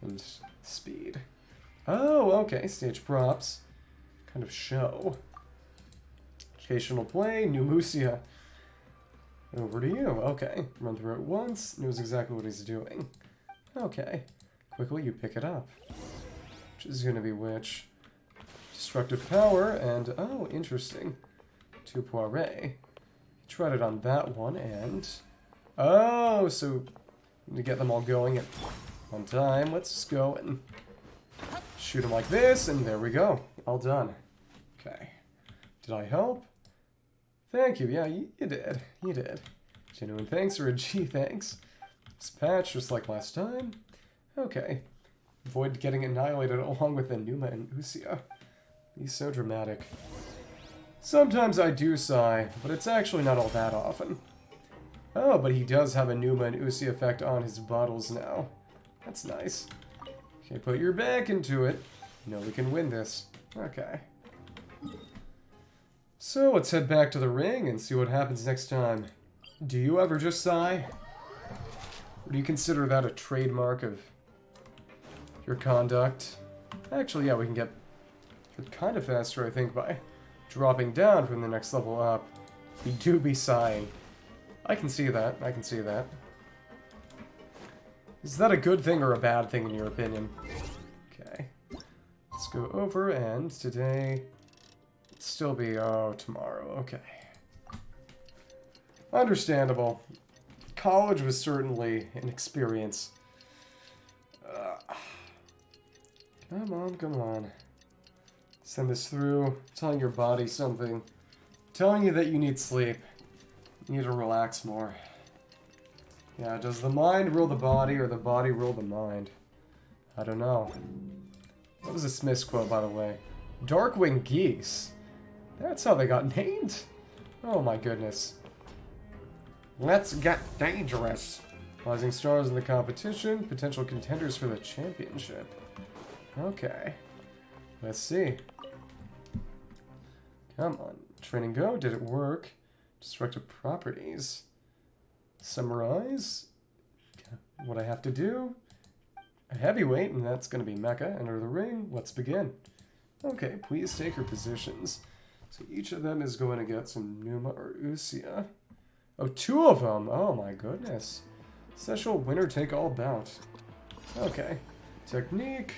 Speaker 1: And speed. Oh, okay, stage props. Kind of show. Educational play, New Musia. Over to you. Okay, run through it once, knows exactly what he's doing. Okay, quickly you pick it up. Which is going to be which? Destructive power, and oh, interesting. 2 Poiré. Tried it on that one, and... Oh, so to get them all going at one time, let's just go and shoot them like this, and there we go. All done. Okay. Did I help? Thank you. Yeah, you did. You did. Genuine thanks or a G thanks. This patch, just like last time. Okay. Avoid getting annihilated along with the Numa and Usia. He's so dramatic. Sometimes I do sigh, but it's actually not all that often. Oh, but he does have a Numa and Usia effect on his bottles now. That's nice. Okay, put your back into it. You know we can win this. Okay. So, let's head back to the ring and see what happens next time. Do you ever just sigh? Or do you consider that a trademark of your conduct? Actually, yeah, we can get kind of faster, I think, by dropping down from the next level up. We do be sighing. I can see that. I can see that. Is that a good thing or a bad thing in your opinion? Okay. Let's go over and today... Still be, oh, tomorrow. Okay. Understandable. College was certainly an experience. Come on, come on. Send this through. Telling your body something. Telling you that you need sleep. You need to relax more. Yeah, does the mind rule the body or the body rule the mind? I don't know. What was the Smith's quote, by the way? Darkwing geese. That's how they got named? Oh my goodness. Let's get dangerous. Rising stars in the competition, potential contenders for the championship. Okay. Let's see. Come on. Training go. Did it work? Destructive properties. Summarize. What I have to do. A heavyweight, and that's going to be Mecha. Enter the ring. Let's begin. Okay, please take your positions. So each of them is going to get some Numa or Usia. Oh, 2 of them! Oh my goodness. Special winner take all bout. Okay. Technique.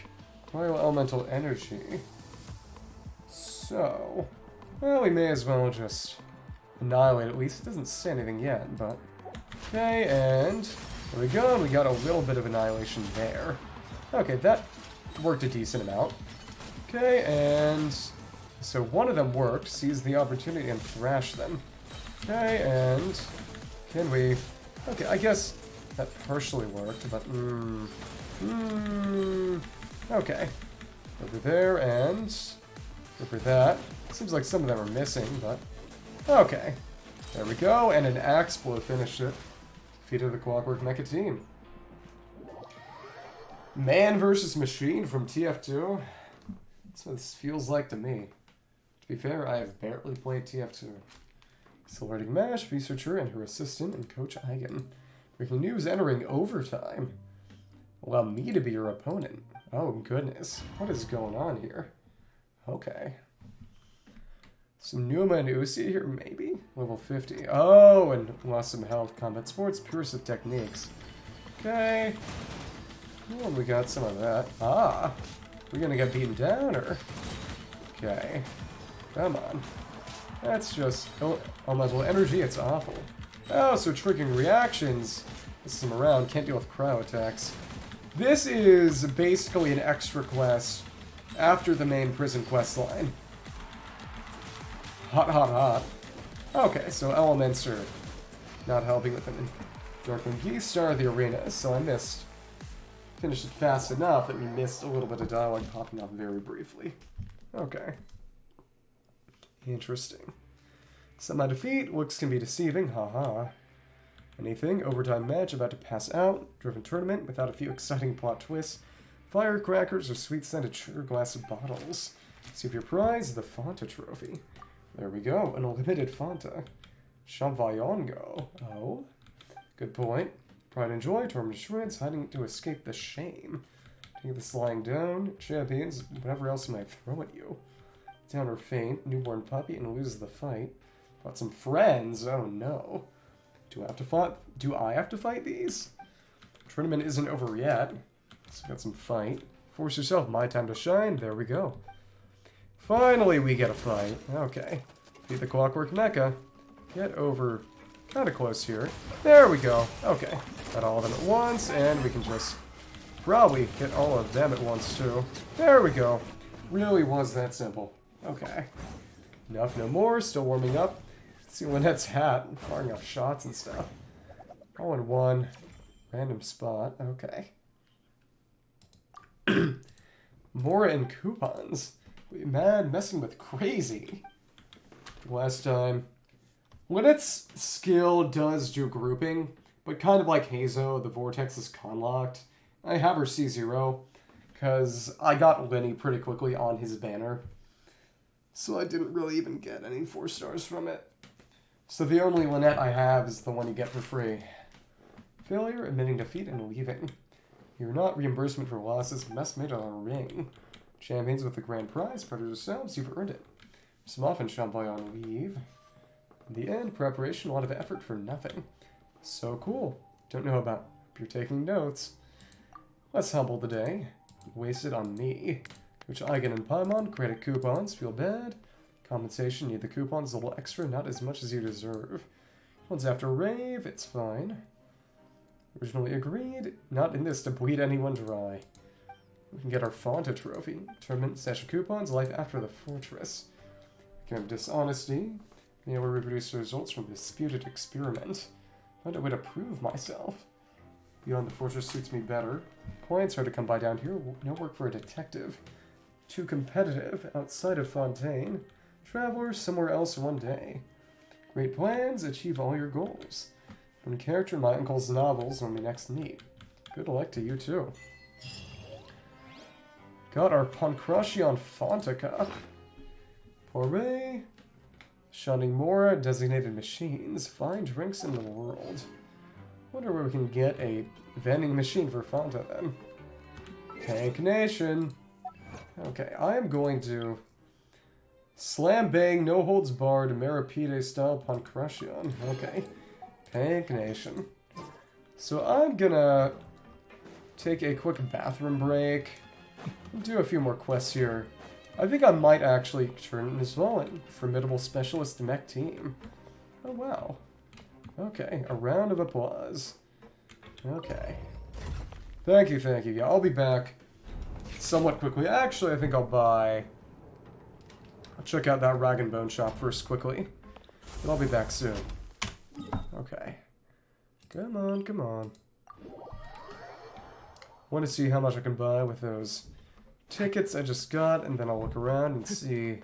Speaker 1: Bioelemental energy. So, well, we may as well just annihilate at least. It doesn't say anything yet, but... Okay, and there we go. We got a little bit of annihilation there. Okay, that worked a decent amount. Okay, and so one of them worked. Seize the opportunity and thrash them. Okay, and can we... Okay, I guess that partially worked, but... Okay. Over there, and... over that. Seems like some of them are missing, but... Okay. There we go, and an axe blow finished it. Defeated the Clockwork Mecha team. Man versus machine from TF2. That's what this feels like to me. To be fair, I have barely played TF2. Accelerating Mash, researcher, and her assistant, and Coach Eigen. Breaking news entering overtime. Allow me to be your opponent. Oh, goodness. What is going on here? Okay. Some Numa and Usi here, maybe? Level 50. Oh, and lost some health. Combat sports, purest of techniques. Okay. Oh, we got some of that. Ah. We're gonna get beaten down, or? Okay. Come on. That's just... Oh, elemental energy, it's awful. Oh, so triggering reactions. This time around, can't deal with cryo attacks. This is basically an extra quest after the main prison quest line. Hot, hot, hot. Okay, so elements are not helping with them. Darkwing Geese Star the arena, so I missed. Finished it fast enough that we missed a little bit of dialogue popping up very briefly. Okay. Interesting. Semi-defeat, looks can be deceiving, haha. Anything, overtime match about to pass out, driven tournament without a few exciting plot twists, firecrackers or sweet-scented sugar glass bottles. See if your prize, the Fanta trophy. There we go, an unlimited Fanta. Chamvaillongo. Oh, good point. Pride and joy, torn to shreds, hiding to escape the shame. Take this lying down, champions, whatever else might throw at you. Down or faint, newborn puppy, and lose the fight. Got some friends, oh no. Do I have to fight these? Tournament isn't over yet. So got some fight. Force yourself, my time to shine, there we go. Finally we get a fight. Okay. Beat the Clockwork Mecha. Get over kind of close here. There we go. Okay. Got all of them at once, and we can just probably get all of them at once too. There we go. Really was that simple. Okay. Enough, no more. Still warming up. See Lynette's hat. Firing off shots and stuff. All in one random spot. Okay. Mora and coupons. We mad messing with crazy. Last time. Lynette's skill does do grouping, but kind of like Hazo, the Vortex is conlocked. I have her C0, because I got Lenny pretty quickly on his banner. So I didn't really even get any 4 stars from it. So the only Lynette I have is the one you get for free. Failure, admitting defeat, and leaving. You're not reimbursement for losses, mess made on a ring. Champions with the grand prize, part of yourselves, you've earned it. Some often Champlain leave. In the end, preparation, a lot of effort for nothing. So cool. Don't know about if you're taking notes. Let's humble the day. Wasted on me. Which Eigen and Paimon, credit coupons, feel bad. Compensation, need the coupons a little extra, not as much as you deserve. Once after rave, it's fine. Originally agreed, not in this to bleed anyone dry. We can get our Fanta trophy. Tournament, stash of coupons, life after the fortress. We can have dishonesty. Being able to reproduce the results from disputed experiment. Find a way to prove myself. Beyond the fortress suits me better. Points are to come by down here. No work for a detective. Too competitive. Outside of Fontaine. Traveler somewhere else one day. Great plans. Achieve all your goals. One character in my uncle's novels when we next meet. Good luck to you too. Got our Pancration Fontica. Poire. Shunning more designated machines. Fine drinks in the world. Wonder where we can get a vending machine for Fanta then. Tank Nation. Okay, I am going to slam bang, no holds barred, Maripide style Pancration. Okay. Tank Nation. So I'm gonna take a quick bathroom break. Do a few more quests here. I think I might actually turn as well in Formidable Specialist Mech Team. Oh wow. Okay, a round of applause. Okay. Thank you, thank you. Yeah, I'll be back somewhat quickly. Actually, I think I'll check out that Rag and Bone shop first quickly. But I'll be back soon. Okay. Come on, come on. Want to see how much I can buy with those tickets I just got, and then I'll look around and see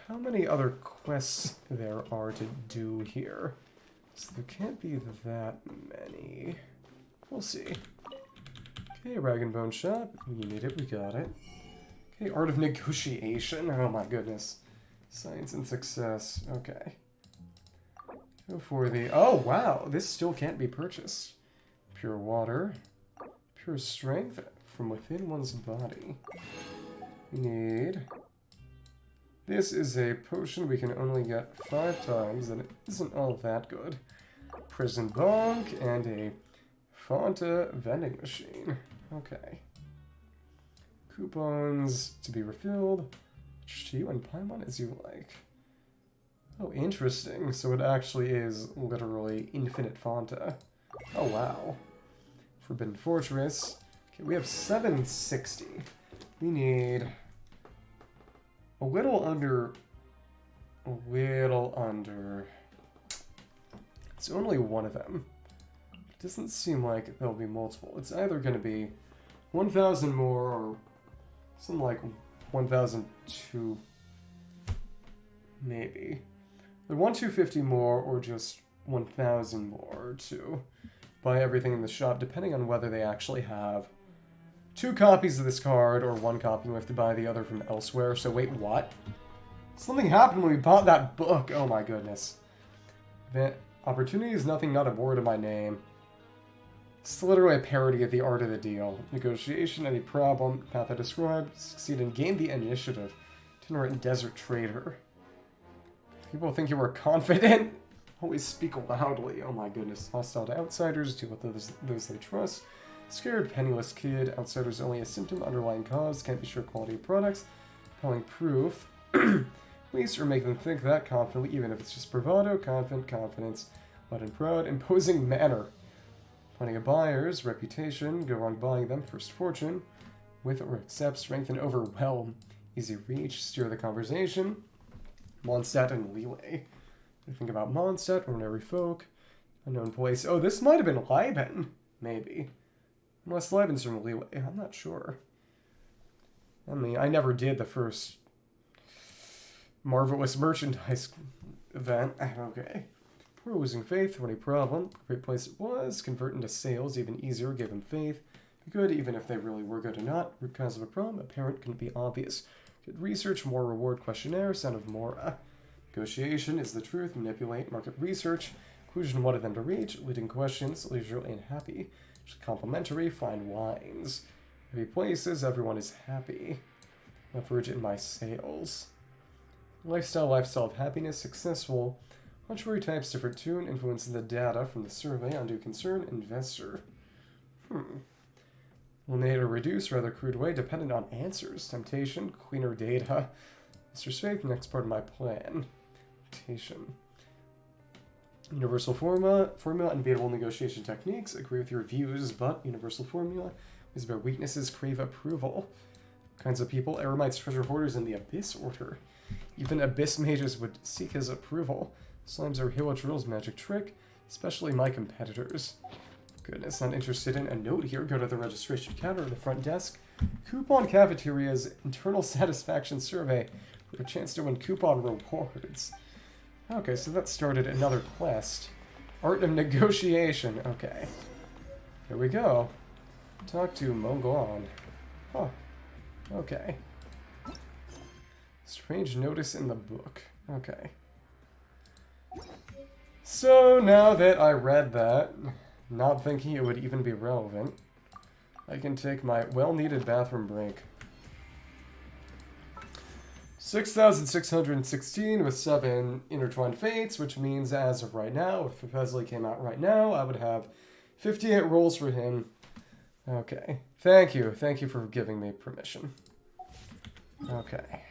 Speaker 1: how many other quests there are to do here. So there can't be that many. We'll see. Okay, Rag and Bone Shop. You need it, we got it. Okay, Art of Negotiation. Oh my goodness. Science and Success. Okay. Go for the... Oh, wow. This still can't be purchased. Pure Water. Pure Strength from within one's body. We need... This is a potion we can only get 5 times, and it isn't all that good. Prison Bonk and a Fanta vending machine. Okay. Coupons to be refilled. To you and Paimon as you like. Oh, interesting. So it actually is literally infinite Fanta. Oh, wow. Forbidden Fortress. Okay, we have 760. We need a little under... It's only one of them. It doesn't seem like there'll be multiple. It's either going to be 1,000 more or something like 1,002. Maybe. They're 1,250 more or just 1,000 more to buy everything in the shop, depending on whether they actually have 2 copies of this card or 1 copy. We have to buy the other from elsewhere. So wait, what? Something happened when we bought that book. Oh my goodness. Opportunity is nothing, not a word of my name. It's literally a parody of the art of the deal. Negotiation, any problem, path I described, succeed and gain the initiative. Itinerant desert trader. People think you are confident. Always speak loudly. Oh my goodness. Hostile to outsiders, deal with those they trust. Scared, penniless kid. Outsiders only a symptom, underlying cause. Can't be sure quality of products. Compelling proof. Please or make them think that confidently, even if it's just bravado, confident, confidence, loud and proud, imposing manner. Plenty of buyers, reputation, go on buying them, first fortune, with or accept, strength and overwhelm, easy reach, steer the conversation, Mondstadt and Leeway. Think about Mondstadt, ordinary folk, unknown place. Oh, this might have been Liben, maybe. Unless Liben's from Leeway, I'm not sure. I mean, I never did the first Marvelous Merchandise event. Okay. Poor losing faith, any problem. Great place it was. Convert into sales, even easier. Give them faith. Be good, even if they really were good or not. Root cause of a problem, apparent, couldn't be obvious. Good research, more reward questionnaire, son of Mora. Negotiation is the truth. Manipulate, market research. Conclusion wanted them to reach. Leading questions, leisurely and happy. Just complimentary, fine wines. Happy places, everyone is happy. Leverage in my sales. Lifestyle of happiness, successful. Contrary types, different tune, influence the data from the survey, undue concern, investor. Eliminate or reduce, rather crude way, dependent on answers. Temptation, cleaner data. Mr. Faith, next part of my plan. Temptation. Universal formula, unbeatable negotiation techniques. Agree with your views, but universal formula is about weaknesses, crave approval. Kinds of people, Eremites, treasure hoarders, and the Abyss Order. Even Abyss mages would seek his approval. Slimes are Hilo Drill's magic trick, especially my competitors. Goodness, not interested in a note here. Go to the registration counter at the front desk. Coupon Cafeteria's internal satisfaction survey with a chance to win coupon rewards. Okay, so that started another quest. Art of negotiation. Okay. Here we go. Talk to Mongon. Huh. Okay. Strange notice in the book. Okay. So now that I read that, not thinking it would even be relevant, I can take my well-needed bathroom break. 6,616 with 7 intertwined fates, which means as of right now, if Fepesley came out right now, I would have 58 rolls for him. Okay. Thank you. Thank you for giving me permission. Okay.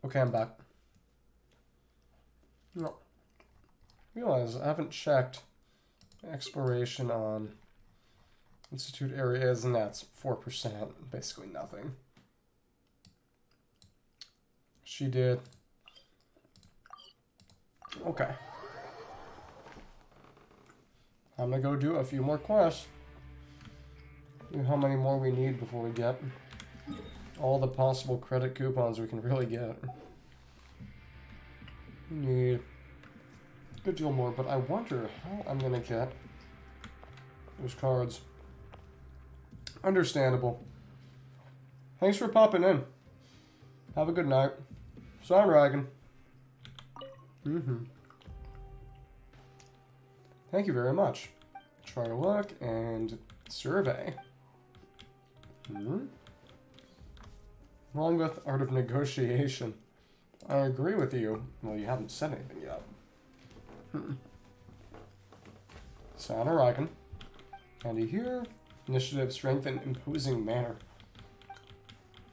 Speaker 1: Okay, I'm back. No. Realize I haven't checked exploration on Institute areas, and that's 4%. Basically nothing. She did. Okay. I'm gonna go do a few more quests. See how many more we need before we get all the possible credit coupons we can really get. We need a good deal more, but I wonder how I'm gonna get those cards. Understandable. Thanks for popping in. Have a good night. Sunragon. Thank you very much. Try your luck and survey. Along with Art of Negotiation. I agree with you. Well, you haven't said anything yet. Sunragon. Andy here. Initiative, strength, and imposing manner.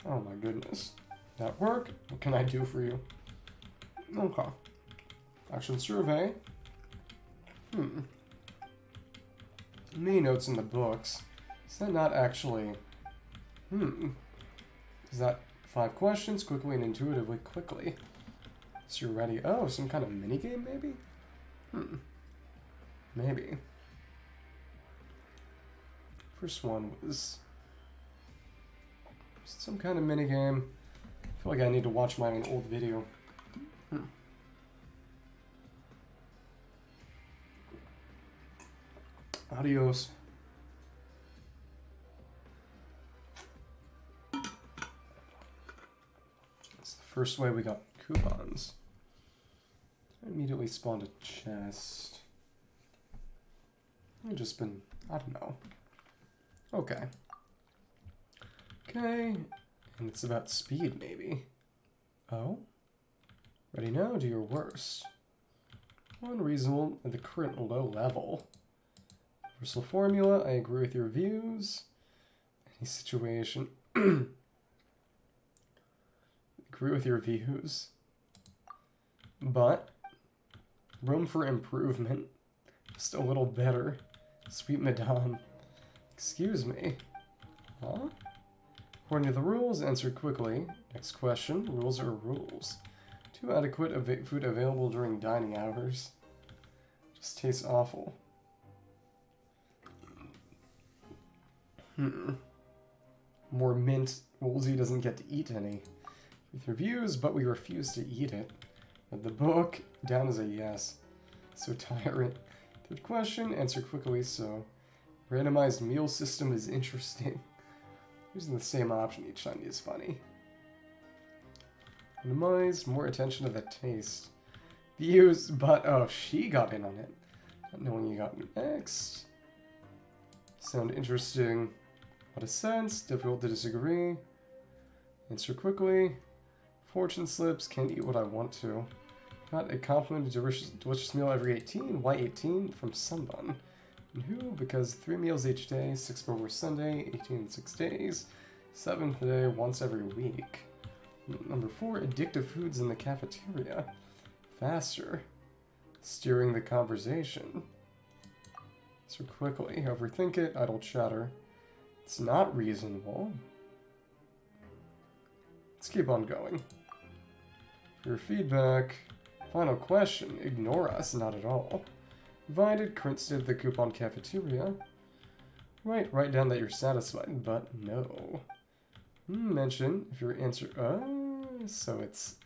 Speaker 1: Oh my goodness. That work? What can I do for you? Okay. Action survey. Many notes in the books. Is that not actually... Is that 5 questions? Quickly and intuitively. Quickly. So you're ready. Oh, some kind of minigame maybe? Maybe. First one was some kind of minigame. I feel like I need to watch my own old video. Adios. That's the first way we got coupons. I immediately spawned a chest. I've just been, I don't know. Okay. Okay. And it's about speed, maybe. Oh? Ready now? Do your worst. Unreasonable at the current low level. Universal formula, I agree with your views. Any situation. Agree with your views. But, room for improvement. Just a little better. Sweet madame. Excuse me. Huh? According to the rules, answer quickly. Next question. Rules are rules. Too adequate food available during dining hours. Just tastes awful. More mint. Woolsey doesn't get to eat any. With reviews, but we refuse to eat it. But the book, down as a yes. So tyrant. Third question, answer quickly, so... Randomized meal system is interesting. Using the same option each time is funny. Randomized, more attention to the taste. Views, but... Oh, she got in on it. Not knowing you got next. Sound interesting. What a sense. Difficult to disagree. Answer quickly. Fortune slips. Can't eat what I want to. Got a complimentary delicious meal every 18. Why 18? From Sunbun. And who? Because 3 meals each day. 6 per Sunday. 18 in 6 days. 7th day. Once every week. Number 4. Addictive foods in the cafeteria. Faster. Steering the conversation. So quickly. Overthink it. Idle chatter. It's not reasonable. Let's keep on going. For your feedback. Final question. Ignore us. Not at all. Invited. Current state of the coupon cafeteria. Right. Write down that you're satisfied, but no. Mention if your answer... so it's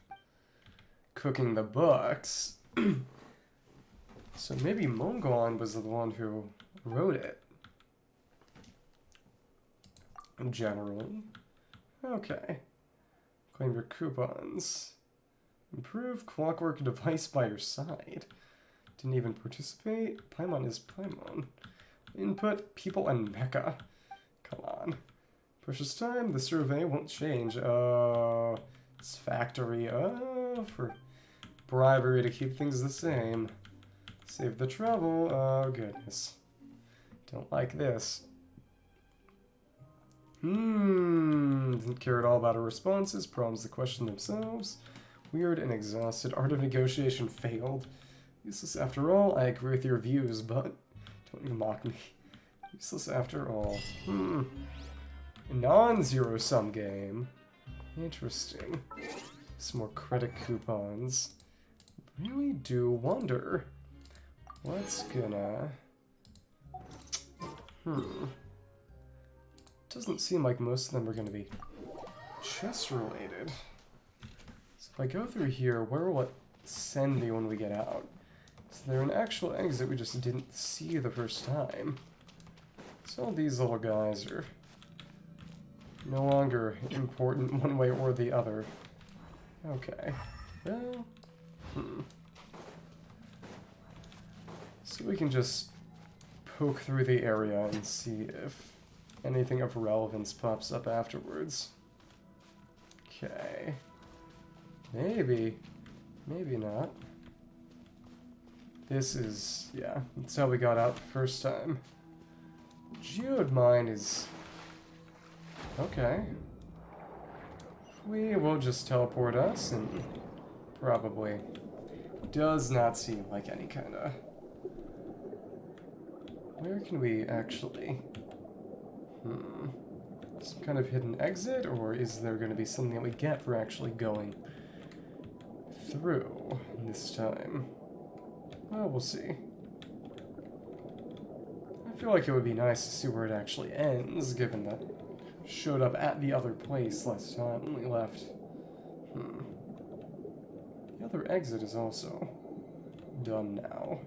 Speaker 1: cooking the books. So maybe Mongon was the one who wrote it. Generally. Okay. Claim your coupons. Improve clockwork device by your side. Didn't even participate. Paimon is Paimon. Input, people, and mecha. Come on. Precious time, the survey won't change. It's factory. For bribery to keep things the same. Save the trouble. Oh, goodness. Don't like this. Didn't care at all about our responses. Problems the question themselves. Weird and exhausted. Art of negotiation failed. Useless after all. I agree with your views, but don't you mock me. Useless after all. A non-zero-sum game. Interesting. Some more credit coupons. Really do wonder what's gonna... Doesn't seem like most of them are gonna be chess related. So if I go through here, where will it send me when we get out? Is there an actual exit we just didn't see the first time? So all these little guys are no longer important one way or the other. Okay. Well, so we can just poke through the area and see if anything of relevance pops up afterwards. Okay. Maybe. Maybe not. This is, yeah, that's how we got out the first time. Geode mine is... okay. We will just teleport us, and probably does not seem like any kind of... Where can we actually... Some kind of hidden exit, or is there going to be something that we get for actually going through this time? Well, we'll see. I feel like it would be nice to see where it actually ends, given that it showed up at the other place last time when we left. The other exit is also done now.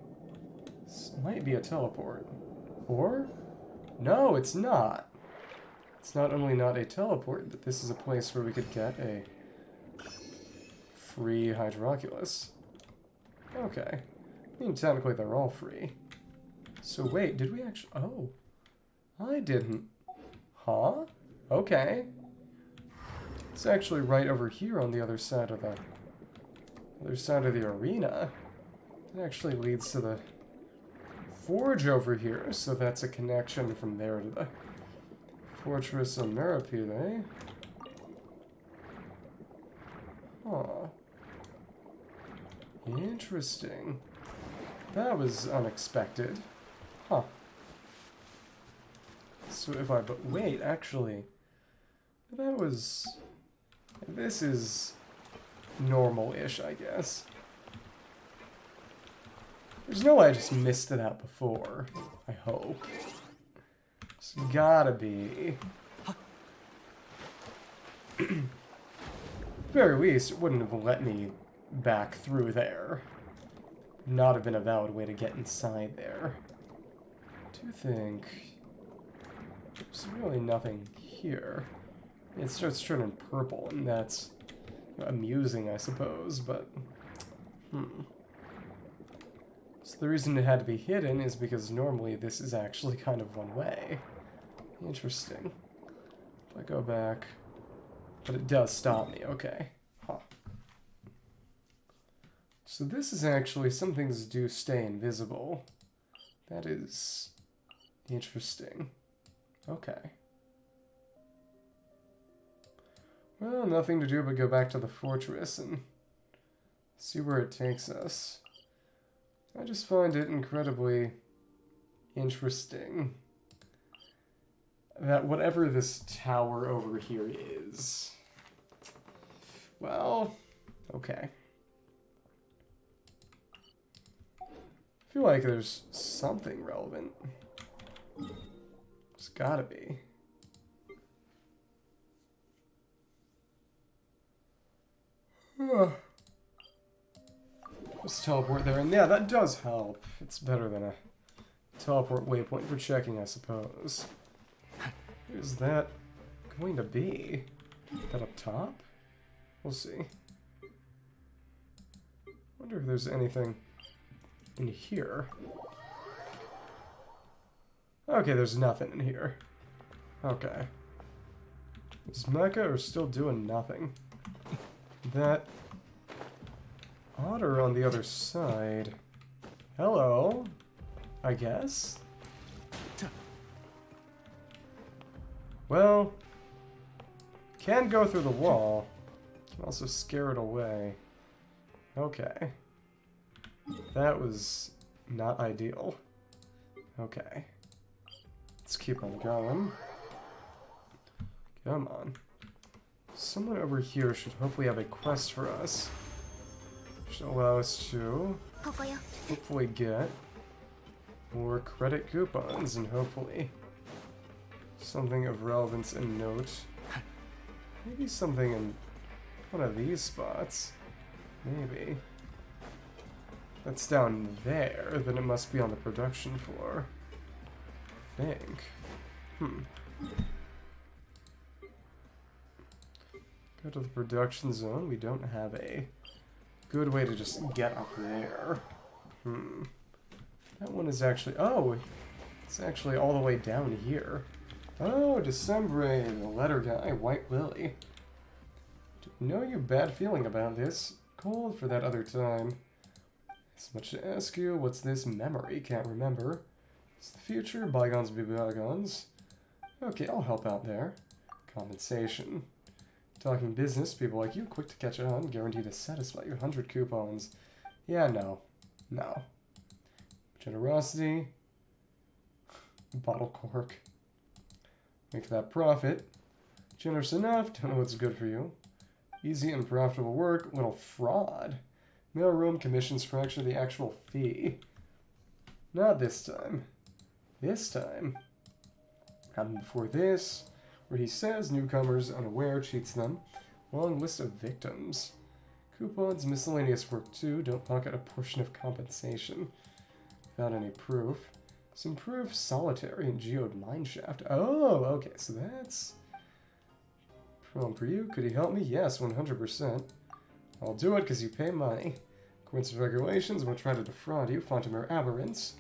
Speaker 1: This might be a teleport. Or? No, it's not. It's not only not a teleport, but this is a place where we could get a free Hydroculus. Okay. I mean, technically they're all free. So wait, did we actually... Oh. I didn't. Huh? Okay. It's actually right over here on the other side of the... arena. It actually leads to the forge over here, so that's a connection from there to the Fortress of Meripede. Huh. Interesting. That was unexpected. Huh. So if I... But wait, actually... That was... This is... normal-ish, I guess. There's no way I just missed it out before. I hope. It's gotta be... At the very least, it wouldn't have let me back through there. Not have been a valid way to get inside there. I do think... There's really nothing here. It starts turning purple, and that's amusing, I suppose, but... So the reason it had to be hidden is because normally this is actually kind of one way. Interesting. If I go back... But it does stop me, okay. Huh. So this is actually... Some things do stay invisible. That is... interesting. Okay. Well, nothing to do but go back to the fortress and see where it takes us. I just find it incredibly interesting that whatever this tower over here is... Well, okay. I feel like there's something relevant. There's gotta be. Just teleport there, and yeah, that does help. It's better than a teleport waypoint for checking, I suppose. Where's that going to be? That up top? We'll see. Wonder if there's anything in here. Okay, there's nothing in here. Okay. Is Mecha still doing nothing? That otter on the other side. Hello, I guess. Well, can go through the wall. Can also scare it away. Okay. That was not ideal. Okay. Let's keep on going. Come on. Someone over here should hopefully have a quest for us. Should allow us to hopefully get more credit coupons and hopefully something of relevance and note. Maybe something in one of these spots. Maybe. That's down there, then it must be on the production floor. I think. Go to the production zone. We don't have a good way to just get up there. That one is actually... Oh! It's actually all the way down here. Oh, December, the letter guy, White Lily. No, you bad feeling about this. Cold for that other time. So much to ask you. What's this memory? Can't remember. It's the future. Bygones be bygones. Okay, I'll help out there. Compensation. Talking business, people like you, quick to catch on, guaranteed to satisfy you. 100 coupons. Yeah, no. No. Generosity. Bottle cork. Make that profit. Generous enough, don't know what's good for you. Easy and profitable work, little fraud. Mailroom commissions fracture the actual fee. Not this time. This time. Happened before this, where he says newcomers unaware cheats them. Long list of victims. Coupons, miscellaneous work too. Don't pocket a portion of compensation. Without any proof. Some proof, solitary and geode mineshaft. Oh, okay, so that's... Problem for you. Could he help me? Yes, 100%. I'll do it because you pay money. According to regulations, we'll try to defraud you. Fontamer aberrants.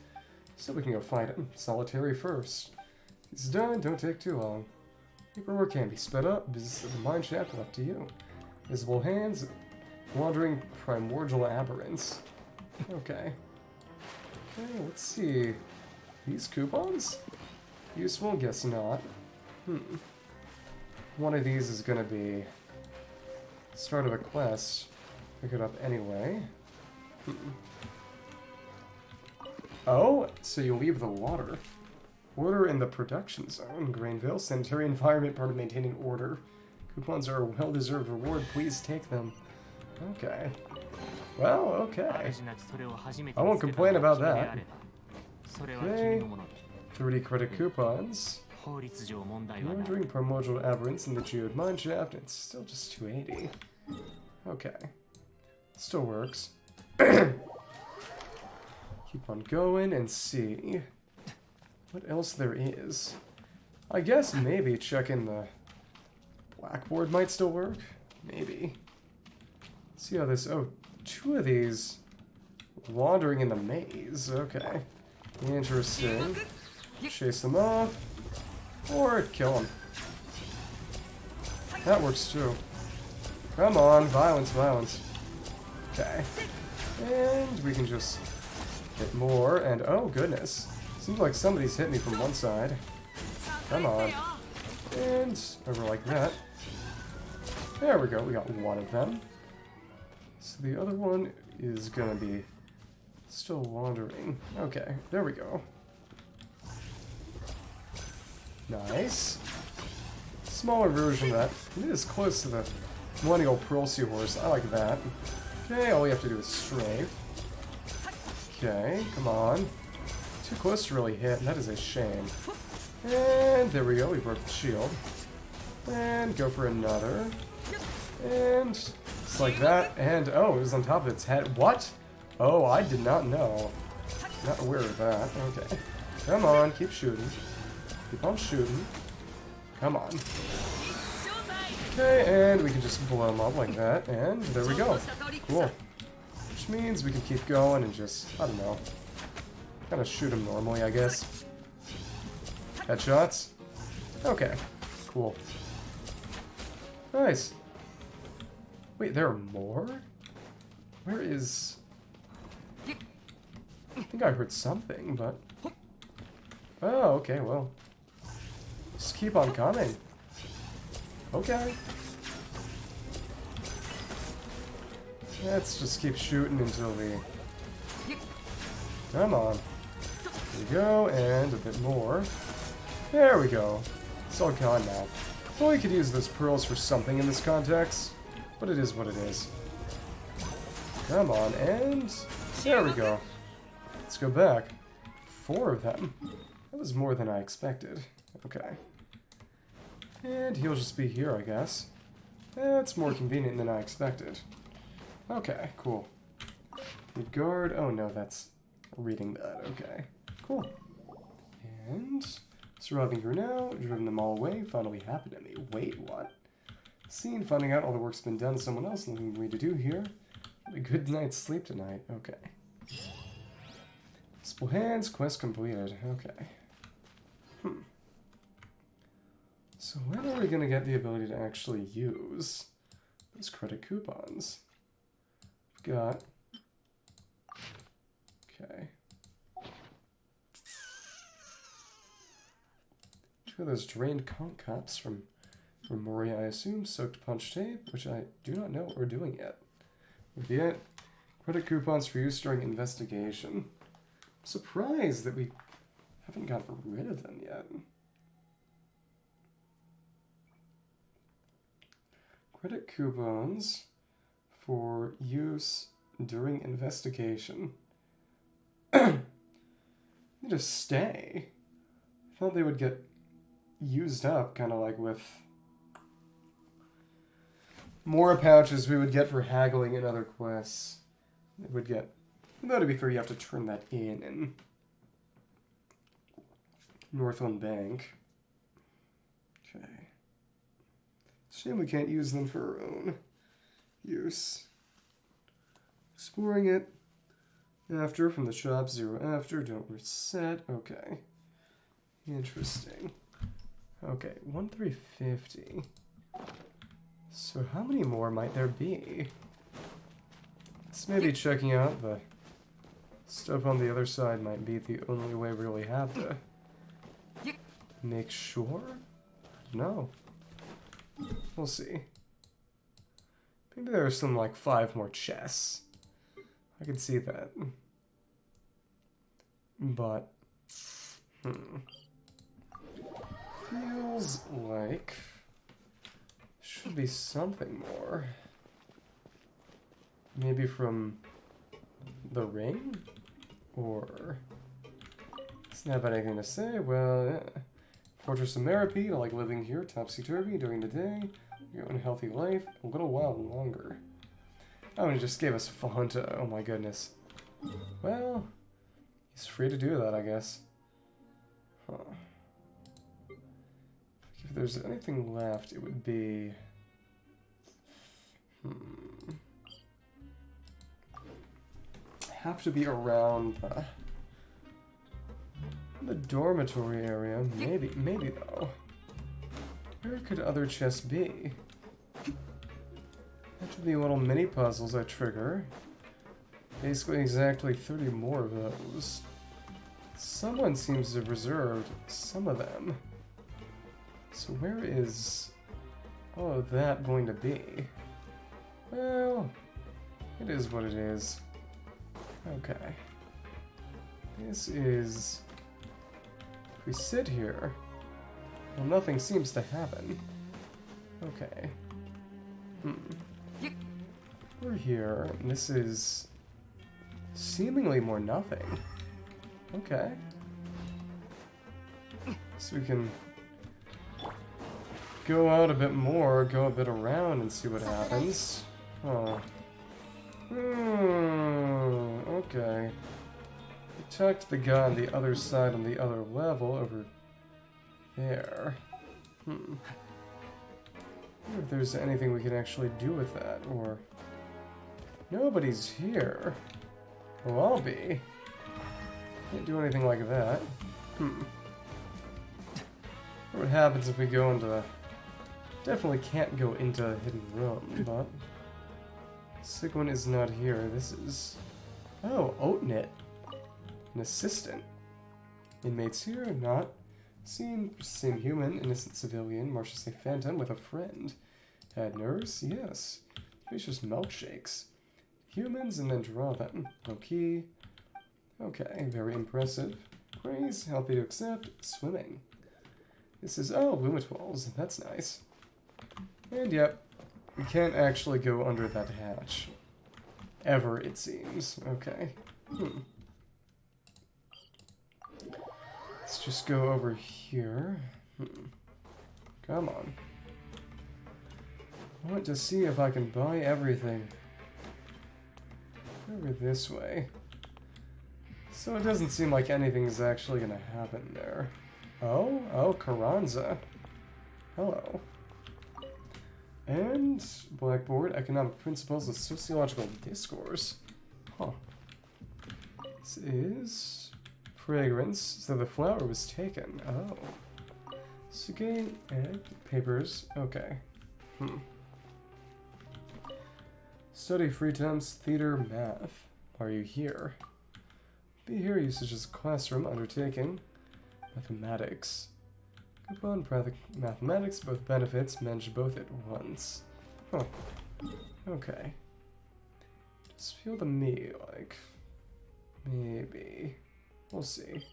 Speaker 1: So we can go fight him. Solitary first. It's done. Don't take too long. Paperwork can be sped up. Business of the mineshaft left to you. Visible hands. Wandering primordial aberrants. Okay. Okay, let's see. These coupons? Useful? Guess not. One of these is gonna be start of a quest. Pick it up anyway. Oh, so you leave the water. Order in the production zone. Grainville, sanitary environment, part of maintaining order. Coupons are a well-deserved reward. Please take them. Okay. Well, okay. I won't complain about that. Okay. 30 credit coupons. Wandering primordial aberrants in the geode mineshaft. It's still just 280. Okay. Still works. Keep on going and see what else there is. I guess maybe checking the blackboard might still work. Maybe. Let's see how this... Oh, 2 of these wandering in the maze. Okay. Interesting. Chase them off. Or kill them. That works too. Come on, violence, violence. Okay. And we can just hit more, and oh goodness. Seems like somebody's hit me from one side. Come on. And over like that. There we go, we got one of them. So the other one is gonna be still wandering. Okay, there we go. Nice. Smaller version of that. It is close to the Millennial Pearl Seahorse. I like that. Okay, all we have to do is strafe. Okay, come on. Too close to really hit, and that is a shame. And there we go, we broke the shield. And go for another. And just like that. And oh, it was on top of its head. What? Oh, I did not know. Not aware of that. Okay. Come on, keep shooting. Keep on shooting. Come on. Okay, and we can just blow them up like that, and there we go. Cool. Which means we can keep going and just, I don't know, kind of shoot them normally, I guess. Headshots? Okay. Cool. Nice. Wait, there are more? Where is... I think I heard something, but... Oh, okay, well... Just keep on coming. Okay. Let's just keep shooting until we... Come on. There we go, and a bit more. There we go. It's all gone now. Well, we could use those pearls for something in this context, but it is what it is. Come on, and there we go. Let's go back. 4 of them. That was more than I expected. Okay. And he'll just be here, I guess. That's more convenient than I expected. Okay, cool. Good guard. Oh no, that's reading that. Okay, cool. And surviving here now, driven them all away, finally happened to me. Wait, what? Seen, finding out all the work's been done to someone else, nothing for me to do here. A good night's sleep tonight. Okay. Simple hands, quest completed. Okay. So when are we going to get the ability to actually use those credit coupons? We've got... Okay. 2 of those drained conch cups from Moria, I assume. Soaked punch tape, which I do not know what we're doing yet. With it, credit coupons for use during investigation. I'm surprised that we haven't gotten rid of them yet. Credit coupons for use during investigation. They just stay. I thought they would get used up, kind of like with more pouches we would get for haggling in other quests. It would get... Though to be fair, you have to turn that in Northland Bank. Okay. Shame we can't use them for our own use. Exploring it. After, from the shop, 0 after, don't reset. Okay. Interesting. Okay, 1350. So how many more might there be? Let's maybe checking out the stuff on the other side might be the only way we really have to make sure? No. We'll see. Maybe there are some, like, 5 more chests. I could see that. But, feels like should be something more. Maybe from the ring? Or doesn't have anything to say. Well, yeah. Fortress of Meripede, I like living here, topsy-turvy, during the day. Your unhealthy life, a little while longer. Oh, and he just gave us Fonta. Oh my goodness. Well, he's free to do that, I guess. Huh. If there's anything left, it would be... Have to be around the dormitory area. Maybe though. Where could other chests be? That should be little mini puzzles I trigger. Basically exactly 30 more of those. Someone seems to have reserved some of them. So where is all of that going to be? Well, it is what it is. Okay. This is... If we sit here, well, nothing seems to happen. Okay. We're here, and this is seemingly more nothing. Okay. So we can go out a bit more, go a bit around and see what happens. Huh. Okay. We talked to the guy on the other side on the other level over there. I wonder if there's anything we can actually do with that, or... Nobody's here. Well, I'll be. Can't do anything like that. What happens if we go into... Definitely can't go into a hidden room, but... Sigwin is not here. This is... Oh, Oatnit. An assistant. Inmates here, not seen. Same human, innocent civilian, Marcia's a phantom with a friend. Head nurse, yes. Delicious milkshakes. humans and then draw them. No key. Okay, very impressive. Praise, happy to accept. Swimming. This is, oh, Lumitwalls. That's nice. And yep, we can't actually go under that hatch. Ever, it seems. Okay. Let's just go over here. Come on. I want to see if I can buy everything. Over this way. So it doesn't seem like anything's actually gonna happen there. Oh, Carranza. Hello. And Blackboard, Economic Principles of Sociological Discourse. Huh. This is fragrance, so the flower was taken. Oh. Suge and papers. Okay. Study free times, theater, math. Are you here? Be here usage as classroom, undertaking. Mathematics. Coupon, mathematics, both benefits, manage both at once. Huh. Okay. Just feel to me like... maybe. We'll see.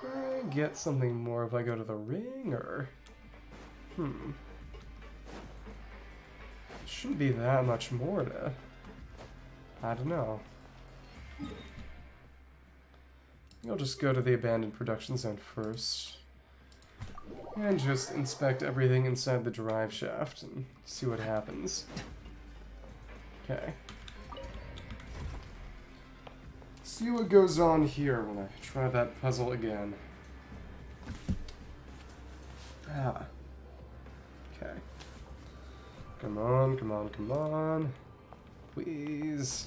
Speaker 1: Can I get something more if I go to the ring, or... Shouldn't be that much more to... I don't know. I'll just go to the abandoned production zone first. And just inspect everything inside the drive shaft and see what happens. Okay. See what goes on here when I try that puzzle again. Ah. Okay. Come on, come on, come on. Please.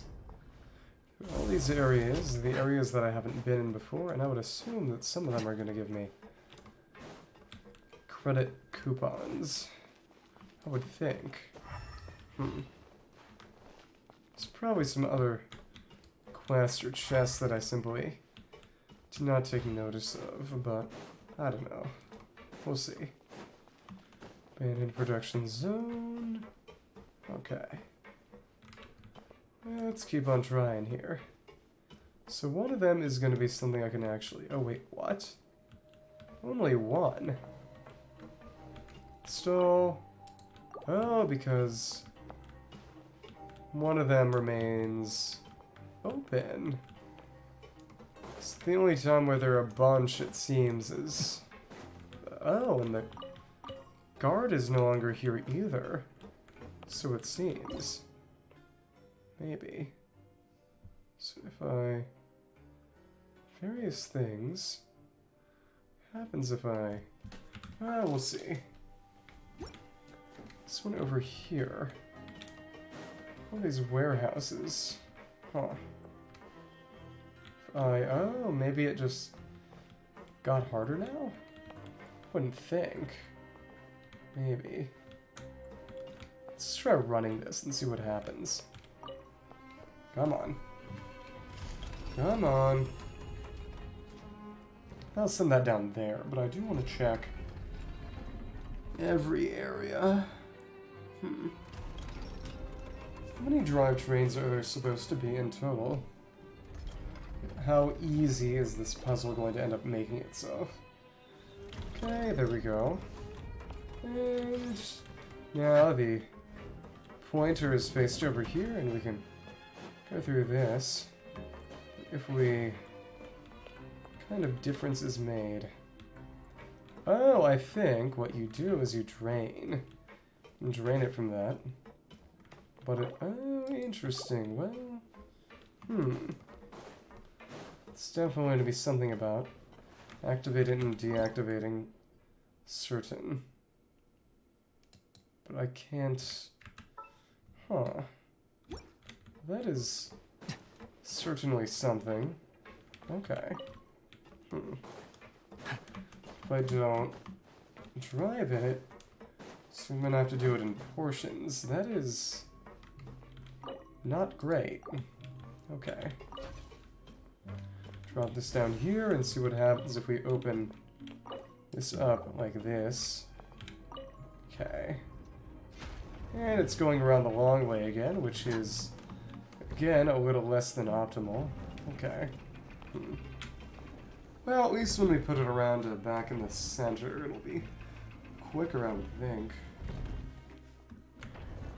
Speaker 1: All these areas, the areas that I haven't been in before, and I would assume that some of them are going to give me credit coupons. I would think. There's probably some other quests or chests that I simply do not take notice of, but I don't know. We'll see. Abandoned production zone. Okay. Let's keep on trying here. So one of them is going to be something I can actually... Oh, wait, what? Only one? Still... Oh, because... one of them remains... open. It's the only time where there are a bunch, it seems, is... Oh, and the guard is no longer here either. So it seems... Maybe. So if I... various things... What happens if I... we'll see. This one over here. All these warehouses. Huh. If I... Oh, maybe it just... got harder now? Wouldn't think. Maybe. Let's try running this and see what happens. Come on. Come on. I'll send that down there, but I do want to check every area. How many drivetrains are there supposed to be in total? How easy is this puzzle going to end up making itself? Okay, there we go. And now the pointer is faced over here, and we can go through this. If we... kind of difference is made. Oh, I think what you do is you drain. And drain it from that. But it... Oh, interesting. Well... It's definitely going to be something about activating and deactivating certain. But I can't... Huh. That is certainly something. Okay. If I don't drive it, so I'm gonna have to do it in portions. That is not great. Okay. Drop this down here and see what happens if we open this up like this. Okay. And it's going around the long way again, which is, again, a little less than optimal. Okay. Well, at least when we put it around back in the center, it'll be quicker, I would think.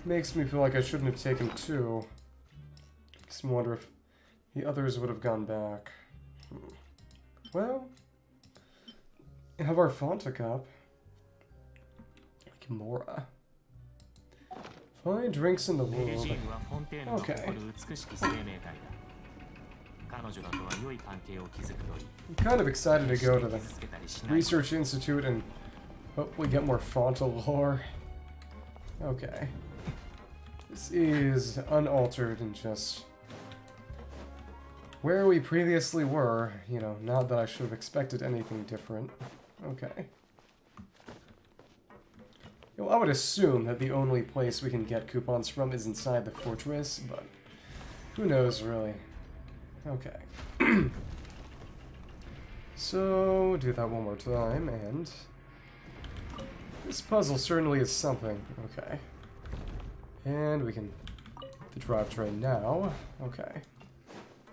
Speaker 1: Makes me feel like I shouldn't have taken 2. Makes me wonder if the others would have gone back. Well, we have our Fonta Cup. Kimura. Find drinks in the world. Okay. I'm kind of excited to go to the Research Institute and hopefully get more Fonta lore. Okay. This is unaltered and just where we previously were. You know, not that I should have expected anything different. Okay. You know, I would assume that the only place we can get coupons from is inside the fortress, but who knows, really. Okay. So, do that one more time, and this puzzle certainly is something. Okay. And we can the drivetrain now. Okay.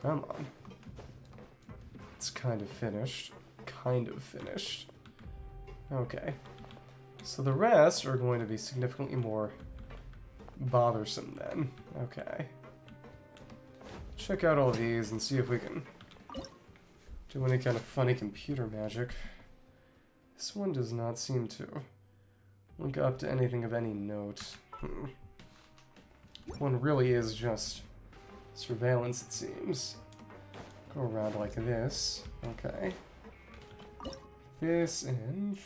Speaker 1: Come on. It's kind of finished. Kind of finished. Okay. So the rest are going to be significantly more bothersome then. Okay. Check out all these and see if we can do any kind of funny computer magic. This one does not seem to link up to anything of any note. One really is just surveillance, it seems. Go around like this. Okay. This and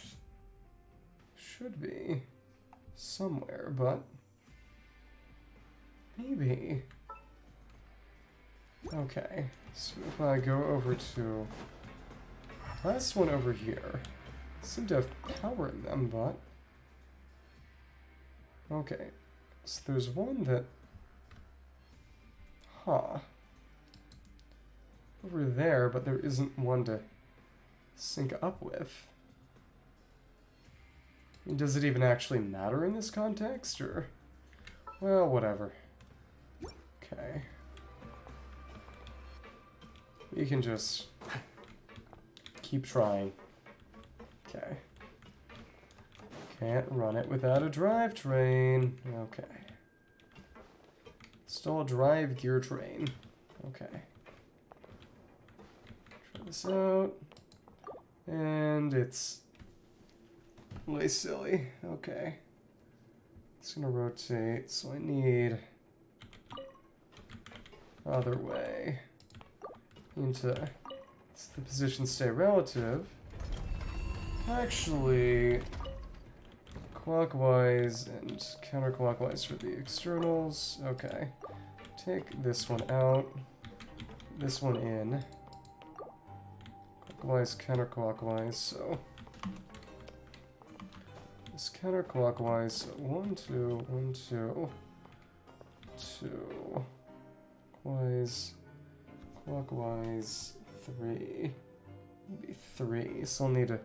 Speaker 1: should be somewhere, but maybe. Okay, so if I go over to last one over here, seem to have power in them, but okay, so there's one that, over there, but there isn't one to sync up with. I mean, does it even actually matter in this context, or? Well, whatever. Okay. We can just keep trying. Okay. Can't run it without a drivetrain. Okay. Install drive gear train. Okay. Try this out. And it's way silly. Okay. It's gonna rotate, so I need other way. Into the position stay relative. Actually, clockwise and counterclockwise for the externals. Okay. Take this one out. This one in. Clockwise, counterclockwise, so this counterclockwise, so 1, 2, 1, 2, 2, clockwise, 3, maybe 3, so I'll need to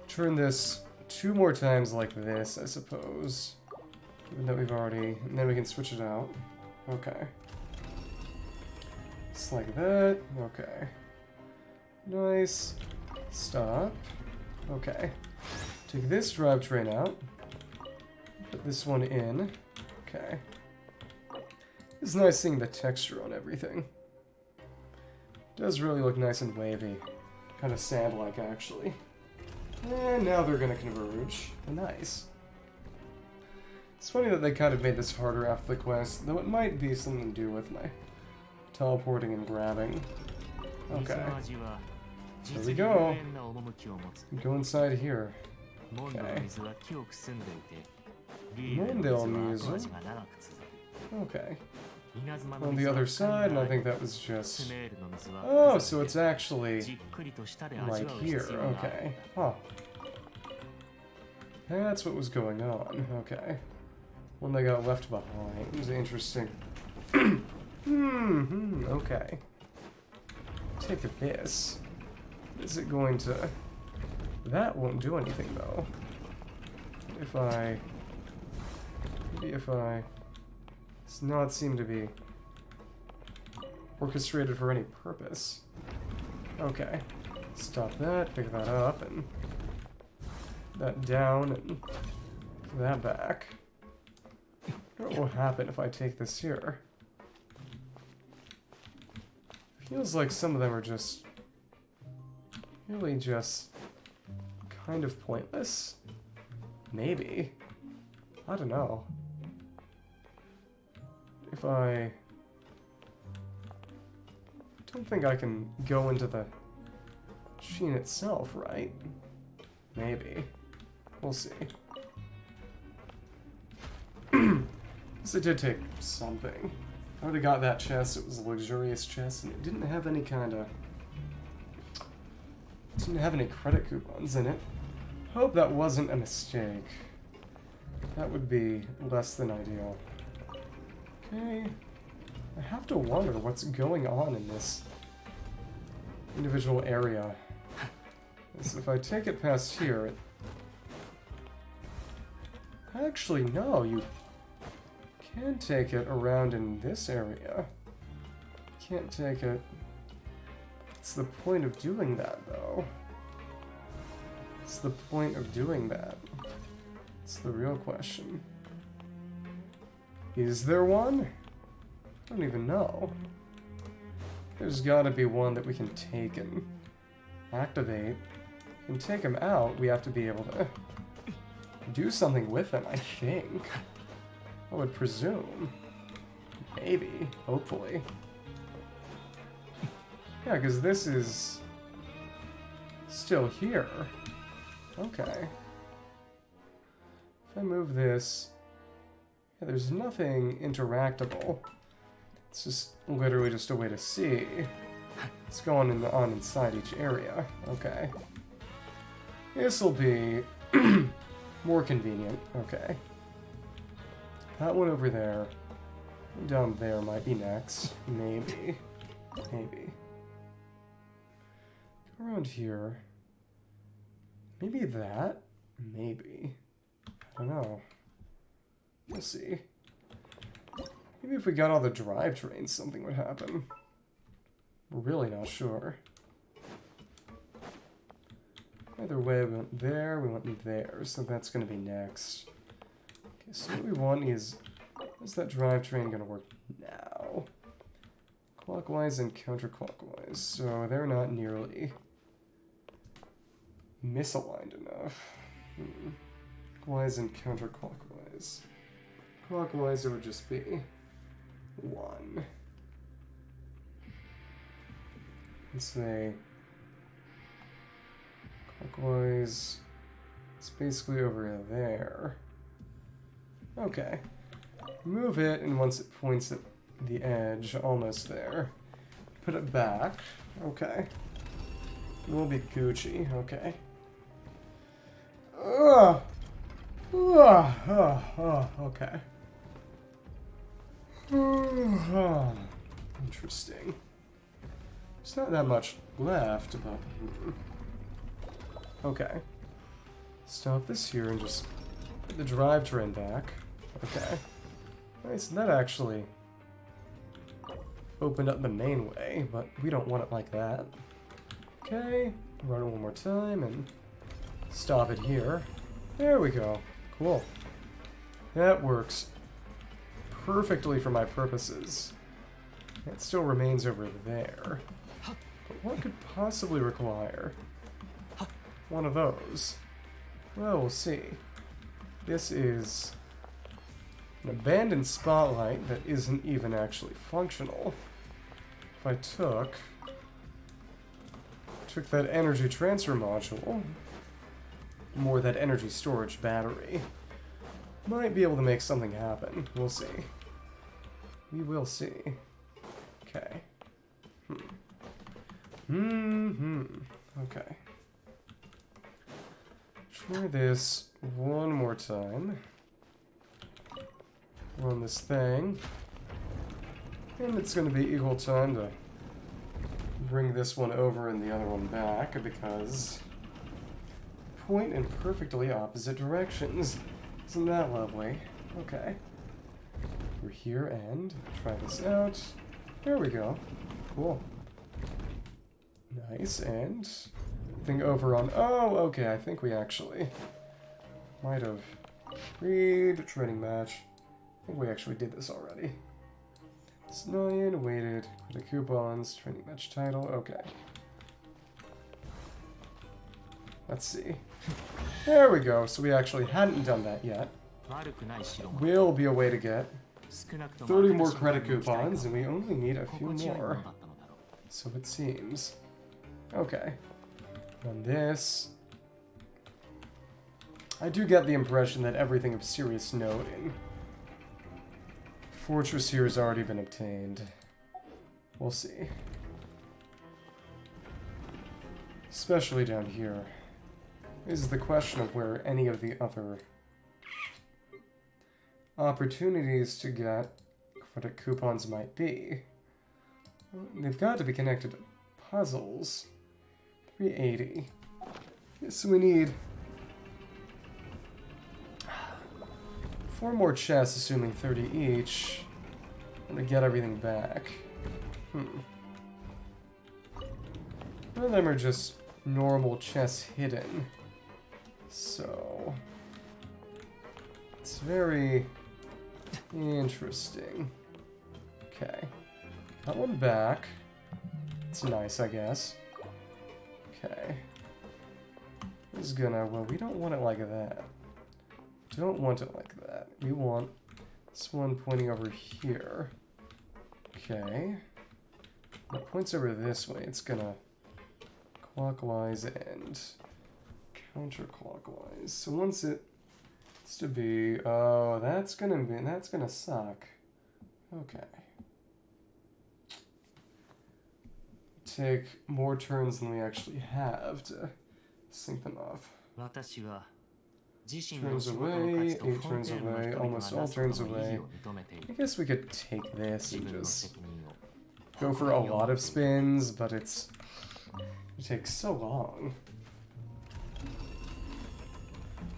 Speaker 1: turn this 2 more times like this, I suppose, even though we've already, and then we can switch it out. Okay. Just like that, okay. Nice. Stop. Okay. Take this drivetrain out. Put this one in. Okay. It's nice seeing the texture on everything. It does really look nice and wavy. Kind of sand-like, actually. And now they're gonna converge. Nice. It's funny that they kind of made this harder after the quest, though it might be something to do with my teleporting and grabbing. Okay. There we go. Go inside here. Okay. Mondale music. Okay. On the other side, and I think that was just... Oh, so it's actually right here. Okay. Huh. That's what was going on. Okay. When they got left behind. It was interesting. Okay. Take this. Is it going to... That won't do anything, though. If I Maybe if I... Does not seem to be orchestrated for any purpose. Okay. Stop that, pick that up, and that down, and that back. What will happen if I take this here? Feels like some of them are just really just kind of pointless. Maybe. I don't know. If I don't think I can go into the machine itself, right? Maybe. We'll see. So it did take something. I would have got that chest. It was a luxurious chest, and it didn't have any kind of... didn't have any credit coupons in it. Hope that wasn't a mistake. That would be less than ideal. Okay. I have to wonder what's going on in this individual area. So if I take it past here... It... Actually, no, you... can take it around in this area. Can't take it. What's the point of doing that, though? What's the point of doing that? It's the real question. Is there one? I don't even know. There's gotta be one that we can take and activate. And take him out, we have to be able to do something with him, I think. I would presume. Maybe. Hopefully. Yeah, because this is still here. Okay. If I move this... Yeah, there's nothing interactable. It's just literally just a way to see what's going on inside each area. Okay. This'll be more convenient. Okay. That one over there. Down there might be next. Maybe. Maybe. Go around here. Maybe that? Maybe. I don't know. We'll see. Maybe if we got all the drivetrains, something would happen. We're really not sure. Either way, we went there, we went there, so that's going to be next. Okay, so what we want is... Is that drivetrain going to work now? Clockwise and counterclockwise, so they're not nearly misaligned enough. Clockwise and counterclockwise. Clockwise, it would just be 1. Let's say clockwise, it's basically over there. Okay. Move it, and once it points at the edge, almost there, put it back. Okay. We'll be Gucci. Okay. Okay. Interesting. There's not that much left, but... Okay. Stop this here and just put the drivetrain back. Okay. Nice, and that actually opened up the main way, but we don't want it like that. Okay, run it one more time and stop it here. There we go. Cool. That works perfectly for my purposes. It still remains over there. But what could possibly require one of those? Well, we'll see. This is an abandoned spotlight that isn't even actually functional. If I took that energy transfer module, more that energy storage battery, might be able to make something happen. We'll see. We will see. Okay. Okay. Try this one more time. Run this thing. And it's going to be equal time to bring this one over and the other one back, because point in perfectly opposite directions. Isn't that lovely? Okay. We're here and try this out. There we go. Cool. Nice, and thing over on... Oh, okay, I think we actually might have... Read training match. I think we actually did this already. It's 9, waited, the coupons, training match title, okay. Let's see. There we go, so we actually hadn't done that yet. Will be a way to get 30 more credit coupons, and we only need a few more. So it seems. Okay. On this... I do get the impression that everything of serious note in Fortress here has already been obtained. We'll see. Especially down here. Is the question of where any of the other opportunities to get credit coupons might be. They've got to be connected to puzzles. 380. So we need 4 more chests, assuming 30 each, and to get everything back. None of them are just normal chests hidden. So... it's very interesting. Okay. That one back. It's nice, I guess. Okay. This is gonna... well, we don't want it like that. Don't want it like that. We want this one pointing over here. Okay. When it points over this way, it's gonna clockwise and counterclockwise. So once it's to be, oh, that's gonna suck. Okay. Take more turns than we actually have to sync them off. Turns away, 8 turns away, almost all turns away. I guess we could take this and just go for a lot of spins, but it takes so long.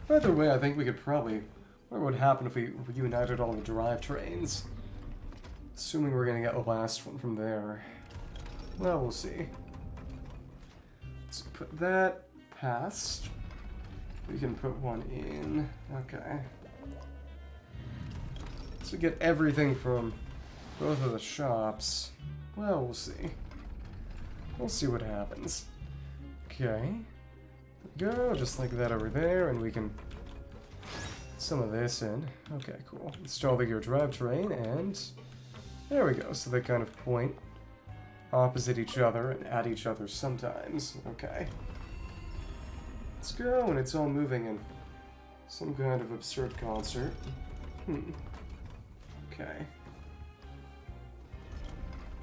Speaker 1: Either way, I think we could probably... what would happen if we reunited all the drive trains? Assuming we're gonna get the last one from there. Well, we'll see. Let's put that past. We can put one in. Okay. So get everything from both of the shops. Well, we'll see. We'll see what happens. Okay. Go, just like that over there, and we can put some of this in. Okay, cool. Install the gear drivetrain, and there we go. So they kind of point opposite each other and at each other sometimes. Okay. Let's go, and it's all moving in some kind of absurd concert. Okay.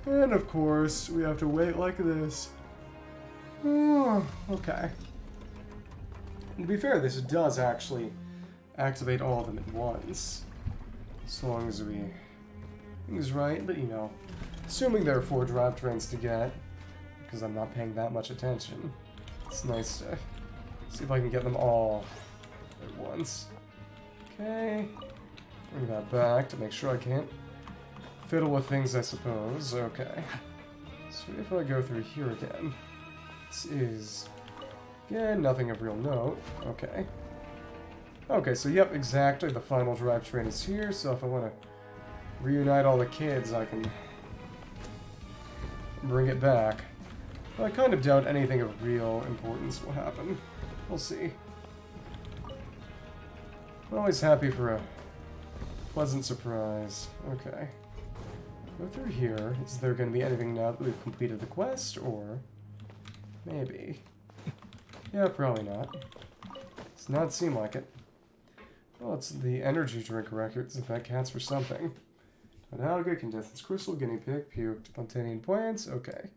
Speaker 1: And of course, we have to wait like this. Oh, okay. And to be fair, this does actually activate all of them at once. As long as we... things right, but you know, assuming there are 4 drivetrains to get, because I'm not paying that much attention, it's nice to see if I can get them all at once. Okay. Bring that back to make sure I can't fiddle with things, I suppose. Okay. So if I go through here again, this is... again, nothing of real note. Okay. Okay, so yep, exactly. The final drivetrain is here, so if I want to reunite all the kids, I can bring it back. But I kind of doubt anything of real importance will happen. We'll see. I'm always happy for a pleasant surprise. Okay. Go through here. Is there going to be anything now that we've completed the quest, or... maybe. Yeah, probably not. Does not seem like it. Well, it's the energy drink records, if that counts for something. An alga, contestants crystal, guinea pig, puked, spontaneous plants, okay.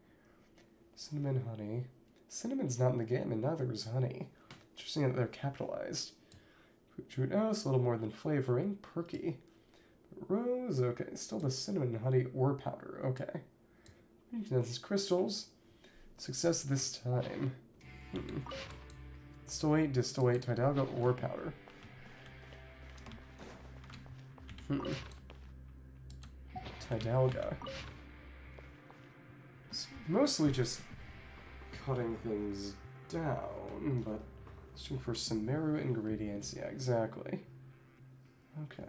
Speaker 1: Cinnamon, honey. Cinnamon's not in the game, and neither is honey. Interesting that they're capitalized. Fruit house, a little more than flavoring. Perky. Rose, okay. Still the cinnamon, honey, ore powder, okay. Contestants crystals. Success this time. Distillate, distillate, Tidalgo, ore powder. Hidalga. It's mostly just cutting things down, but searching for Sumeru ingredients. Yeah, exactly. Okay.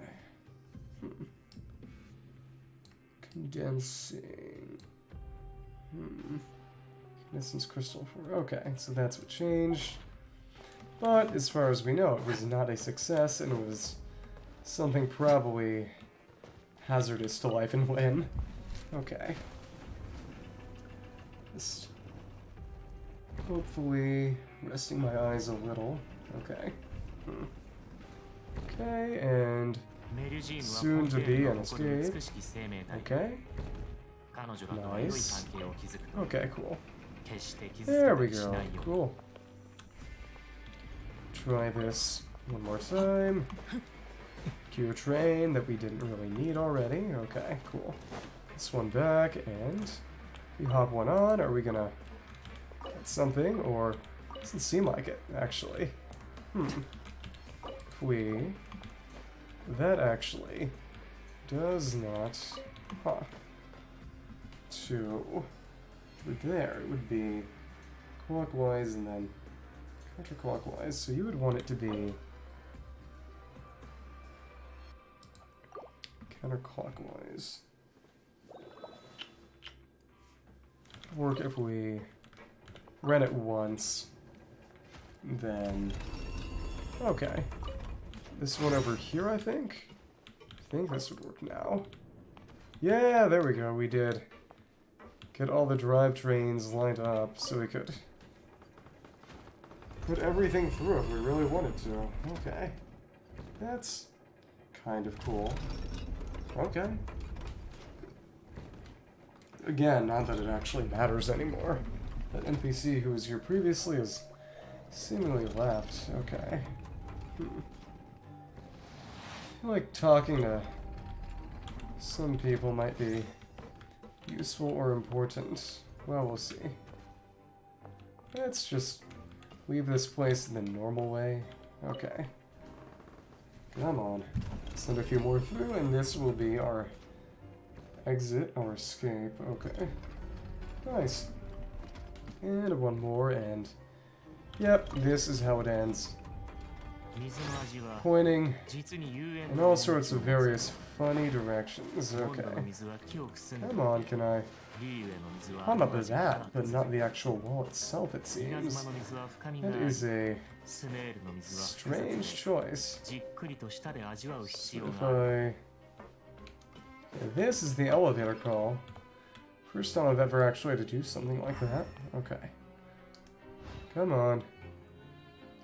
Speaker 1: Condensing. Condensance crystal for. Okay, so that's what changed. But as far as we know, it was not a success, and it was something probably hazardous to life and limb. Okay. Just hopefully resting my eyes a little. Okay. Okay, and soon to be an escape. Okay. Nice. Okay, cool. There we go. Cool. Try this one more time. Cure train that we didn't really need already. Okay, cool. This one back, and we hop one on. Are we gonna get something, or doesn't seem like it, actually. If we... That actually does not... Huh. To... There, it would be clockwise and then counterclockwise. So you would want it to be counterclockwise. Work if we ran it once, then okay. This one over here, I think this would work now. Yeah, there we go. We did get all the drivetrains lined up so we could put everything through if we really wanted to. Okay, that's kind of cool. Okay. Again, not that it actually matters anymore. That NPC who was here previously has seemingly left. Okay. I feel like talking to some people might be useful or important. Well, we'll see. Let's just leave this place in the normal way. Okay. Come on. Send a few more through, and this will be our exit or escape. Okay. Nice. And one more, and yep, this is how it ends. Pointing in all sorts of various funny directions. Okay. Come on, can I hum up that, but not the actual wall itself, it seems. That is a strange choice. So if I... Yeah, this is the elevator call. First time I've ever actually had to do something like that. Okay. Come on.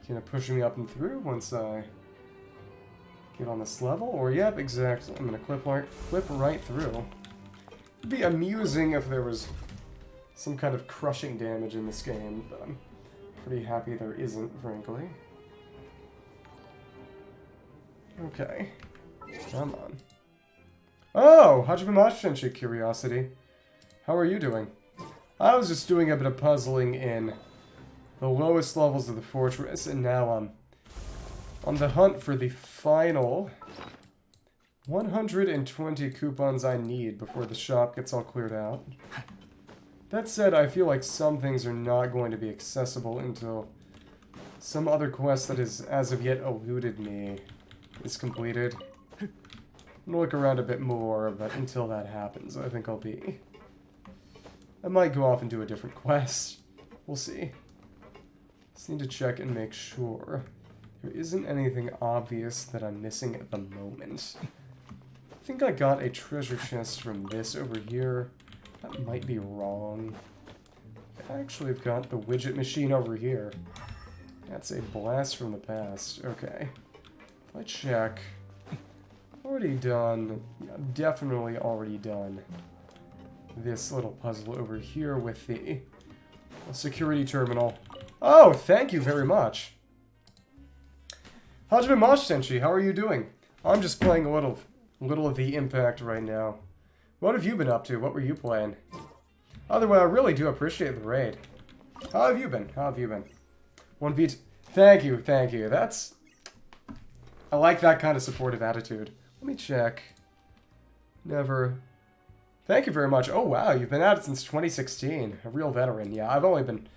Speaker 1: Kind of pushing me up and through once I get on this level. Or, yep, exactly. I'm going to clip right through. It'd be amusing if there was some kind of crushing damage in this game, but I'm pretty happy there isn't, frankly. Okay. Come on. Oh! Hajime Mashinchi, curiosity. How are you doing? I was just doing a bit of puzzling in the lowest levels of the fortress, and now I'm on the hunt for the final 120 coupons I need before the shop gets all cleared out. That said, I feel like some things are not going to be accessible until some other quest that has as of yet eluded me is completed. I'm gonna look around a bit more, but until that happens, I think I might go off and do a different quest. We'll see. Just need to check and make sure there isn't anything obvious that I'm missing at the moment. I think I got a treasure chest from this over here. That might be wrong. I actually have got the widget machine over here. That's a blast from the past. Okay. If I check... Already done. Yeah, definitely already done this little puzzle over here with the security terminal. Oh, thank you very much. Hajime Mashinchi, how are you doing? I'm just playing a little of the Impact right now. What have you been up to? What were you playing? Otherwise, I really do appreciate the raid. How have you been? How have you been? 1v2. Thank you, thank you. That's... I like that kind of supportive attitude. Let me check. Never Thank you very much. Oh, wow. You've been at it since 2016. A real veteran. Yeah, I've only been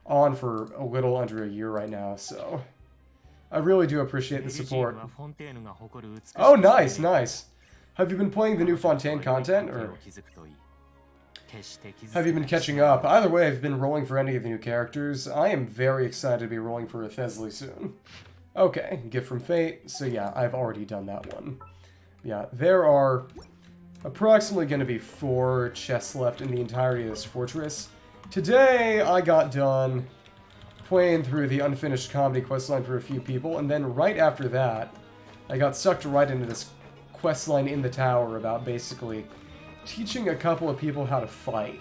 Speaker 1: on for a little under a year right now, so I really do appreciate the support. Oh, nice, nice. Have you been playing the new Fontaine content, or have you been catching up? Either way, I've been rolling for any of the new characters. I am very excited to be rolling for a Thesley soon. Okay, Gift from Fate. So yeah, I've already done that one. Yeah, there are approximately going to be 4 chests left in the entirety of this fortress. Today, I got done playing through the unfinished comedy questline for a few people, and then right after that, I got sucked right into this questline in the tower about basically teaching a couple of people how to fight,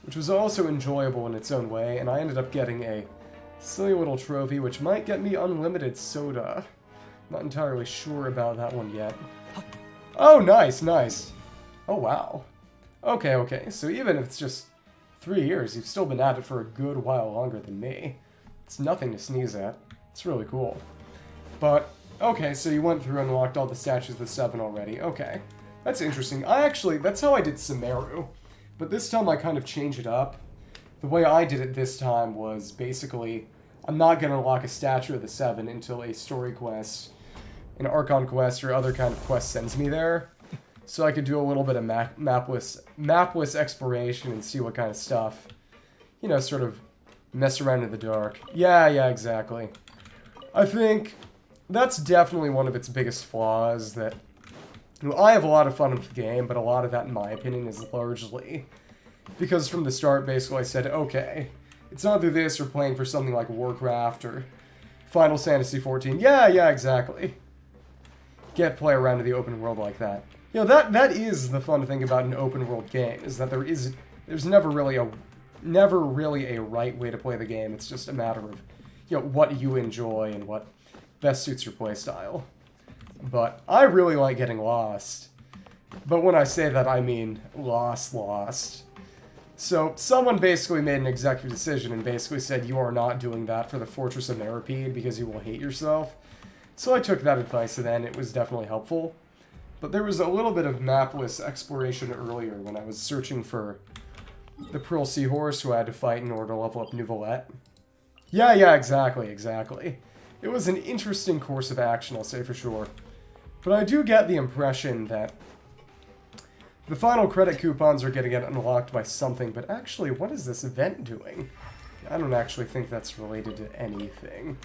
Speaker 1: which was also enjoyable in its own way, and I ended up getting a silly little trophy, which might get me unlimited soda. Not entirely sure about that one yet. Oh, nice, nice. Oh, wow. Okay, okay, so even if it's just 3 years, you've still been at it for a good while longer than me. It's nothing to sneeze at. It's really cool. But, okay, so you went through and unlocked all the statues of the 7 already. Okay. That's interesting. That's how I did Sumeru. But this time I kind of changed it up. The way I did it this time was basically, I'm not going to unlock a statue of the 7 until a story quest, an Archon quest, or other kind of quest sends me there. So I could do a little bit of mapless exploration and see what kind of stuff, you know, sort of mess around in the dark. Yeah, exactly. I think that's definitely one of its biggest flaws, that, you know, I have a lot of fun with the game, but a lot of that, in my opinion, is largely because from the start, basically, I said, okay, it's either this or playing for something like Warcraft or Final Fantasy XIV. Yeah, exactly. Play around in the open world like that. You know, that is the fun thing about an open world game, is that there's never really a right way to play the game. It's just a matter of, you know, what you enjoy and what best suits your playstyle. But I really like getting lost. But when I say that, I mean lost. So someone basically made an executive decision and basically said, you are not doing that for the Fortress of Meripede because you will hate yourself. So I took that advice, and then it was definitely helpful. But there was a little bit of mapless exploration earlier when I was searching for the Pearl Seahorse who I had to fight in order to level up Nouvelette. Yeah, exactly. It was an interesting course of action, I'll say for sure. But I do get the impression that the final credit coupons are going to get unlocked by something, but actually, what is this event doing? I don't actually think that's related to anything.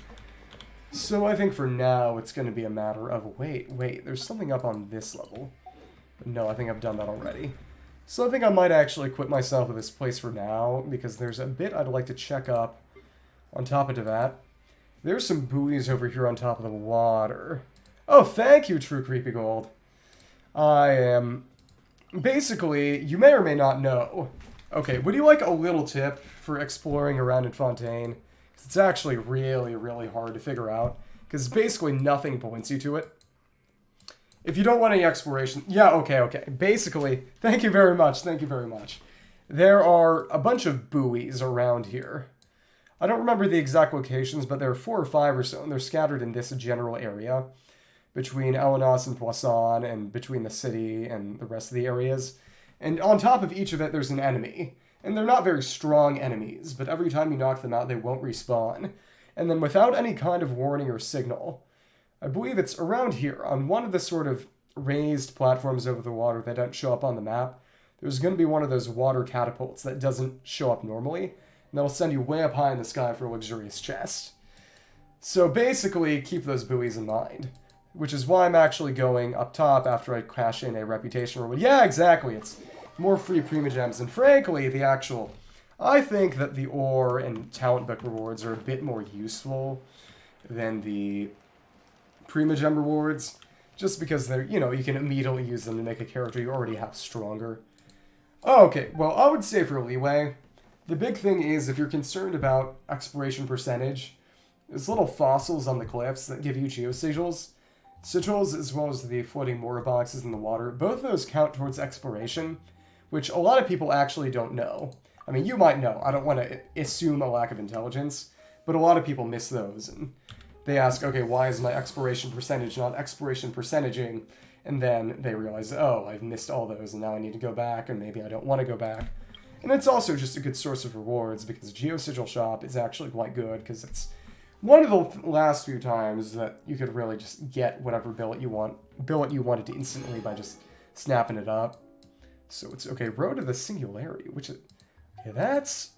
Speaker 1: So I think for now, it's going to be a matter of, wait, there's something up on this level. No, I think I've done that already. So I think I might actually quit myself at this place for now, because there's a bit I'd like to check up on top of that. There's some buoys over here on top of the water. Oh, thank you, True Creepy Gold. I am... Basically, you may or may not know. Okay, would you like a little tip for exploring around in Fontaine? It's actually really hard to figure out, because basically nothing points you to it. If you don't want any exploration... Yeah, okay. Basically, thank you very much. There are a bunch of buoys around here. I don't remember the exact locations, but there are 4 or 5 or so, and they're scattered in this general area, between Elenos and Poisson, and between the city and the rest of the areas. And on top of each of it, there's an enemy. And they're not very strong enemies, but every time you knock them out, they won't respawn. And then without any kind of warning or signal, I believe it's around here, on one of the sort of raised platforms over the water that don't show up on the map, there's going to be one of those water catapults that doesn't show up normally, and that'll send you way up high in the sky for a luxurious chest. So basically, keep those buoys in mind. Which is why I'm actually going up top after I cash in a reputation reward. Yeah, exactly, it's more free Primogems, and frankly, I think that the ore and talent book rewards are a bit more useful than the Primogem rewards, just because they're, you know, you can immediately use them to make a character you already have stronger. Oh, okay, well, I would say for leeway, the big thing is if you're concerned about exploration percentage, there's little fossils on the cliffs that give you geosigils. Sigils, as well as the floating mora boxes in the water, both of those count towards exploration, which a lot of people actually don't know. I mean, you might know. I don't want to assume a lack of intelligence, but a lot of people miss those. And they ask, okay, why is my exploration percentage not exploration percentaging? And then they realize, oh, I've missed all those, and now I need to go back, and maybe I don't want to go back. And it's also just a good source of rewards, because GeoSigil Shop is actually quite good, because it's one of the last few times that you could really just get whatever billet you wanted to instantly by just snapping it up. So it's, okay, Road to the Singularity, which is, okay, that's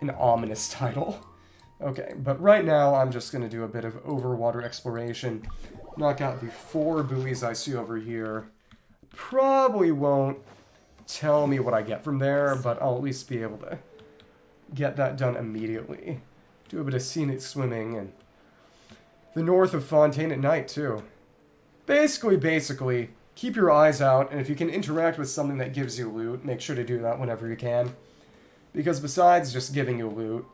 Speaker 1: an ominous title. Okay, but right now I'm just going to do a bit of overwater exploration. Knock out the 4 buoys I see over here. Probably won't tell me what I get from there, but I'll at least be able to get that done immediately. Do a bit of scenic swimming and the north of Fontaine at night, too. Basically, keep your eyes out, and if you can interact with something that gives you loot, make sure to do that whenever you can. Because besides just giving you loot,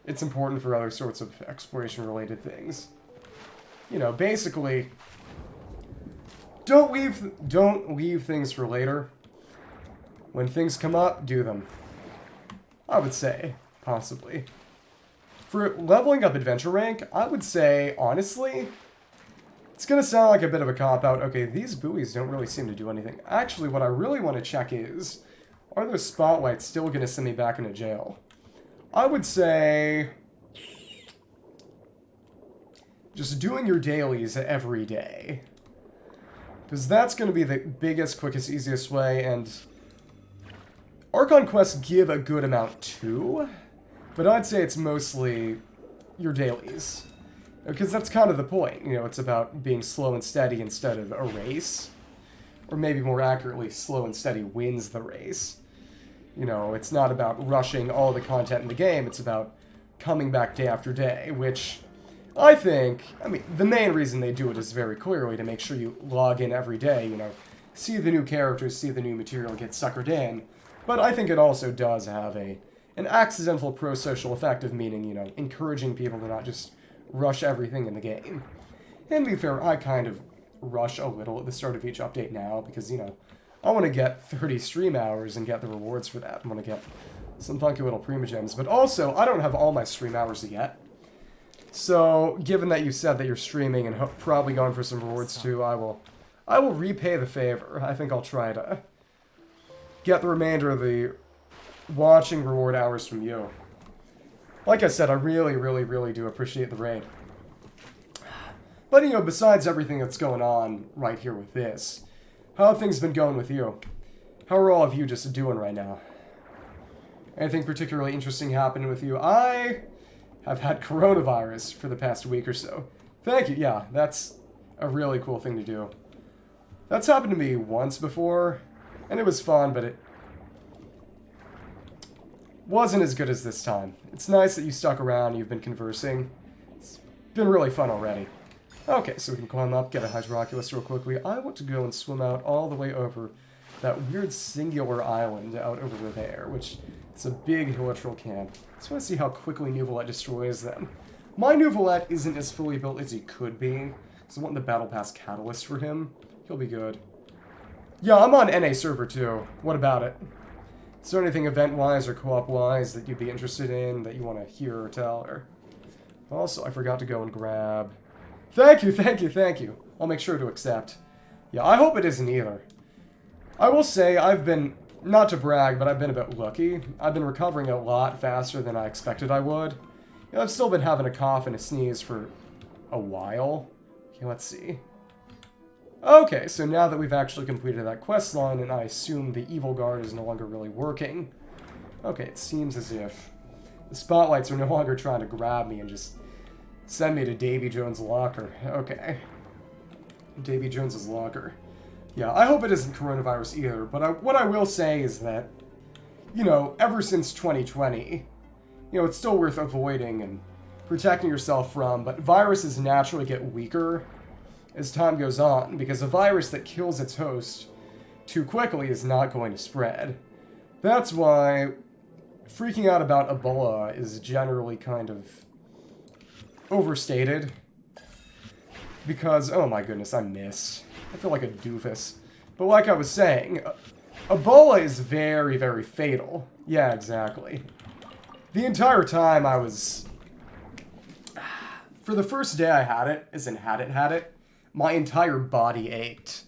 Speaker 1: it's important for other sorts of exploration-related things. You know, basically, don't leave things for later. When things come up, do them. I would say, possibly. For leveling up adventure rank, I would say, honestly, it's going to sound like a bit of a cop-out. Okay, these buoys don't really seem to do anything. Actually, what I really want to check is, are those spotlights still going to send me back into jail? I would say just doing your dailies every day. Because that's going to be the biggest, quickest, easiest way, and Archon quests give a good amount too, but I'd say it's mostly your dailies. Because that's kind of the point, you know, it's about being slow and steady instead of a race. Or maybe more accurately, slow and steady wins the race. You know, it's not about rushing all the content in the game, it's about coming back day after day, which I think, I mean, the main reason they do it is very clearly to make sure you log in every day, you know, see the new characters, see the new material, get suckered in, but I think it also does have an accidental pro-social effect of meaning, you know, encouraging people to not just rush everything in the game. And to be fair, I kind of rush a little at the start of each update now, because, you know, I want to get 30 stream hours and get the rewards for that. I want to get some funky little Primogems. But also, I don't have all my stream hours yet. So, given that you said that you're streaming and probably going for some rewards too, I will repay the favor. I think I'll try to get the remainder of the watching reward hours from you. Like I said, I really, really, really do appreciate the raid. But, you know, besides everything that's going on right here with this, how have things been going with you? How are all of you just doing right now? Anything particularly interesting happening with you? I have had coronavirus for the past week or so. Thank you, yeah, that's a really cool thing to do. That's happened to me once before, and it was fun, but it wasn't as good as this time. It's nice that you stuck around, you've been conversing. It's been really fun already. Okay, so we can climb up, get a Hydroculus real quickly. I want to go and swim out all the way over that weird singular island out over there, which is a big Hilitrol camp. Just want to see how quickly Nuvolette destroys them. My Nuvolette isn't as fully built as he could be, so I want the Battle Pass Catalyst for him. He'll be good. Yeah, I'm on NA server too. What about it? Is there anything event-wise or co-op-wise that you'd be interested in, that you want to hear or tell? Or also, I forgot to go and grab... Thank you, thank you, thank you. I'll make sure to accept. Yeah, I hope it isn't either. I will say, I've been, not to brag, but I've been a bit lucky. I've been recovering a lot faster than I expected I would. You know, I've still been having a cough and a sneeze for a while. Okay, let's see. Okay, so now that we've actually completed that quest line, and I assume the evil guard is no longer really working. Okay, it seems as if the spotlights are no longer trying to grab me and just send me to Davy Jones' locker. Okay. Davy Jones' locker. Yeah, I hope it isn't coronavirus either, but what I will say is that, you know, ever since 2020, you know, it's still worth avoiding and protecting yourself from, but viruses naturally get weaker as time goes on, because a virus that kills its host too quickly is not going to spread. That's why freaking out about Ebola is generally kind of overstated, because, oh my goodness, I missed. I feel like a doofus. But like I was saying, Ebola is very, very fatal. Yeah, exactly. The entire time I was... For the first day I had it, as in had it, my entire body ached.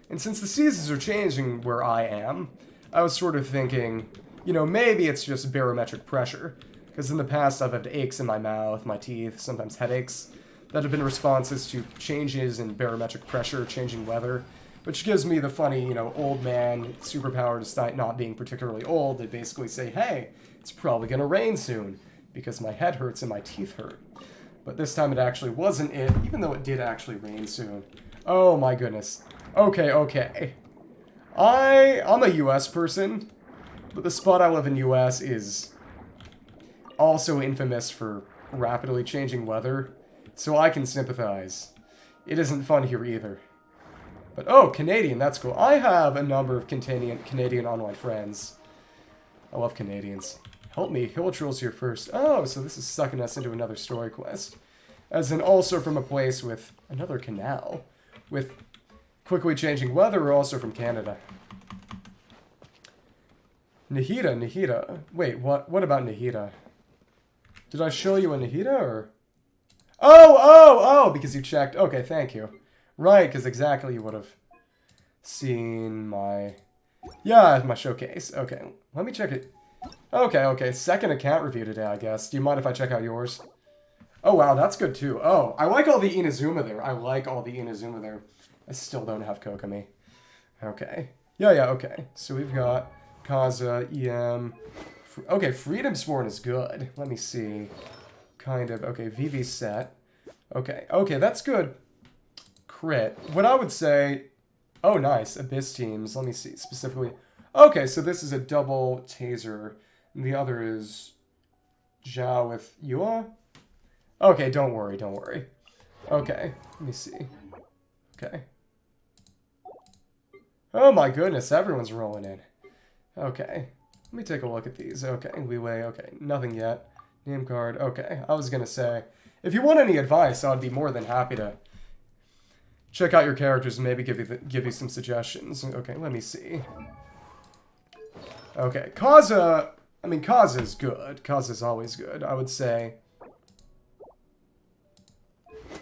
Speaker 1: And since the seasons are changing where I am, I was sort of thinking, you know, maybe it's just barometric pressure. Because in the past I've had aches in my mouth, my teeth, sometimes headaches, that have been responses to changes in barometric pressure, changing weather, which gives me the funny, you know, old man superpower despite not being particularly old. They basically say, hey, it's probably gonna rain soon, because my head hurts and my teeth hurt. But this time it actually wasn't it, even though it did actually rain soon. Oh my goodness. Okay. I'm a US person, but the spot I live in US is also infamous for rapidly changing weather, so I can sympathize. It isn't fun here either. But oh, Canadian, that's cool. I have a number of Canadian online friends. I love Canadians. Help me, Hilichurl's here first. Oh, so this is sucking us into another story quest. As in also from a place with another canal. With quickly changing weather, or also from Canada. Nahida. Wait, what about Nahida? Did I show you a Nahida, or? Oh, because you checked. Okay, thank you. Right, because exactly you would have seen my... Yeah, my showcase. Okay, let me check it. Okay. Second account review today, I guess. Do you mind if I check out yours? Oh, wow, that's good, too. Oh, I like all the Inazuma there. I still don't have Kokomi. Okay. Yeah, okay. So we've got Kaza, EM... Okay, Freedom Sworn is good. Let me see. Kind of. Okay, VV set. Okay, that's good. Crit. What I would say... Oh, nice. Abyss teams. Let me see. Specifically... Okay, so this is a double taser. And the other is... Zhao with Yua? Okay, don't worry. Okay, let me see. Okay. Oh my goodness, everyone's rolling in. Okay. Let me take a look at these. Okay, leeway. Okay, nothing yet. Name card. Okay, I was gonna say, if you want any advice, I'd be more than happy to check out your characters and maybe give you some suggestions. Okay, let me see. Okay, Kaza. I mean, Kaza's good. Kaza's always good. I would say.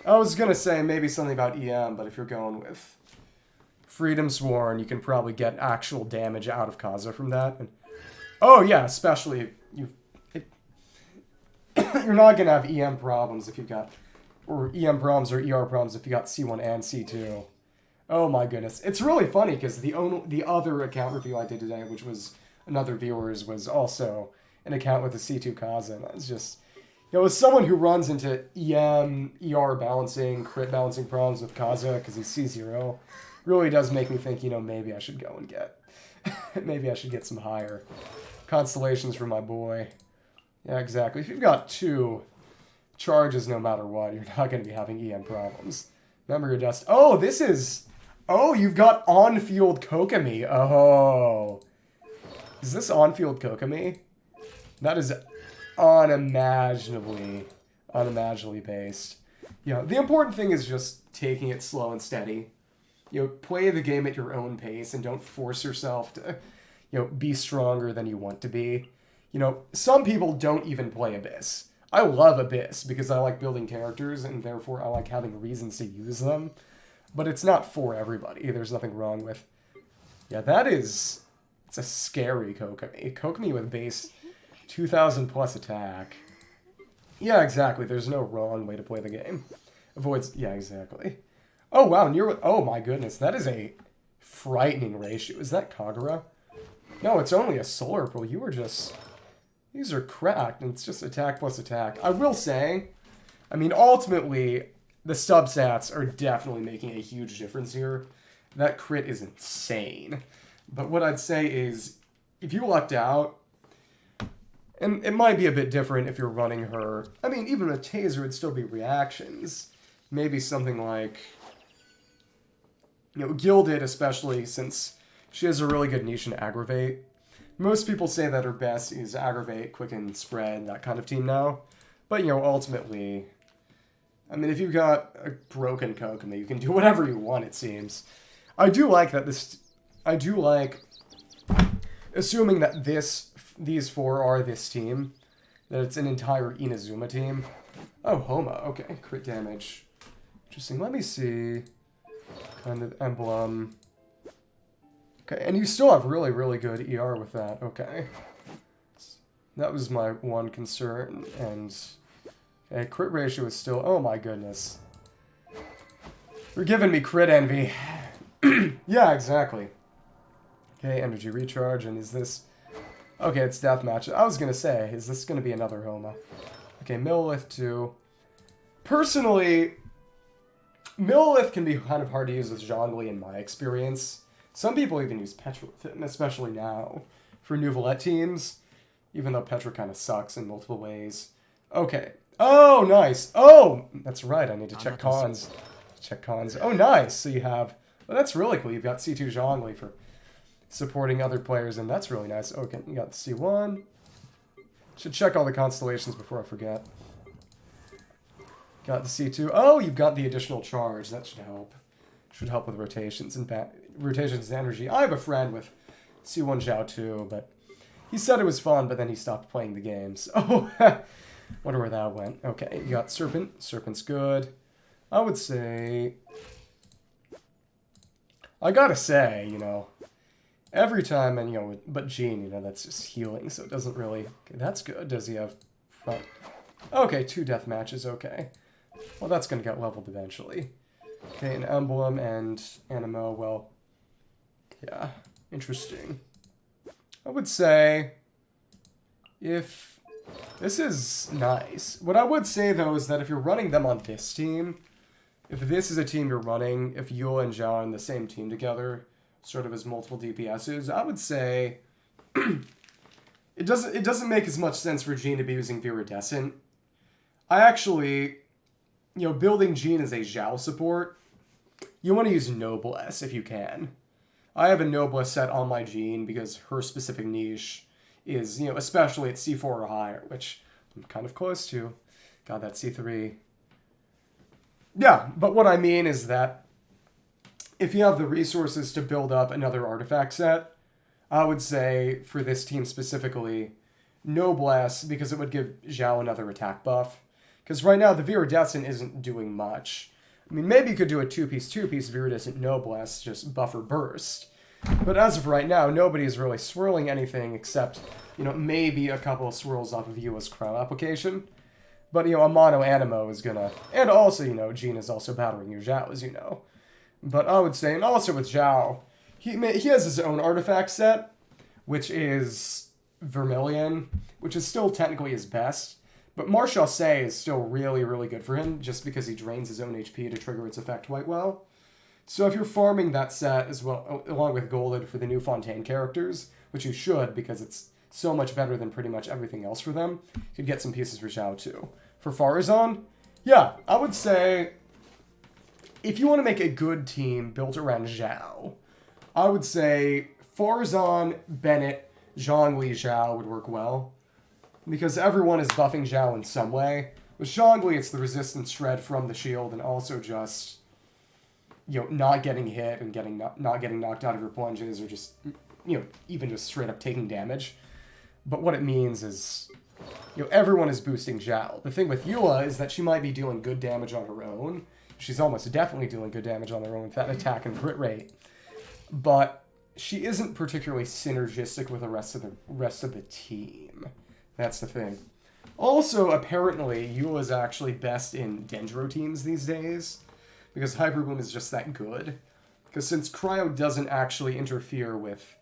Speaker 1: I was gonna say maybe something about EM, but if you're going with Freedom Sworn, you can probably get actual damage out of Kaza from that. And, oh yeah, especially you're not gonna have EM problems if you've got, or EM problems or ER problems if you got C1 and C2. Oh my goodness, it's really funny because the other account review I did today, which was another viewer's, was also an account with a C2 Kaza, and it's just, you know, as someone who runs into EM, ER balancing, crit balancing problems with Kaza because he's C0, really does make me think, you know, maybe I should go and get, maybe I should get some higher constellations for my boy. Yeah, exactly. If you've got 2 charges no matter what, you're not going to be having EM problems. Remember your dust. Oh, this is... Oh, you've got on-field Kokomi. Oh. Is this on-field Kokomi? That is unimaginably based. Yeah, the important thing is just taking it slow and steady. You know, play the game at your own pace and don't force yourself to, you know, be stronger than you want to be. You know, some people don't even play Abyss. I love Abyss because I like building characters and therefore I like having reasons to use them. But it's not for everybody. There's nothing wrong with... Yeah, it's a scary Kokomi. Kokomi with base 2,000 plus attack. Yeah, exactly. There's no wrong way to play the game. Avoids... Yeah, exactly. Oh, wow. Oh, my goodness. That is a frightening ratio. Is that Kagura? No, it's only a Solar Pearl. You were just... These are cracked, and it's just attack plus attack. I will say, I mean, ultimately, the substats are definitely making a huge difference here. That crit is insane. But what I'd say is, if you lucked out, and it might be a bit different if you're running her. I mean, even a taser would still be reactions. Maybe something like, you know, Gilded, especially since she has a really good niche in Aggravate. Most people say that her best is Aggravate, Quicken, Spread, that kind of team now. But, you know, ultimately, I mean, if you've got a broken Kokomi, you can do whatever you want, it seems. I do like that assuming that these 4 are this team, that it's an entire Inazuma team. Oh, Homa, okay, crit damage. Interesting, let me see. kind of emblem. Okay, and you still have really, really good ER with that. Okay. That was my one concern, and crit ratio is still... Oh my goodness. You're giving me crit envy. Yeah, exactly. Okay, energy recharge, and is this... Okay, it's deathmatch. I was gonna say, is this gonna be another Homa? Okay, Millilith 2. Personally, Millilith can be kind of hard to use with Zhongli in my experience. Some people even use Petra with it, especially now, for Nouvelette teams, even though Petra kind of sucks in multiple ways. Okay. Oh, nice. Oh, that's right, I need to check cons. Check cons. Oh, nice. So you have... Well, that's really cool. You've got C2 Zhongli for supporting other players, and that's really nice. Okay, you got C1. Should check all the constellations before I forget. Got the C2. Oh, you've got the additional charge. That should help. Should help with rotations and rotations and energy. I have a friend with C1 Zhao too, but he said it was fun, but then he stopped playing the games. Oh, wonder where that went. Okay, you got Serpent. Serpent's good. I would say... I gotta say, you know, every time, and, you know, but Jean, you know, that's just healing, so it doesn't really... Okay, that's good. Does he have front? Okay, 2 death matches, okay. Well, that's gonna get leveled eventually. Okay, an emblem and Animo, well, yeah, interesting. I would say, if... This is nice. What I would say, though, is that if you're running them on this team, if this is a team you're running, if Yule and Zhao are in the same team together, sort of as multiple DPSs, I would say it doesn't make as much sense for Jean to be using Viridescent. I actually, you know, building Jean as a Zhao support, you want to use Noblesse if you can. I have a Noblesse set on my Jean because her specific niche is, you know, especially at C4 or higher, which I'm kind of close to. Got that C3. Yeah, but what I mean is that if you have the resources to build up another artifact set, I would say, for this team specifically, Noblesse, because it would give Zhao another attack buff. Because right now, the Viridescent isn't doing much. I mean, maybe you could do a 2-piece Viridescent Noblesse, just buffer burst. But as of right now, nobody's really swirling anything except, you know, maybe a couple of swirls off of Yua's Crown application. But, you know, a mono Animo is gonna... And also, you know, Jean is also battering your Zhao, as you know. But I would say, and also with Zhao, he has his own artifact set, which is Vermilion, which is still technically his best. But Marchase is still really, really good for him, just because he drains his own HP to trigger its effect quite well. So if you're farming that set as well, along with Golden for the new Fontaine characters, which you should, because it's so much better than pretty much everything else for them, you could get some pieces for Zhao too. For Farazan, yeah, I would say, if you want to make a good team built around Zhao, I would say Farazan, Bennett, Zhongli, Zhao would work well. Because everyone is buffing Zhao in some way. With Zhongli, it's the resistance shred from the shield, and also just, you know, not getting hit and not getting knocked out of your plunges, or just, you know, even just straight up taking damage. But what it means is, you know, everyone is boosting Zhao. The thing with Yua is that she might be dealing good damage on her own. She's almost definitely doing good damage on her own with that attack and crit rate. But she isn't particularly synergistic with the rest of the team. That's the thing. Also, apparently, Yua is actually best in Dendro teams these days, because Hyper Bloom is just that good. Because since Cryo doesn't actually interfere with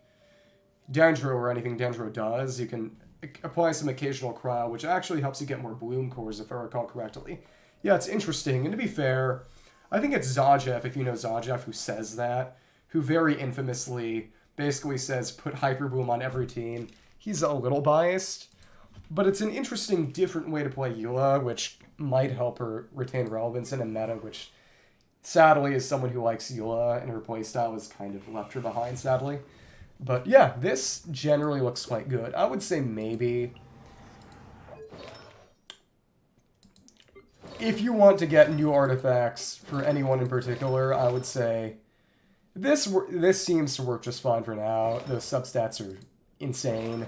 Speaker 1: Dendro or anything Dendro does, you can apply some occasional Cryo, which actually helps you get more Bloom cores, if I recall correctly. Yeah, it's interesting, and to be fair, I think it's Zajev, if you know Zajev, who says that, who very infamously basically says, put Hyper Bloom on every team. He's a little biased, but it's an interesting, different way to play Eula, which might help her retain relevance in a meta, which, sadly, as someone who likes Eula and her playstyle, has kind of left her behind, sadly. But yeah, this generally looks quite good. I would say maybe, if you want to get new artifacts for anyone in particular, I would say this seems to work just fine for now. The substats are insane.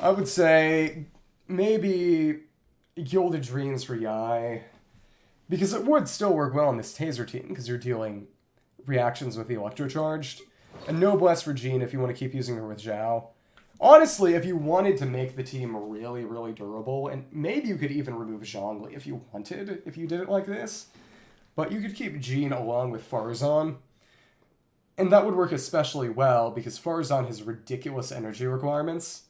Speaker 1: I would say maybe Gilded Dreams for Yai, because it would still work well on this Taser team, because you're dealing reactions with the electrocharged. And Noblesse for Jean if you want to keep using her with Zhao. Honestly, if you wanted to make the team really, really durable, and maybe you could even remove Zhongli if you wanted, if you did it like this, but you could keep Jean along with Farazan, and that would work especially well because Farazan has ridiculous energy requirements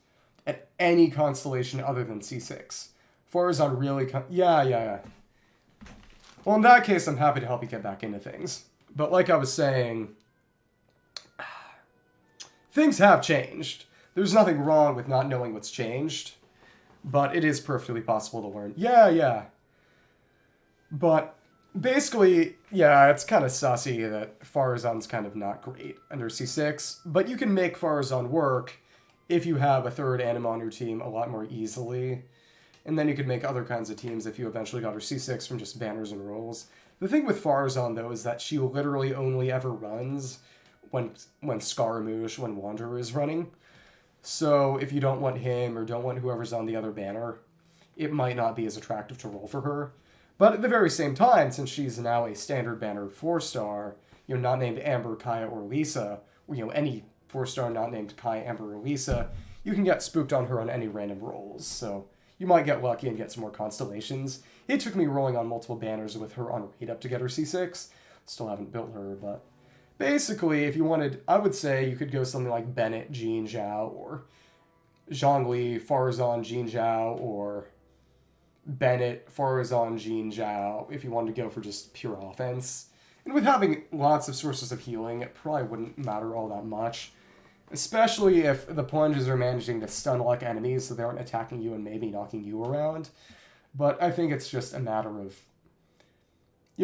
Speaker 1: at any constellation other than C6. Farazan really... Yeah. Well, in that case, I'm happy to help you get back into things. But like I was saying, things have changed. There's nothing wrong with not knowing what's changed, but it is perfectly possible to learn. Yeah. But basically, yeah, it's kind of sussy that Farazan's kind of not great under C6, but you can make Farazan work if you have a third anima on your team a lot more easily. And then you could make other kinds of teams if you eventually got her C6 from just banners and rolls. The thing with Farazan, though, is that she literally only ever runs when Scaramouche, when Wanderer is running. So if you don't want him or don't want whoever's on the other banner, it might not be as attractive to roll for her. But at the very same time, since she's now a standard banner 4-star, not named Amber, Kaya, or Lisa, or any 4-star not named Kaya, Amber, or Lisa, you can get spooked on her on any random rolls. So you might get lucky and get some more constellations. It took me rolling on multiple banners with her on raid up to get her C6. Still haven't built her, but basically, if you wanted, I would say you could go something like Bennett, Jean Zhao, or Zhongli, Farazan, Jean Zhao, or Bennett, Farazan, Jean Zhao, if you wanted to go for just pure offense. And with having lots of sources of healing, it probably wouldn't matter all that much. Especially if the plunges are managing to stun-lock enemies so they aren't attacking you and maybe knocking you around. But I think it's just a matter of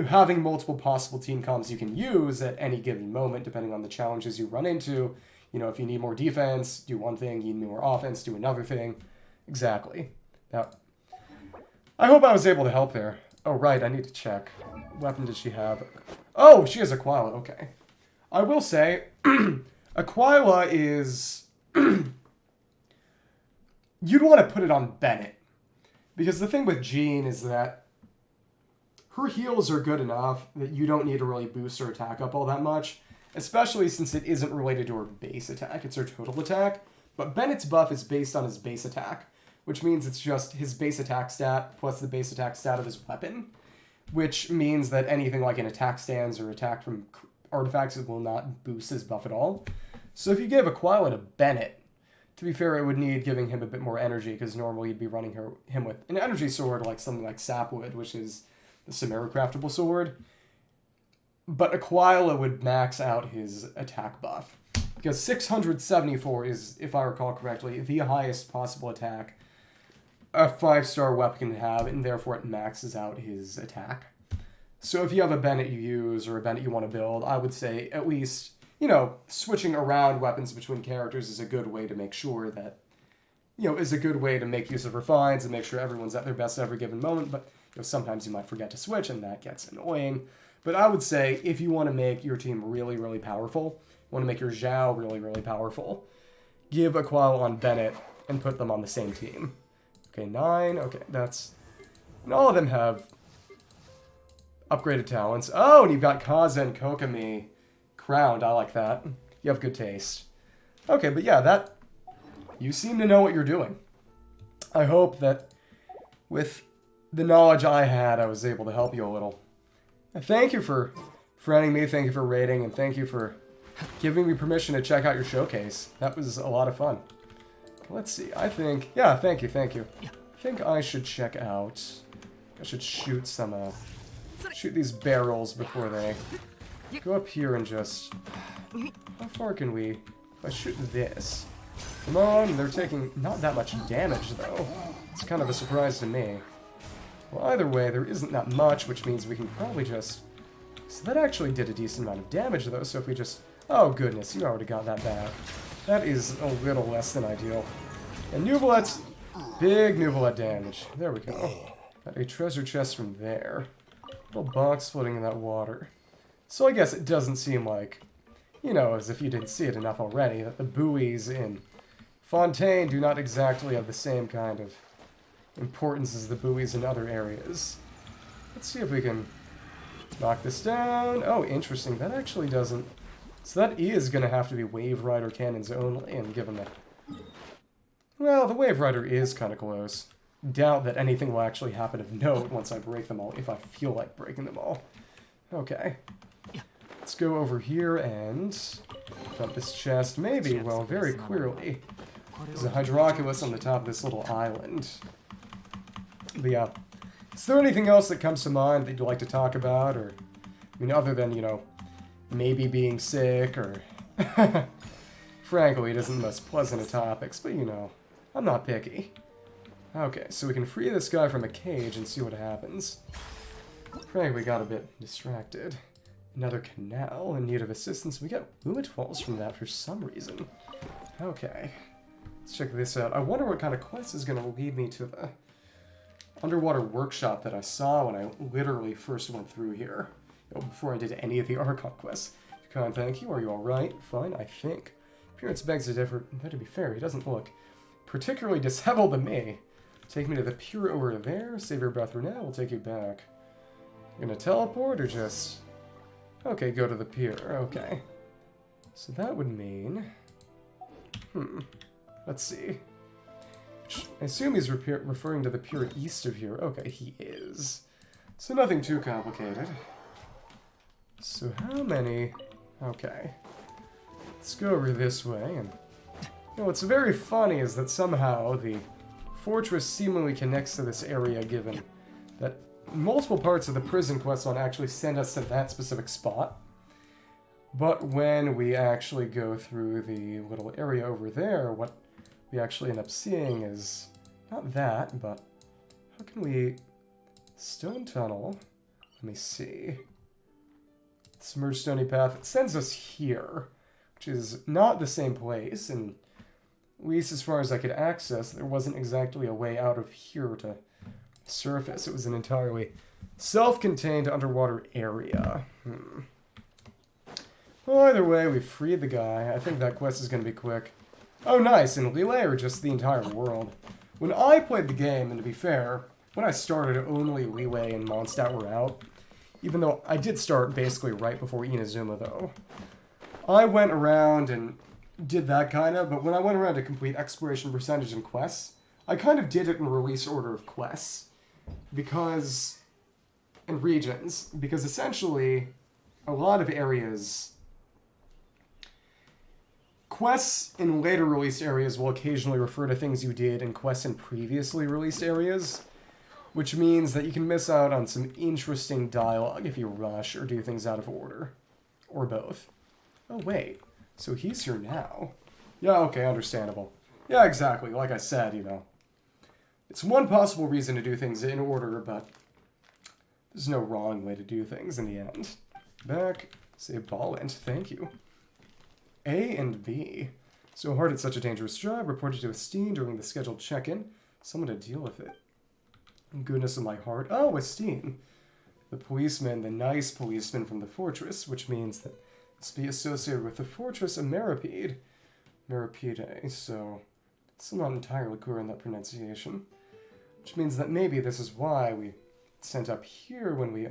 Speaker 1: having multiple possible team comps you can use at any given moment, depending on the challenges you run into. If you need more defense, do one thing. You need more offense, do another thing. Exactly. Now, I hope I was able to help there. Oh, right, I need to check. What weapon did she have? Oh, she has Aquila. Okay. I will say... Aquila is... You'd want to put it on Bennett. Because the thing with Jean is that her heals are good enough that you don't need to really boost her attack up all that much. Especially since it isn't related to her base attack. It's her total attack. But Bennett's buff is based on his base attack. Which means it's just his base attack stat plus the base attack stat of his weapon. Which means that anything like an attack stance or attack from artifacts will not boost his buff at all. So if you gave Aquila to Bennett, to be fair, it would need giving him a bit more energy, because normally you'd be running him with an energy sword like something like Sapwood, which is the Samara craftable sword. But Aquila would max out his attack buff, because 674 is, if I recall correctly, the highest possible attack a 5-star weapon can have, and therefore it maxes out his attack. So if you have a Bennett you use, or a Bennett you want to build, I would say at least... switching around weapons between characters is a good way to make sure that, is a good way to make use of refines and make sure everyone's at their best at every given moment, but, sometimes you might forget to switch and that gets annoying. But I would say if you want to make your team really, really powerful, want to make your Zhao really, really powerful, give Aquila on Bennett and put them on the same team. Okay, 9, okay, that's... And all of them have upgraded talents. Oh, and you've got Kaza and Kokomi crowned. I like that. You have good taste. Okay, but yeah, that... You seem to know what you're doing. I hope that with the knowledge I had, I was able to help you a little. Thank you for friending me, thank you for rating, and thank you for giving me permission to check out your showcase. That was a lot of fun. Let's see, I think... Yeah, thank you. I think I should check out... I should shoot some, shoot these barrels before they... Go up here and just... How far can we... If I shoot this... Come on, they're taking not that much damage, though. It's kind of a surprise to me. Well, either way, there isn't that much, which means we can probably just... So that actually did a decent amount of damage, though, so if we just... Oh, goodness, you already got that bad. That is a little less than ideal. And Nuvolet's... Big Nuvolet damage. There we go. Got a treasure chest from there. Little box floating in that water. So I guess it doesn't seem like, as if you didn't see it enough already, that the buoys in Fontaine do not exactly have the same kind of importance as the buoys in other areas. Let's see if we can Knock this down. Oh, interesting. That actually doesn't... So that is going to have to be Wave Rider cannons only, and given that... Well, the Wave Rider is kind of close. Doubt that anything will actually happen of note once I break them all, if I feel like breaking them all. Okay. Let's go over here and... dump this chest. Maybe, well, very clearly. There's a Hydroculus on the top of this little island. But yeah. Is there anything else that comes to mind that you'd like to talk about? Or, I mean, other than, you know, maybe being sick, or... Frankly, it isn't the most pleasant of topics, but, you know, I'm not picky. Okay, so we can free this guy from a cage and see what happens. Frankly, got a bit distracted. Another canal in need of assistance. We got Lumitwalls from that for some reason. Okay. Let's check this out. I wonder what kind of quest is going to lead me to the underwater workshop that I saw when I literally first went through here. Before I did any of the Archon quests. Kind, thank you. Are you alright? Fine, I think. Appearance begs a different... But to be fair, he doesn't look particularly disheveled to me. Take me to the pier over there. Save your breath for now. We'll take you back. You're gonna teleport or just... Okay, go to the pier. Okay. So that would mean... Let's see. I assume he's referring to the pier east of here. Okay, he is. So nothing too complicated. So how many... Okay. Let's go over this way. And you know, what's very funny is that somehow the fortress seemingly connects to this area, given that multiple parts of the prison questline actually send us to that specific spot. But when we actually go through the little area over there, what we actually end up seeing is not that, but how can we... Stone tunnel. Let me see. Submerged stony path. It sends us here, which is not the same place, and at least as far as I could access, there wasn't exactly a way out of here to surface. It was an entirely self-contained underwater area. Well, either way, we freed the guy. I think that quest is going to be quick. Oh, nice. In Lille, or just the entire world? When I played the game, and to be fair, when I started, only Lille and Mondstadt were out. Even though I did start basically right before Inazuma, though. I went around and did that kind of, but when I went around to complete exploration percentage and quests, I kind of did it in release order of quests. Because... and regions. Because essentially, a lot of areas... Quests in later released areas will occasionally refer to things you did in quests in previously released areas, which means that you can miss out on some interesting dialogue if you rush or do things out of order. Or both. Oh, wait. So he's here now. Yeah, okay, understandable. Yeah, exactly. Like I said, you know. It's one possible reason to do things in order, but there's no wrong way to do things in the end. Back. Say Ballint. Thank you. A and B. So hard it's such a dangerous job. Reported to Estine during the scheduled check-in. Someone to deal with it. Goodness of my heart. Oh, Estine. The policeman, the nice policeman from the fortress, which means that this be associated with the fortress of Meripede. Meripede, so still not entirely clear on that pronunciation. Which means that maybe this is why we sent up here when we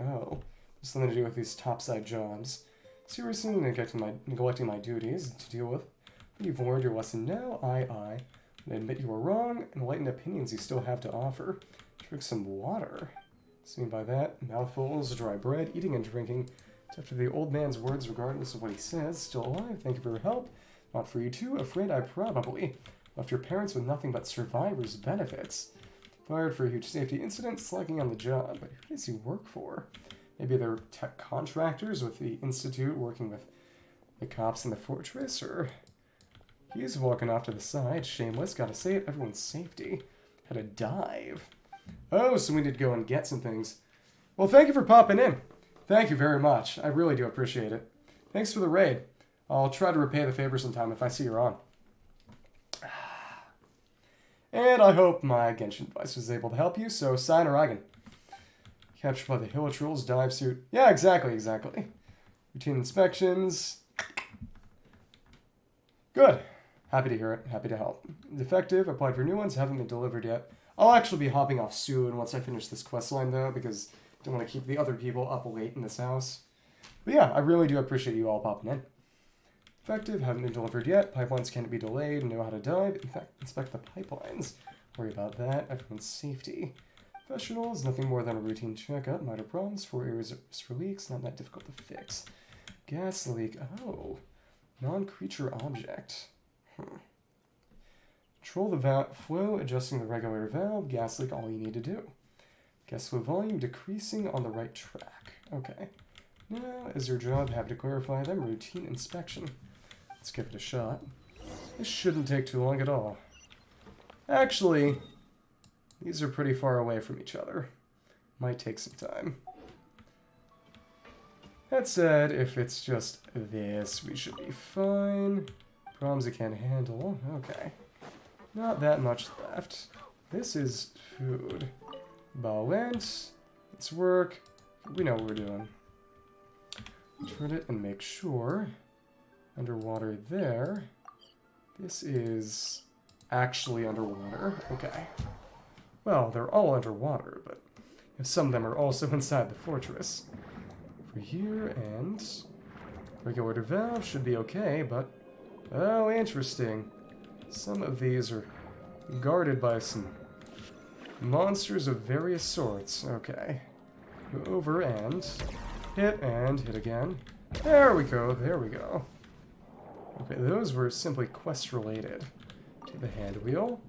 Speaker 1: something to do with these topside jobs. Seriously neglecting my duties to deal with. But you've learned your lesson now. I admit you were wrong, and enlightened opinions you still have to offer. Drink some water. So mean by that, mouthfuls, dry bread, eating and drinking. After the old man's words, regardless of what he says, still alive, thank you for your help. Not for you too, afraid I probably left your parents with nothing but survivor's benefits. Fired for a huge safety incident, slacking on the job. But who does he work for? Maybe they're tech contractors with the Institute working with the cops in the fortress, or... He's walking off to the side, shameless, gotta say it, everyone's safety. Had a dive. Oh, so we need to go and get some things. Well, thank you for popping in. Thank you very much. I really do appreciate it. Thanks for the raid. I'll try to repay the favor sometime if I see you're on. And I hope my Genshin device was able to help you, so sign or Eigen. Captured by the Hilitrul's dive suit. Yeah, exactly. Routine inspections. Good. Happy to hear it. Happy to help. Defective. Applied for new ones. Haven't been delivered yet. I'll actually be hopping off soon once I finish this questline, though, because Don't want to keep the other people up late in this house. But yeah, I really do appreciate you all popping in. Effective, haven't been delivered yet. Pipelines can't be delayed. Know how to dive. In fact, inspect the pipelines. Worry about that. Everyone's safety. Professionals, nothing more than a routine checkup. Minor problems, 4 areas for leaks. Not that difficult to fix. Gas leak. Oh. Non-creature object. Control the flow, adjusting the regulator valve. Gas leak, all you need to do. Gas flow volume decreasing on the right track. Okay. Now, as your job, have to clarify them. Routine inspection. Let's give it a shot. This shouldn't take too long at all. Actually, these are pretty far away from each other. Might take some time. That said, if it's just this, we should be fine. Problems it can't handle. Okay. Not that much left. This is food. Balance. Let's work. We know what we're doing. Turn it and make sure. Underwater there. This is actually underwater. Okay. Well, they're all underwater, but if some of them are also inside the fortress. Over here, and regulator valve should be okay, but oh, interesting. Some of these are guarded by some monsters of various sorts. Okay. Go over and hit again. There we go, there we go. Okay, those were simply quest related. To the hand wheel.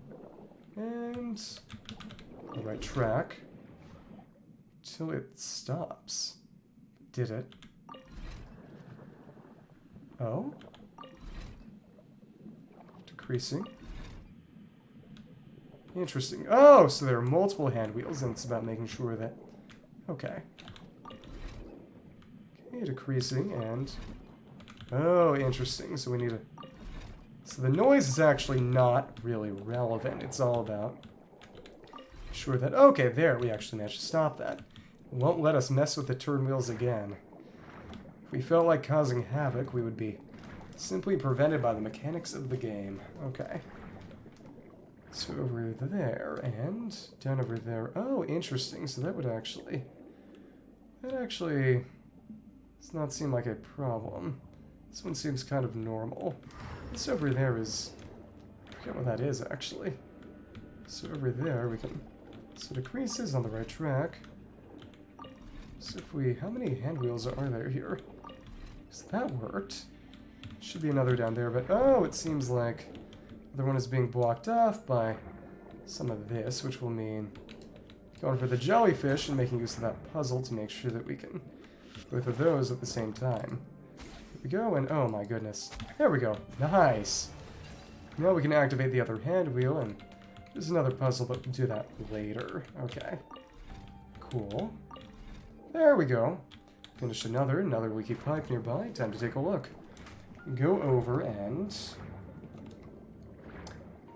Speaker 1: And the right track. Till it stops. Did it? Oh? Decreasing. Interesting. Oh, so there are multiple hand wheels, and it's about making sure that... Okay. Okay, decreasing, and... Oh, interesting. So we need a... So the noise is actually not really relevant. It's all about... Sure that... Okay, there, we actually managed to stop that. It won't let us mess with the turn wheels again. If we felt like causing havoc, we would be simply prevented by the mechanics of the game. Okay. So over there, and down over there. Oh, interesting. So that would actually... That actually does not seem like a problem. This one seems kind of normal. This over there is... I forget what that is, actually. So over there, we can... So it decreases on the right track. So if we... How many hand wheels are there here? So that worked. Should be another down there, but... Oh, it seems like... The other one is being blocked off by some of this, which will mean... Going for the jellyfish and making use of that puzzle to make sure that we can... Both of those at the same time. Here we go, and oh my goodness. There we go. Nice! Now we can activate the other hand wheel, and... There's another puzzle, but we'll do that later. Okay. Cool. There we go. Finished another leaky pipe nearby. Time to take a look. Go over and...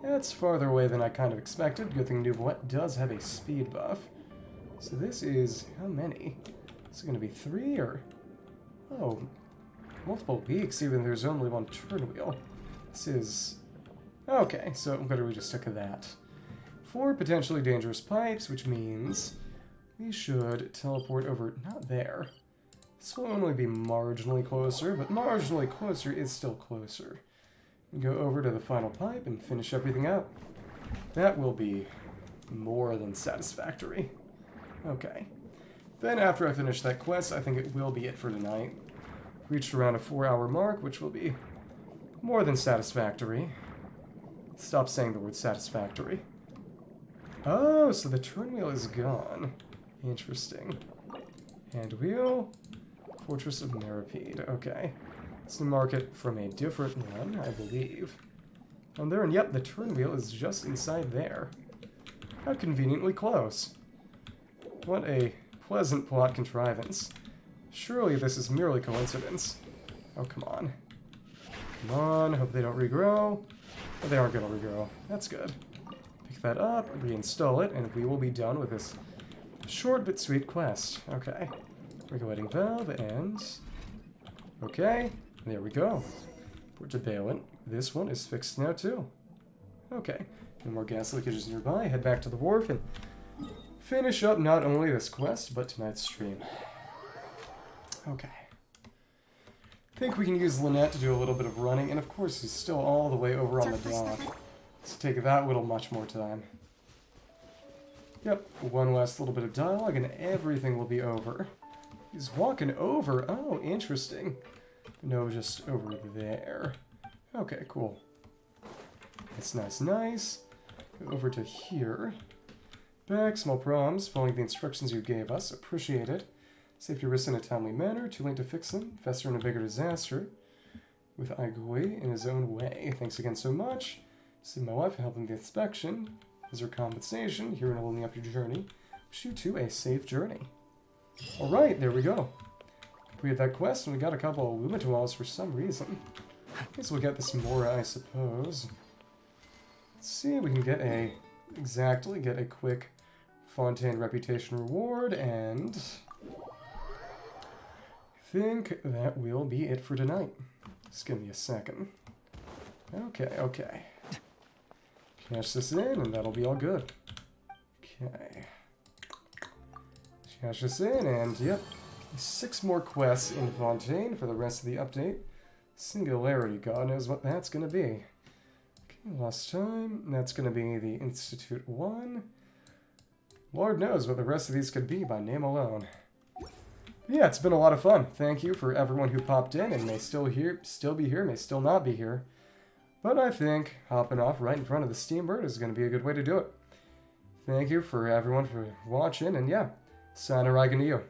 Speaker 1: That's farther away than I kind of expected. Good thing New Wet does have a speed buff. So this is... How many? Is it going to be 3 or... Oh, multiple leaks, even there's only one turn wheel. This is... Okay, so I'm going to just stick to that. 4 potentially dangerous pipes, which means we should teleport over... Not there. This will only be marginally closer, but marginally closer is still closer. And go over to the final pipe and finish everything out. That will be more than satisfactory. Okay. Then after I finish that quest, I think it will be it for tonight. Reached around a 4-hour mark, which will be more than satisfactory. Stop saying the word satisfactory. Oh, so the turn wheel is gone. Interesting. Hand wheel. Fortress of Meripede. Okay. Let's mark it from a different one, I believe. And there, and yep, the turn wheel is just inside there. How conveniently close. What a pleasant plot contrivance. Surely this is merely coincidence. Oh, come on. Come on, hope they don't regrow. Oh, they aren't gonna regrow. That's good. Pick that up, reinstall it, and we will be done with this short but sweet quest. Okay. Regulating valve, and... Okay. There we go. Port to Balin. This one is fixed now, too. Okay. No more gas leakages nearby. Head back to the wharf and finish up not only this quest, but tonight's stream. Okay. I think we can use Lynette to do a little bit of running, and of course he's still all the way over on the dock. Let's take that little much more time. Yep, one last little bit of dialogue and everything will be over. He's walking over. Oh, interesting. No, just over there. Okay, cool. That's nice, nice. Go over to here. Back, small problems. Following the instructions you gave us. Appreciate it. Safety risks in a timely manner. Too late to fix them. Fester in a bigger disaster. With Igui in his own way. Thanks again so much. See my wife helping the inspection. As her compensation, here and holding up your journey. Wish you two a safe journey. Alright, there we go. Completed that quest, and we got a couple of Lumituals for some reason. I guess we'll get this Mora, I suppose. Let's see if we can get a... Exactly, get a quick Fontaine reputation reward, and... I think that will be it for tonight. Just give me a second. Okay, okay. Cash this in, and that'll be all good. Okay. Cash this in, and yep. 6 more quests in Fontaine for the rest of the update. Singularity, God knows what that's going to be. Okay, lost time. That's going to be the Institute 1. Lord knows what the rest of these could be by name alone. Yeah, it's been a lot of fun. Thank you for everyone who popped in and may still be here, may still not be here. But I think hopping off right in front of the Steambird is going to be a good way to do it. Thank you for everyone for watching, and yeah, Sayonara to you.